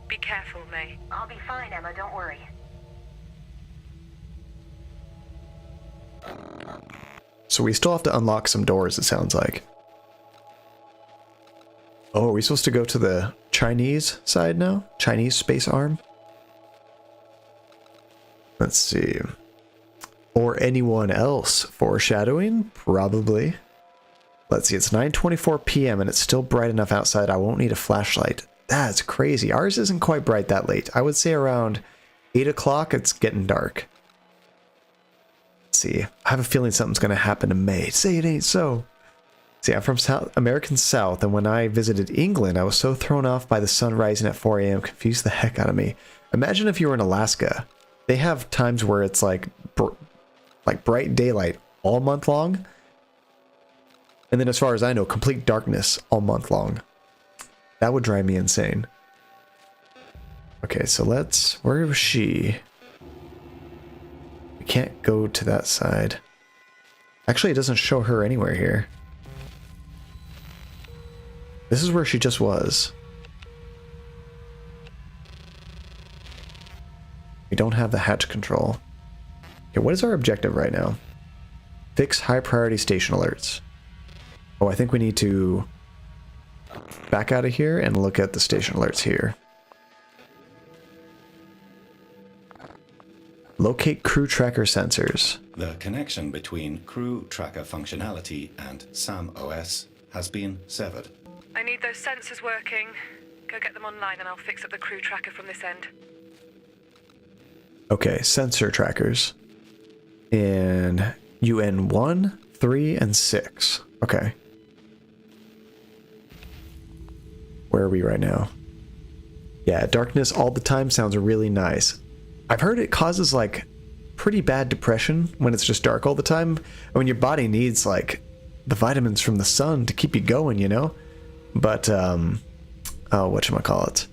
Be careful, May. I'll be fine, Emma, don't worry. So we still have to unlock some doors, it sounds like. Oh, are we supposed to go to the Chinese side now? Chinese space arm? Let's see. Or anyone else foreshadowing? Probably. Let's see, it's 9:24 p.m. and it's still bright enough outside I won't need a flashlight. That's crazy. Ours isn't quite bright that late. I would say around 8 o'clock it's getting dark. Let's see, I have a feeling something's going to happen to May. Say it ain't so. See, I'm from American South, and when I visited England, I was so thrown off by the sun rising at 4 a.m. confused the heck out of me. Imagine if you were in Alaska. They have times where it's like bright daylight all month long. And then as far as I know, complete darkness all month long. That would drive me insane. Okay, so where was she? We can't go to that side. Actually, it doesn't show her anywhere here. This is where she just was. We don't have the hatch control. Okay, what is our objective right now? Fix high priority station alerts. Oh, I think we need to back out of here and look at the station alerts here. Locate crew tracker sensors. The connection between crew tracker functionality and SAM OS has been severed. I need those sensors working. Go get them online and I'll fix up the crew tracker from this end. Okay, sensor trackers. In UN 1, 3, and 6. Okay. Where are we right now? Yeah, darkness all the time sounds really nice. I've heard it causes, like, pretty bad depression when it's just dark all the time. I mean, your body needs, like, the vitamins from the sun to keep you going, you know? But, oh, whatchamacallit?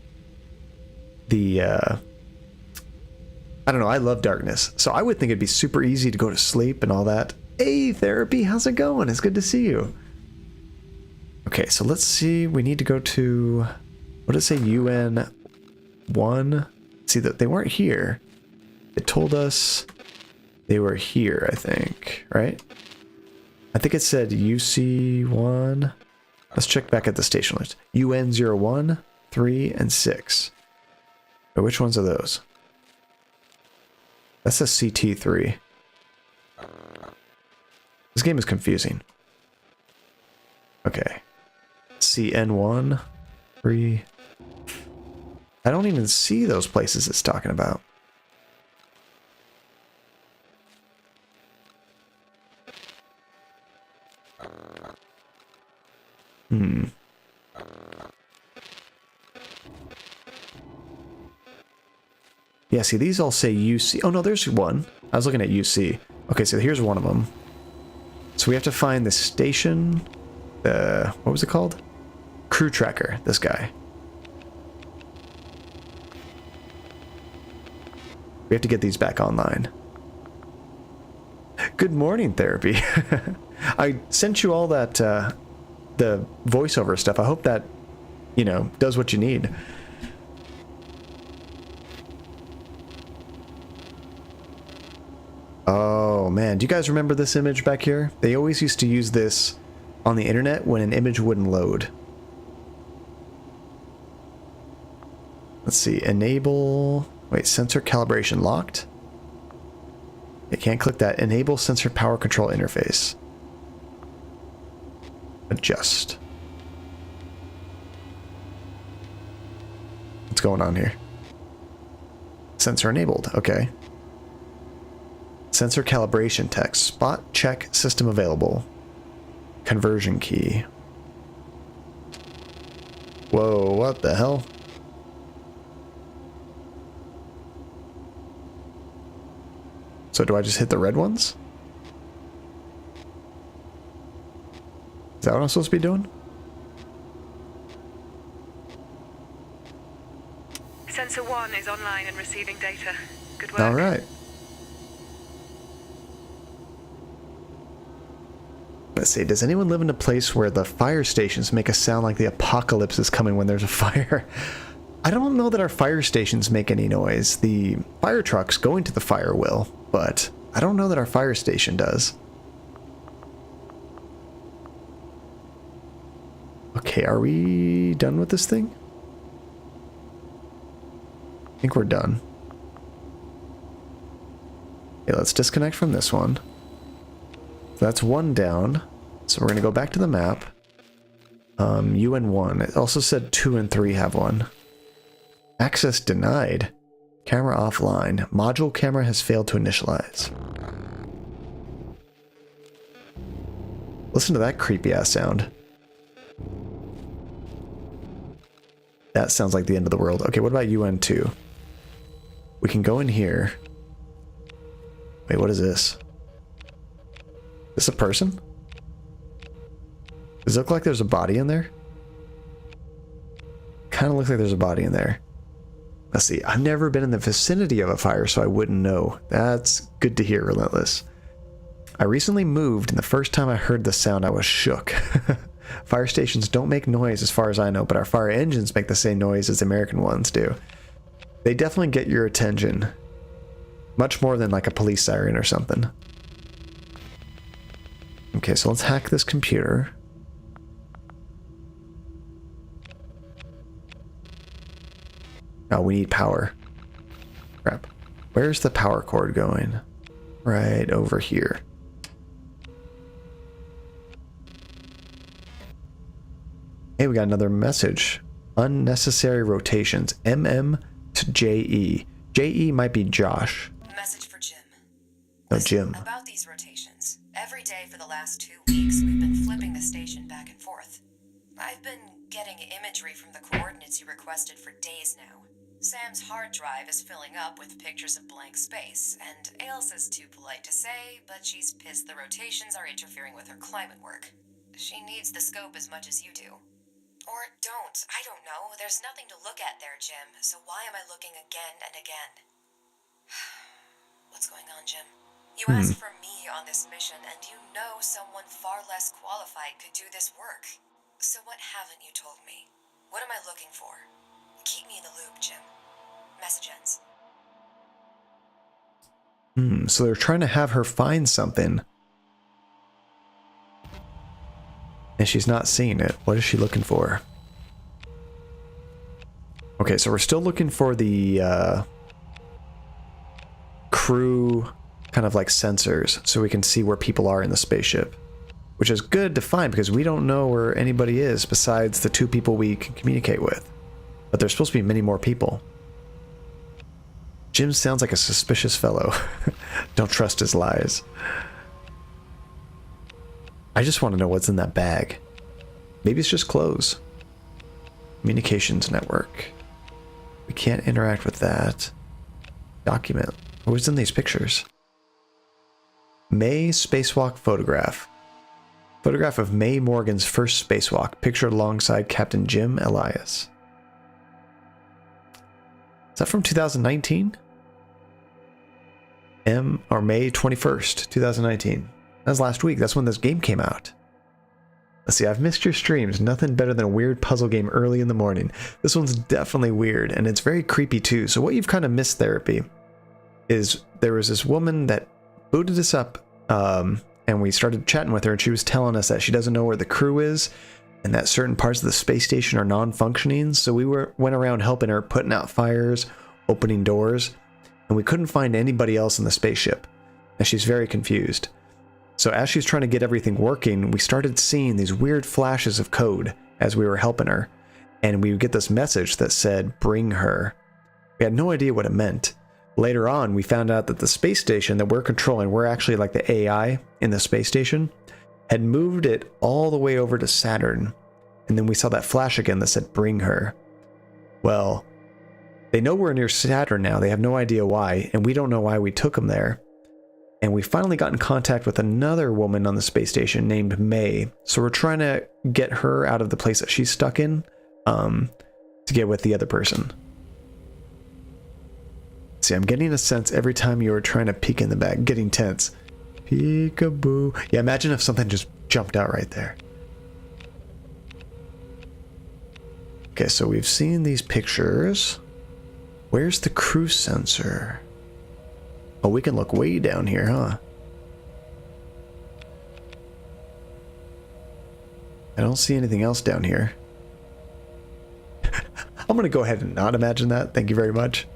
I don't know, I love darkness. So I would think it'd be super easy to go to sleep and all that. Hey, Therapy, how's it going? It's good to see you. Okay, so let's see. We need to go to, what did it say? UN 1? See, that they weren't here. It told us they were here, I think, right? I think it said UC1. Let's check back at the station list. UN 01, 3, and 6. Wait, which ones are those? That's a CT3. This game is confusing. Okay. CN1, 3. I don't even see those places it's talking about. Yeah, see, these all say UC. Oh, no, there's one. I was looking at UC. Okay, so here's one of them. So we have to find the station. What was it called? Crew tracker, this guy. We have to get these back online. Good morning, Therapy. I sent you all that, the voiceover stuff. I hope that, you know, does what you need. Oh, man. Do you guys remember this image back here? They always used to use this on the internet when an image wouldn't load. Let's see. Enable... Wait, sensor calibration locked? You can't click that. Enable sensor power control interface. Adjust. What's going on here? Sensor enabled. Okay. Sensor calibration text. Spot check system available. Conversion key. Whoa, what the hell? So do I just hit the red ones? Is that what I'm supposed to be doing? Sensor 1 is online and receiving data. Good work. All right. Let's see, does anyone live in a place where the fire stations make a sound like the apocalypse is coming when there's a fire? I don't know that our fire stations make any noise. The fire trucks going to the fire will, but I don't know that our fire station does. Okay, are we done with this thing? I think we're done. Okay, let's disconnect from this one. So that's one down. So we're going to go back to the map. UN 1. It also said 2 and 3 have one. Access denied. Camera offline. Module camera has failed to initialize. Listen to that creepy ass sound. That sounds like the end of the world. Okay, what about UN 2? We can go in here. Wait, what is this? Is this a person? Does it look like there's a body in there? Kind of looks like there's a body in there. Let's see. I've never been in the vicinity of a fire, so I wouldn't know. That's good to hear, Relentless. I recently moved, and the first time I heard the sound, I was shook. Fire stations don't make noise as far as I know, but our fire engines make the same noise as American ones do. They definitely get your attention. Much more than like a police siren or something. Okay, so let's hack this computer. Oh, we need power. Crap. Where's the power cord going? Right over here. Hey, we got another message. Unnecessary rotations. MM to JE. JE might be Josh. Message for Jim. No, Listen, Jim. about these rotations. Every day for the last 2 weeks, we've been flipping the station back and forth. I've been getting imagery from the coordinates you requested for days now. Sam's hard drive is filling up with pictures of blank space, and Ailsa's too polite to say, but she's pissed the rotations are interfering with her climate work. She needs the scope as much as you do. Or don't. I don't know. There's nothing to look at there, Jim, so why am I looking again and again? What's going on, Jim? You asked for me on this mission, and you know someone far less qualified could do this work. So what haven't you told me? What am I looking for? Keep me in the loop, Jim. Message ends. So they're trying to have her find something. And she's not seeing it. What is she looking for? Okay, so we're still looking for the crew kind of like sensors so we can see where people are in the spaceship. Which is good to find because we don't know where anybody is besides the 2 people we can communicate with. But there's supposed to be many more people. Jim sounds like a suspicious fellow. Don't trust his lies. I just want to know what's in that bag. Maybe it's just clothes. Communications network. We can't interact with that. Document. What's in these pictures? May spacewalk photograph. Photograph of May Morgan's first spacewalk, pictured alongside Captain Jim Elias. Is that from 2019? Or May 21st, 2019. That was last week. That's when this game came out. Let's see, I've missed your streams. Nothing better than a weird puzzle game early in the morning. This one's definitely weird, and it's very creepy too. So what you've kind of missed, Therapy, is there was this woman that booted us up, and we started chatting with her, and she was telling us that she doesn't know where the crew is, and that certain parts of the space station are non-functioning. So we went around helping her, putting out fires, opening doors, and we couldn't find anybody else in the spaceship. And she's very confused. So as she's trying to get everything working, we started seeing these weird flashes of code as we were helping her. And we would get this message that said, "Bring her." We had no idea what it meant. Later on, we found out that the space station that we're controlling, we're actually like the AI in the space station, had moved it all the way over to Saturn. And then we saw that flash again that said, "Bring her." Well, they know we're near Saturn now. They have no idea why, and we don't know why we took them there. And we finally got in contact with another woman on the space station named May. So we're trying to get her out of the place that she's stuck in, to get with the other person. See, I'm getting a sense every time you were trying to peek in the bag, getting tense. Peekaboo. Yeah, imagine if something just jumped out right there. Okay, so we've seen these pictures. Where's the crew sensor? Oh, we can look way down here, huh? I don't see anything else down here. I'm gonna go ahead and not imagine that. Thank you very much.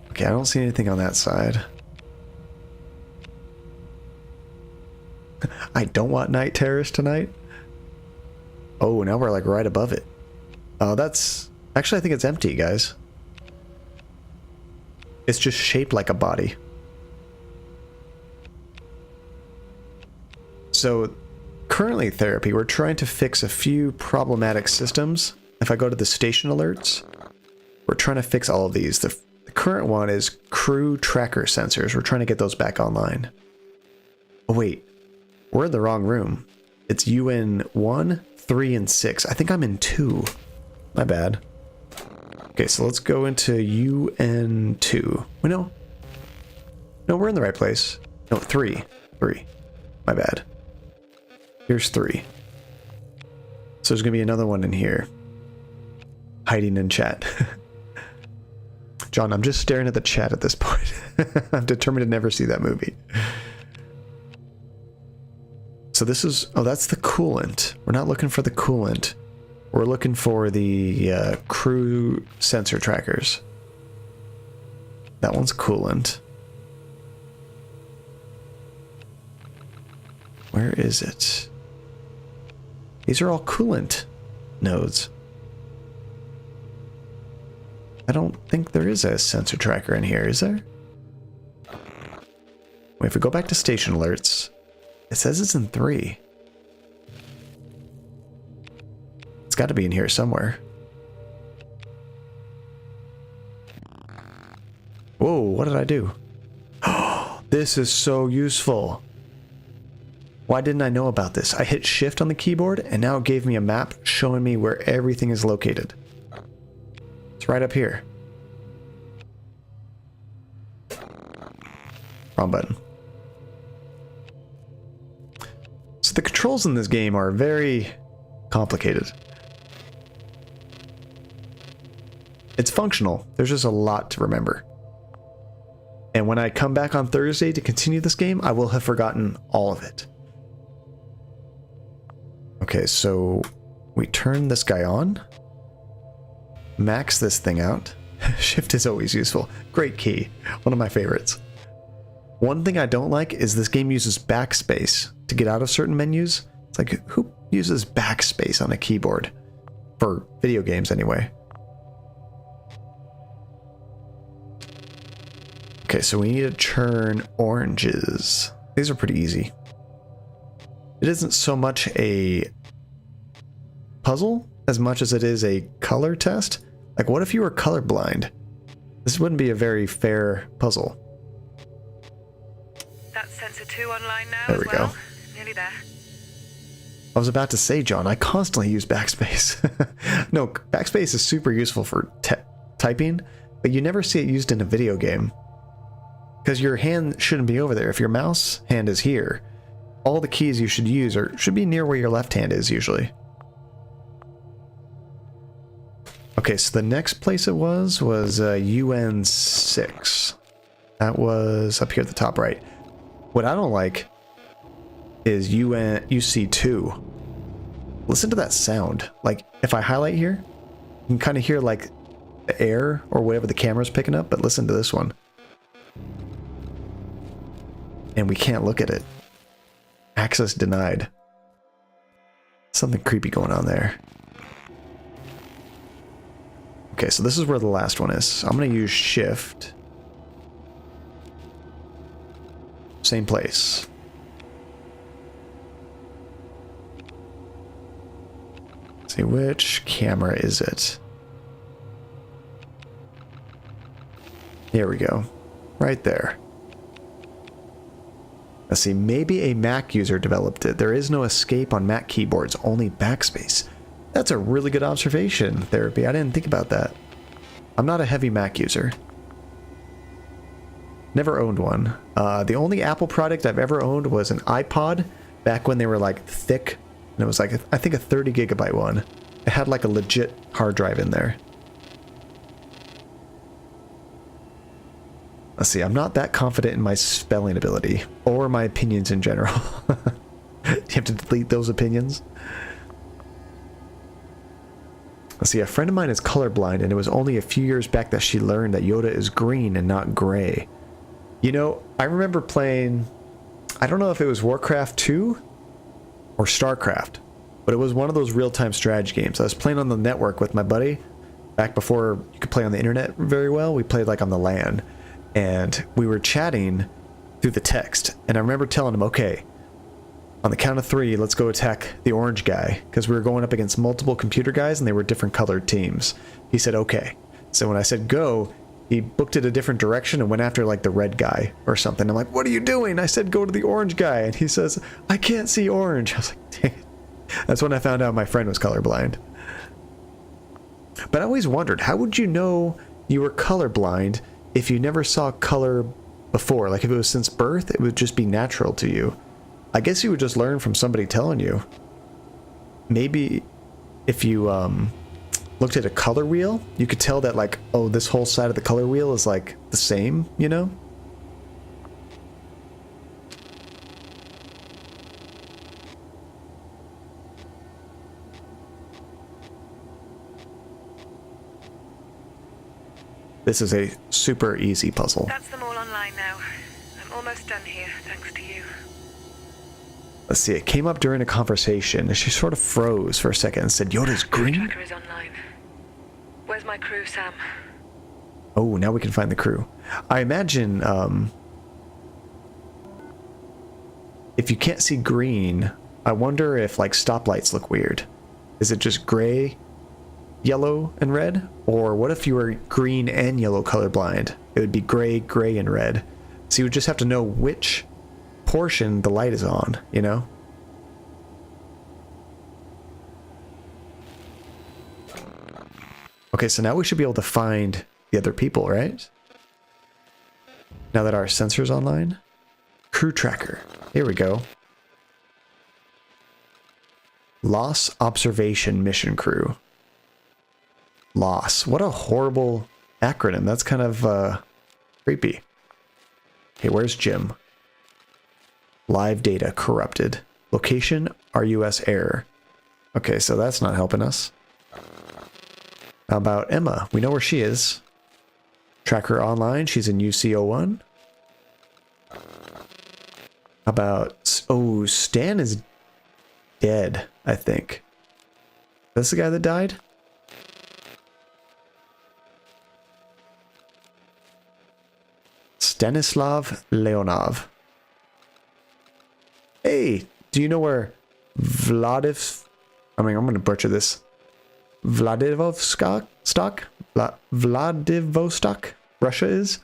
Okay, I don't see anything on that side. I don't want night terrors tonight. Oh, now we're like right above it. Oh, that's... Actually, I think it's empty, guys. It's just shaped like a body. So, currently, Therapy, we're trying to fix a few problematic systems. If I go to the station alerts, we're trying to fix all of these. The current one is crew tracker sensors. We're trying to get those back online. Oh, wait. We're in the wrong room. It's UN 1, 3, and 6. I think I'm in 2. My bad. Okay, so let's go into UN 2. Wait, no. No, we're in the right place. No, 3. 3. My bad. Here's 3. So there's going to be another one in here. Hiding in chat. John, I'm just staring at the chat at this point. I'm determined to never see that movie. So this is... Oh, that's the coolant. We're not looking for the coolant. We're looking for the crew sensor trackers. That one's coolant. Where is it? These are all coolant nodes. I don't think there is a sensor tracker in here, is there? Wait, if we go back to station alerts, it says it's in 3. It's got to be in here somewhere. Whoa, what did I do? Oh, this is so useful. Why didn't I know about this? I hit shift on the keyboard and now it gave me a map showing me where everything is located. It's right up here. Wrong button. So the controls in this game are very complicated. It's functional. There's just a lot to remember. And when I come back on Thursday to continue this game, I will have forgotten all of it. Okay, so we turn this guy on. Max this thing out. Shift is always useful. Great key. One of my favorites. One thing I don't like is this game uses backspace to get out of certain menus. It's like, who uses backspace on a keyboard? For video games, anyway. Okay, so we need to churn oranges. These are pretty easy. It isn't so much a puzzle as much as it is a color test. Like, what if you were colorblind? This wouldn't be a very fair puzzle. That's sensor 2 online now There as we go. well. Nearly there. I was about to say, John, I constantly use backspace. No, backspace is super useful for typing, but you never see it used in a video game. Because your hand shouldn't be over there. If your mouse hand is here, all the keys you should use should be near where your left hand is usually. Okay, so the next place it was UN6. That was up here at the top right. What I don't like is UC2. Listen to that sound. Like, if I highlight here, you can kind of hear like the air or whatever the camera's picking up, but listen to this one. And we can't look at it. Access denied. Something creepy going on there. Okay, so this is where the last one is. I'm going to use shift. Same place. Let's see, which camera is it? Here we go. Right there. Let's see, maybe a Mac user developed it. There is no escape on Mac keyboards, only backspace. That's a really good observation, Therapy. I didn't think about that. I'm not a heavy Mac user. Never owned one. The only Apple product I've ever owned was an iPod, back when they were like thick. And it was like, I think a 30 gigabyte one. It had like a legit hard drive in there. Let's see, I'm not that confident in my spelling ability, or my opinions in general. You have to delete those opinions. Let's see, a friend of mine is colorblind, and it was only a few years back that she learned that Yoda is green and not gray. You know, I remember playing, I don't know if it was Warcraft 2 or StarCraft, but it was one of those real-time strategy games. I was playing on the network with my buddy, back before you could play on the internet very well. We played like on the LAN. And we were chatting through the text. And I remember telling him, okay, on the count of 3, let's go attack the orange guy. Because we were going up against multiple computer guys and they were different colored teams. He said, okay. So when I said go, he booked it a different direction and went after like the red guy or something. I'm like, what are you doing? I said, go to the orange guy. And he says, I can't see orange. I was like, dang it. That's when I found out my friend was colorblind. But I always wondered, how would you know you were colorblind if you never saw color before? Like if it was since birth, it would just be natural to you. I guess you would just learn from somebody telling you. Maybe if you looked at a color wheel, you could tell that like, oh, this whole side of the color wheel is like the same, you know? This is a super easy puzzle. That's them all online now. I'm almost done here, thanks to you. Let's see, it came up during a conversation, and she sort of froze for a second and said, Yoda's Crew green? tracker is online. Where's my crew, Sam? Oh, now we can find the crew. I imagine, if you can't see green, I wonder if, like, stoplights look weird. Is it just gray, yellow, and red? Or what if you were green and yellow colorblind? It would be gray, gray, and red. So you would just have to know which portion the light is on, you know? Okay, so now we should be able to find the other people, right? Now that our sensor's online. Crew tracker. Here we go. Loss Observation Mission Crew. LOSS. What a horrible acronym. That's kind of creepy. Okay, where's Jim? Live data corrupted. Location RUS error. Okay, so that's not helping us. How about Emma? We know where she is. Track her online. She's in UC01. How about... Oh, Stan is dead, I think. That's the guy that died? Stanislav Leonov. Hey, do you know where I'm going to butcher this. Vladivostok, Russia is?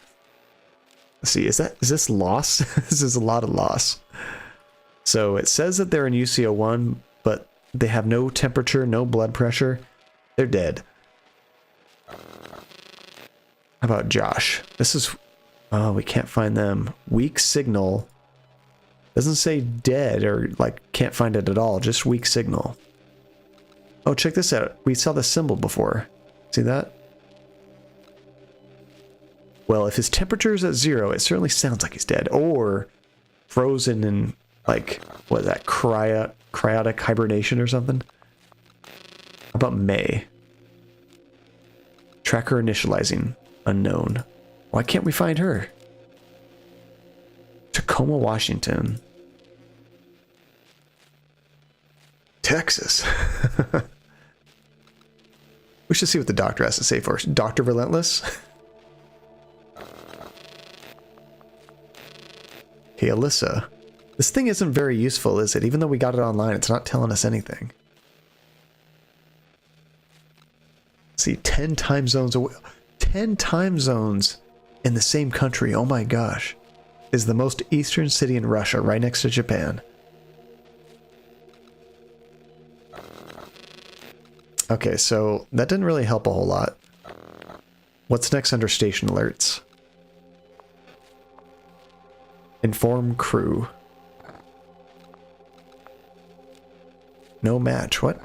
Let's see, is this loss? This is a lot of loss. So it says that they're in UCO1, but they have no temperature, no blood pressure. They're dead. How about Josh? This is... Oh, we can't find them. Weak signal. Doesn't say dead or, like, can't find it at all. Just weak signal. Oh, check this out. We saw the symbol before. See that? Well, if his temperature is at 0, it certainly sounds like he's dead. Or frozen in, like, what is that? Cryotic hibernation or something? How about May? Tracker initializing. Unknown. Why can't we find her? Tacoma, Washington. Texas. We should see what the doctor has to say for us. Dr. Relentless? Hey, Alyssa. This thing isn't very useful, is it? Even though we got it online, it's not telling us anything. Let's see, 10 time zones away. 10 time zones in the same country. Oh my gosh. Is the most eastern city in Russia, right next to Japan. Okay, so that didn't really help a whole lot. What's next under station alerts? Inform crew. No match. What?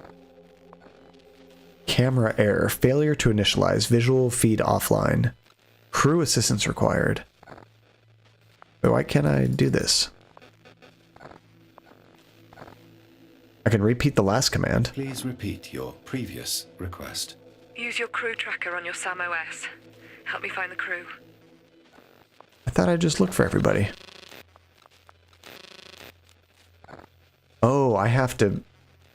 Camera error. Failure to initialize. Visual feed offline. Crew assistance required. Why can't I do this? I can repeat the last command. Please repeat your previous request. Use your crew tracker on your Sam OS. Help me find the crew. I thought I'd just look for everybody. Oh, I have to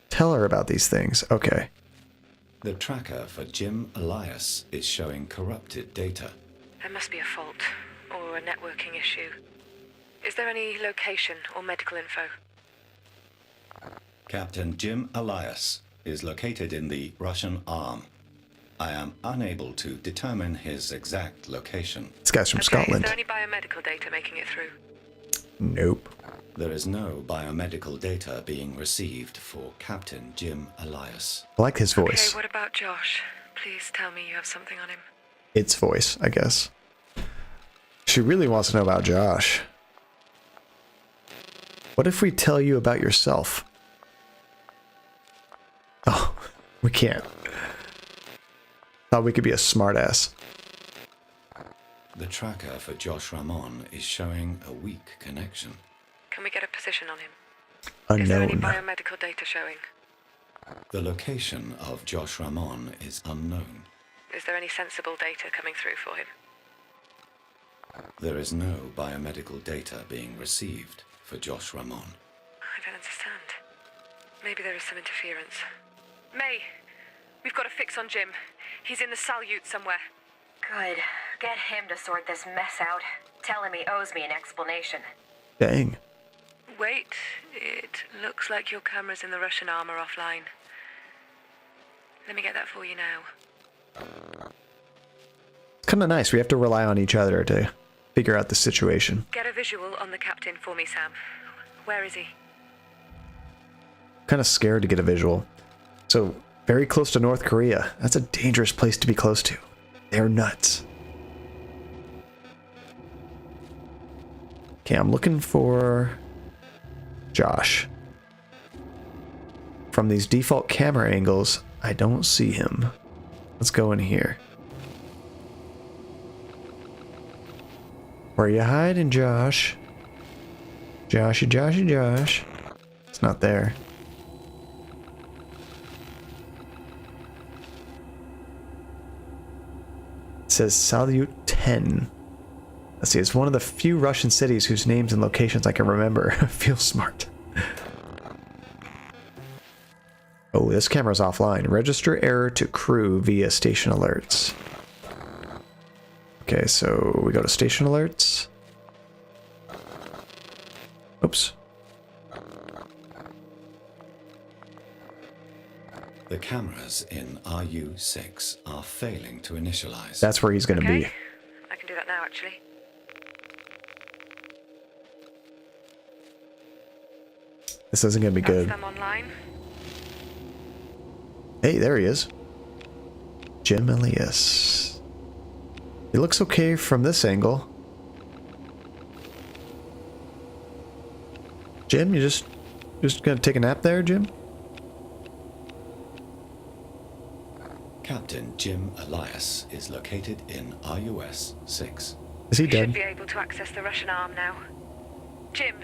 tell her about these things. Okay. The tracker for Jim Elias is showing corrupted data. There must be a fault, or a networking issue. Is there any location or medical info? Captain Jim Elias is located in the Russian arm. I am unable to determine his exact location. This guy's from Okay, Scotland. is there any biomedical data making it through? Nope. There is no biomedical data being received for Captain Jim Elias. I like his voice. Okay, what about Josh? Please tell me you have something on him. Its voice, I guess. She really wants to know about Josh. What if we tell you about yourself? Oh, we can't. Thought we could be a smartass. The tracker for Josh Ramon is showing a weak connection. Can we get a position on him? Is there any Unknown. biomedical data showing? The location of Josh Ramon is unknown. Is there any sensible data coming through for him? There is no biomedical data being received for Josh Ramon. I don't understand. Maybe there is some interference. May, we've got a fix on Jim. He's in the Salute somewhere. Good. Get him to sort this mess out. Tell him he owes me an explanation. Dang. Wait, it looks like your cameras in the Russian arm are offline. Let me get that for you now. It's kind of nice. We have to rely on each other to figure out the situation. Get a visual on the captain for me, Sam. Where is he? Kind of scared to get a visual. So, very close to North Korea. That's a dangerous place to be close to. They're nuts. Okay, I'm looking for Josh. From these default camera angles, I don't see him. Let's go in here. Where you hiding, Josh? Joshy, Joshy, Josh. It's not there. It says Salute 10. Let's see, it's one of the few Russian cities whose names and locations I can remember. Feel smart. Oh, this camera's offline. Register error to crew via station alerts. Okay, so we go to station alerts. Oops. The cameras in RU6 are failing to initialize. That's where he's going to be. I can do that now, actually. This isn't going to be good. That's them online. Hey, there he is. Jim Elias. He looks okay from this angle. Jim, you just gonna take a nap there, Jim? Captain Jim Elias is located in RUS 6. Is he We should dead? be able to access the Russian arm now. Jim,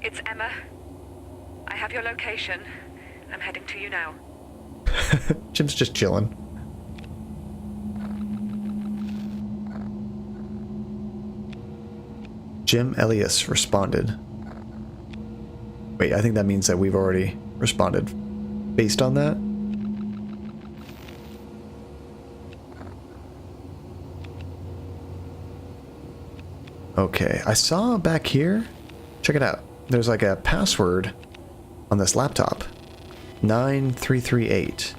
it's Emma. I have your location. I'm heading to you now. Jim's just chilling. Jim Elias responded. Wait, I think that means that we've already responded. Based on that? Okay, I saw back here. Check it out. There's like a password on this laptop. 9338.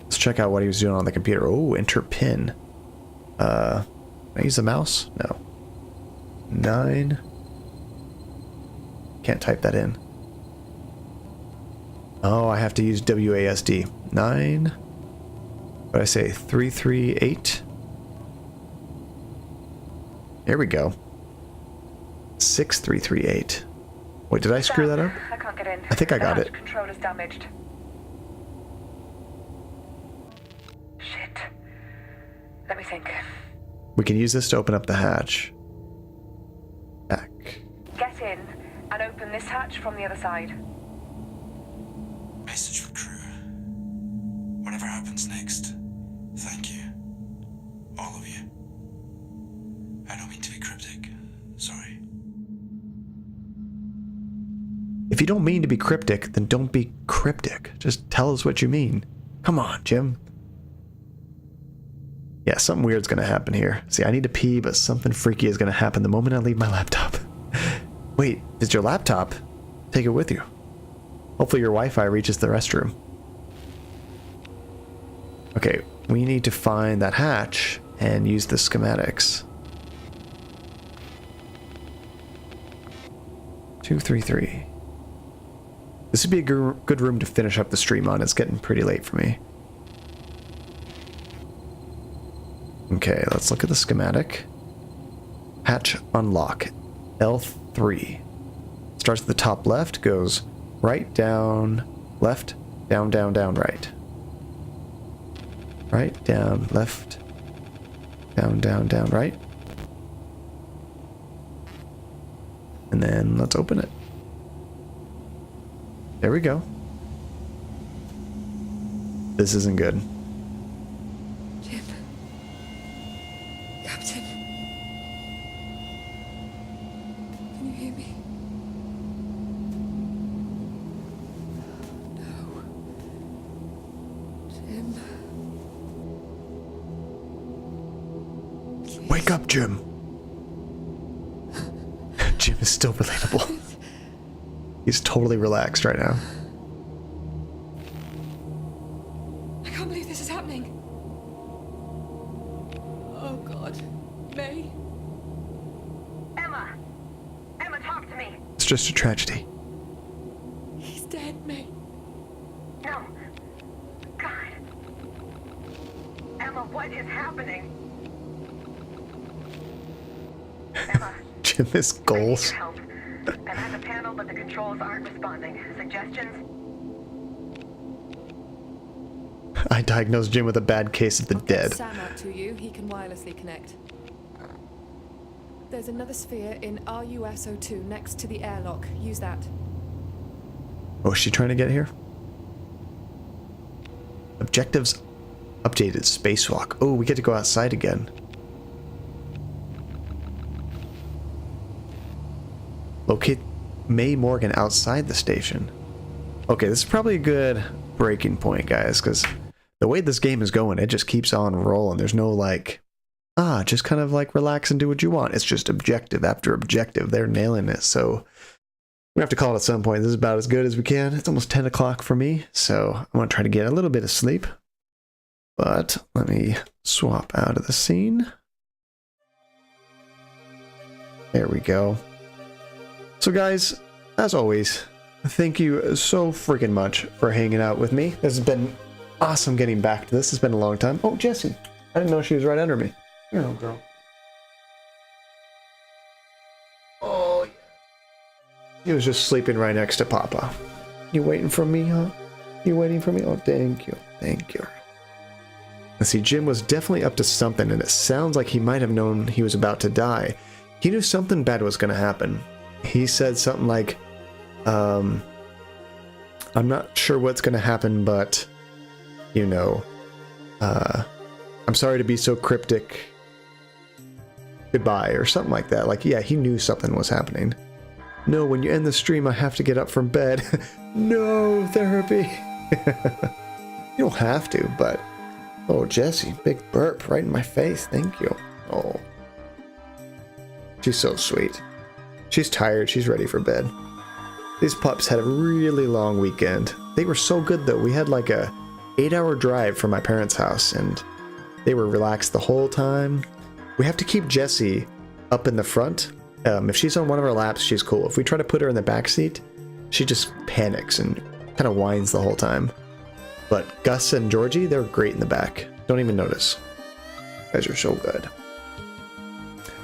Let's check out what he was doing on the computer. Oh, enter pin. Can I use the mouse? No. 9. Can't type that in. Oh, I have to use WASD. 9. What did I say? 338. Here we go. 6338. Wait, did I screw that up? I can't get in. I think I got The it. hatch controller's damaged. Shit. Let me think. We can use this to open up the hatch. Back. Get in and open this hatch from the other side. Message for crew. Whatever happens next, thank you. All of you. I don't mean to be cryptic. Sorry. If you don't mean to be cryptic, then don't be cryptic. Just tell us what you mean. Come on, Jim. Yeah, something weird's gonna happen here. See, I need to pee, but something freaky is gonna happen the moment I leave my laptop. Wait, is your laptop? Take it with you. Hopefully your Wi-Fi reaches the restroom. Okay, we need to find that hatch and use the schematics. 233. This would be a good room to finish up the stream on. It's getting pretty late for me. Okay, let's look at the schematic. Hatch unlock. L3. Starts at the top left, goes right, down, left, down, down, down, right. Right, down, left, down, down, down, right. And then let's open it. There we go. This isn't good. Jim. Captain. Can you hear me? No. Jim. Please. Wake up, Jim. Jim is still relatable. He's totally relaxed right now. I can't believe this is happening. Oh God. May. Emma! Emma, talk to me! It's just a tragedy. He's dead, May. No. God. Emma, what is happening? Emma. Jim has goals. I need your help. I'm at the panel, but the controls aren't responding. Suggestions? I diagnosed Jim with a bad case of the I'll get dead. Sam out to you. He can wirelessly connect. There's another sphere in RUSO2 next to the airlock. Use that. Oh, is she trying to get here? Objectives updated. Spacewalk. Oh, we get to go outside again. Locate May Morgan outside the station. Okay, this is probably a good breaking point, guys, because the way this game is going, it just keeps on rolling. There's no like, just kind of like relax and do what you want. It's just objective after objective. They're nailing it. So we have to call it at some point. This is about as good as we can. It's almost 10 o'clock for me, so I want to try to get a little bit of sleep. But let me swap out of the scene. There we go. So guys, as always, thank you so freaking much for hanging out with me. This has been awesome getting back to this. It's been a long time. Oh, Jessie. I didn't know she was right under me. Here, little girl. Oh, yeah. He was just sleeping right next to Papa. You waiting for me, huh? You waiting for me? Oh, thank you. Thank you. Let's see, Jim was definitely up to something, and it sounds like he might have known he was about to die. He knew something bad was going to happen. He said something like, I'm not sure what's going to happen, but, you know, I'm sorry to be so cryptic. Goodbye, or something like that. Like, yeah, he knew something was happening. No, when you end the stream, I have to get up from bed. No, therapy. You don't have to, but... Oh, Jessie, big burp right in my face. Thank you. Oh. She's so sweet. She's tired. She's ready for bed. These pups had a really long weekend. They were so good, though. We had like a 8-hour drive from my parents' house, and they were relaxed the whole time. We have to keep Jessie up in the front. If she's on one of our laps, she's cool. If we try to put her in the back seat, she just panics and kind of whines the whole time. But Gus and Georgie, they're great in the back. Don't even notice. You guys are so good.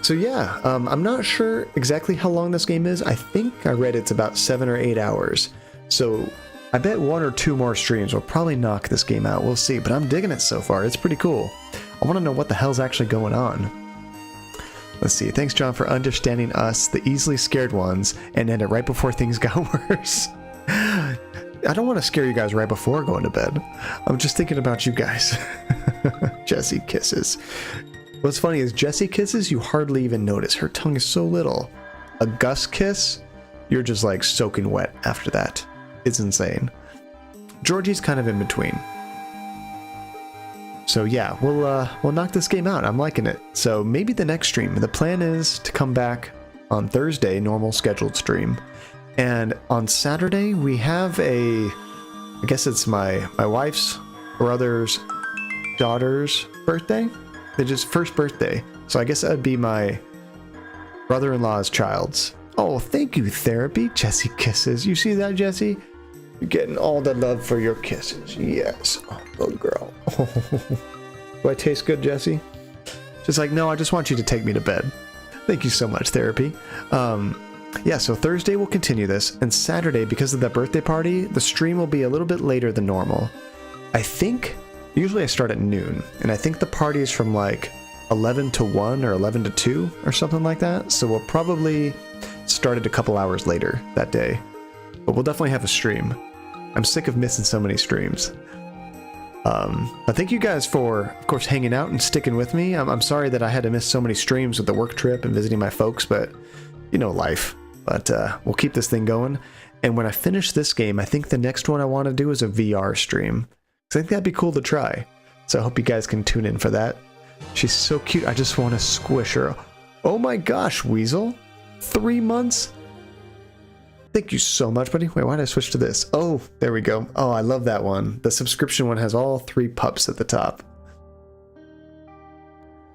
So yeah, I'm not sure exactly how long this game is. I think I read it's about 7 or 8 hours. So I bet 1 or 2 more streams will probably knock this game out. We'll see, but I'm digging it so far. It's pretty cool. I want to know what the hell's actually going on. Let's see. Thanks, John, for understanding us, the easily scared ones, and ended right before things got worse. I don't want to scare you guys right before going to bed. I'm just thinking about you guys. Jessie kisses. What's funny is Jessie kisses, you hardly even notice. Her tongue is so little. A Gus kiss, you're just like soaking wet after that. It's insane. Georgie's kind of in between. So yeah, we'll knock this game out. I'm liking it. So maybe the next stream. The plan is to come back on Thursday, normal scheduled stream. And on Saturday, we have I guess it's my wife's brother's daughter's birthday. They just first birthday. So I guess that'd be my brother-in-law's child's. Oh, thank you, therapy. Jessie kisses. You see that, Jessie? You're getting all the love for your kisses. Yes. Oh, good girl. Do I taste good, Jessie? She's like, no, I just want you to take me to bed. Thank you so much, therapy. Yeah, so Thursday we'll continue this, and Saturday, because of that birthday party, the stream will be a little bit later than normal. I think, usually I start at noon, and I think the party is from like 11 to 1 or 11 to 2 or something like that, so we'll probably start it a couple hours later that day. but we'll definitely have a stream. I'm sick of missing so many streams. But thank you guys for, of course, hanging out and sticking with me. I'm sorry that I had to miss so many streams with the work trip and visiting my folks, but you know, life. But we'll keep this thing going. And when I finish this game, I think the next one I want to do is a VR stream. Because I think that'd be cool to try. So I hope you guys can tune in for that. She's so cute. I just want to squish her. Oh my gosh, Weasel. 3 months? Thank you so much, buddy. Wait, why did I switch to this? Oh, there we go. Oh, I love that one. The subscription one has all 3 pups at the top.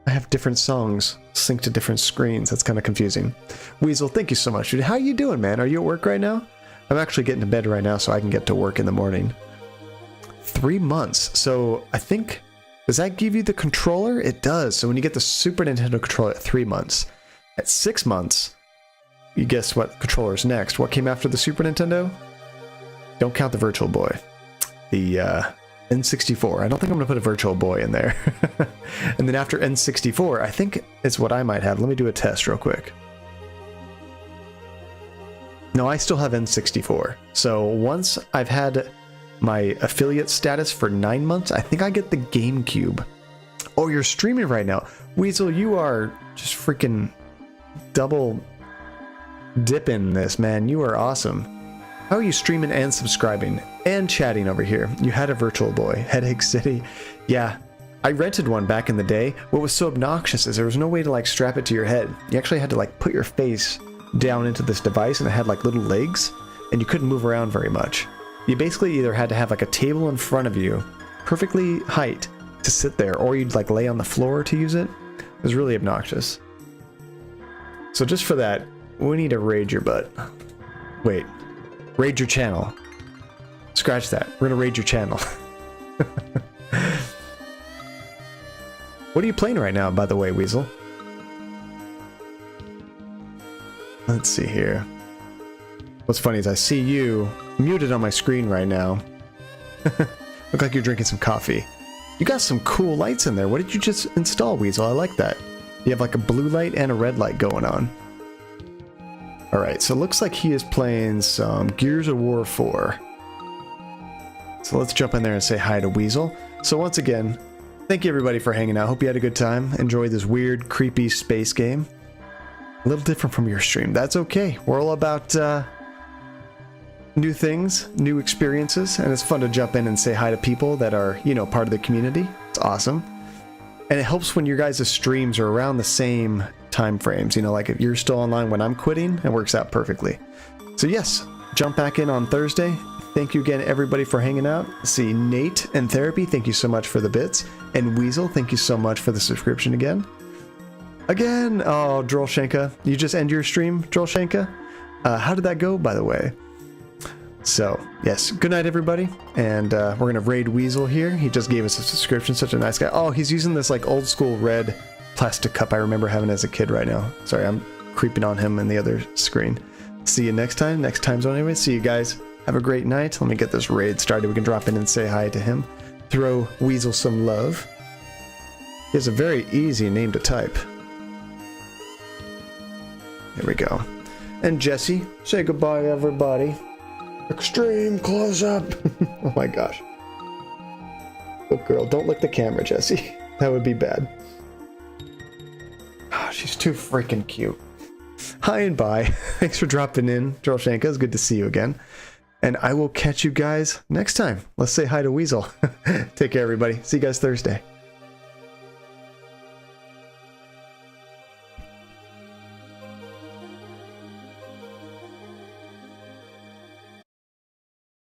I have different songs synced to different screens. That's kind of confusing. Weasel, thank you so much, dude. How you doing, man? Are you at work right now? I'm actually getting to bed right now so I can get to work in the morning. 3 months. So I think, does that give you the controller? It does. So when you get the Super Nintendo controller at 3 months, at 6 months, you guess what controller's next? What came after the Super Nintendo? Don't count the Virtual Boy. The N64. I don't think I'm going to put a Virtual Boy in there. And then after N64, I think it's what I might have. Let me do a test real quick. No, I still have N64. So once I've had my affiliate status for 9 months, I think I get the GameCube. Oh, you're streaming right now. Weasel, you are just freaking double dipping this, man. You are awesome. How are you streaming and subscribing and chatting over here? You had a Virtual Boy. Headache City. Yeah, I rented one back in the day. What was so obnoxious is there was no way to like strap it to your head. You actually had to like put your face down into this device, and it had like little legs, and you couldn't move around very much. You basically either had to have like a table in front of you, perfectly height, to sit there, or you'd like lay on the floor to use it. It was really obnoxious. So just for that, we need to raid your butt. Wait, raid your channel. Scratch that. We're gonna raid your channel. What are you playing right now, by the way, Weasel? Let's see here. What's funny is I see you muted on my screen right now. Look like you're drinking some coffee. You got some cool lights in there. What did you just install, Weasel? I like that. You have like a blue light and a red light going on. Alright, so it looks like he is playing some Gears of War 4. So let's jump in there and say hi to Weasel. So once again, thank you everybody for hanging out. Hope you had a good time. Enjoy this weird, creepy space game. A little different from your stream. That's okay. We're all about new things, new experiences, and it's fun to jump in and say hi to people that are, you know, part of the community. It's awesome. And it helps when your guys' streams are around the same time frames. You know, like if you're still online when I'm quitting, it works out perfectly. So yes, jump back in on Thursday. Thank you again, everybody, for hanging out. See, Nate and Therapy, thank you so much for the bits. And Weasel, thank you so much for the subscription again. Oh, Drolshenka, you just end your stream, Drolshenka? How did that go, by the way? So, yes, good night, everybody. And we're going to raid Weasel here. He just gave us a subscription, such a nice guy. Oh, he's using this, like, old-school red plastic cup I remember having as a kid right now. Sorry, I'm creeping on him in the other screen. See you next time zone anyway. See you guys. Have a great night. Let me get this raid started. We can drop in and say hi to him. Throw Weasel some love. He has a very easy name to type. There we go. And Jesse, say goodbye, everybody. Extreme close-up. Oh my gosh. Look, girl, don't lick the camera, Jesse. That would be bad. Oh, she's too freaking cute. Hi and bye. Thanks for dropping in, Drolshenka. It's good to see you again. And I will catch you guys next time. Let's say hi to Weasel. Take care, everybody. See you guys Thursday.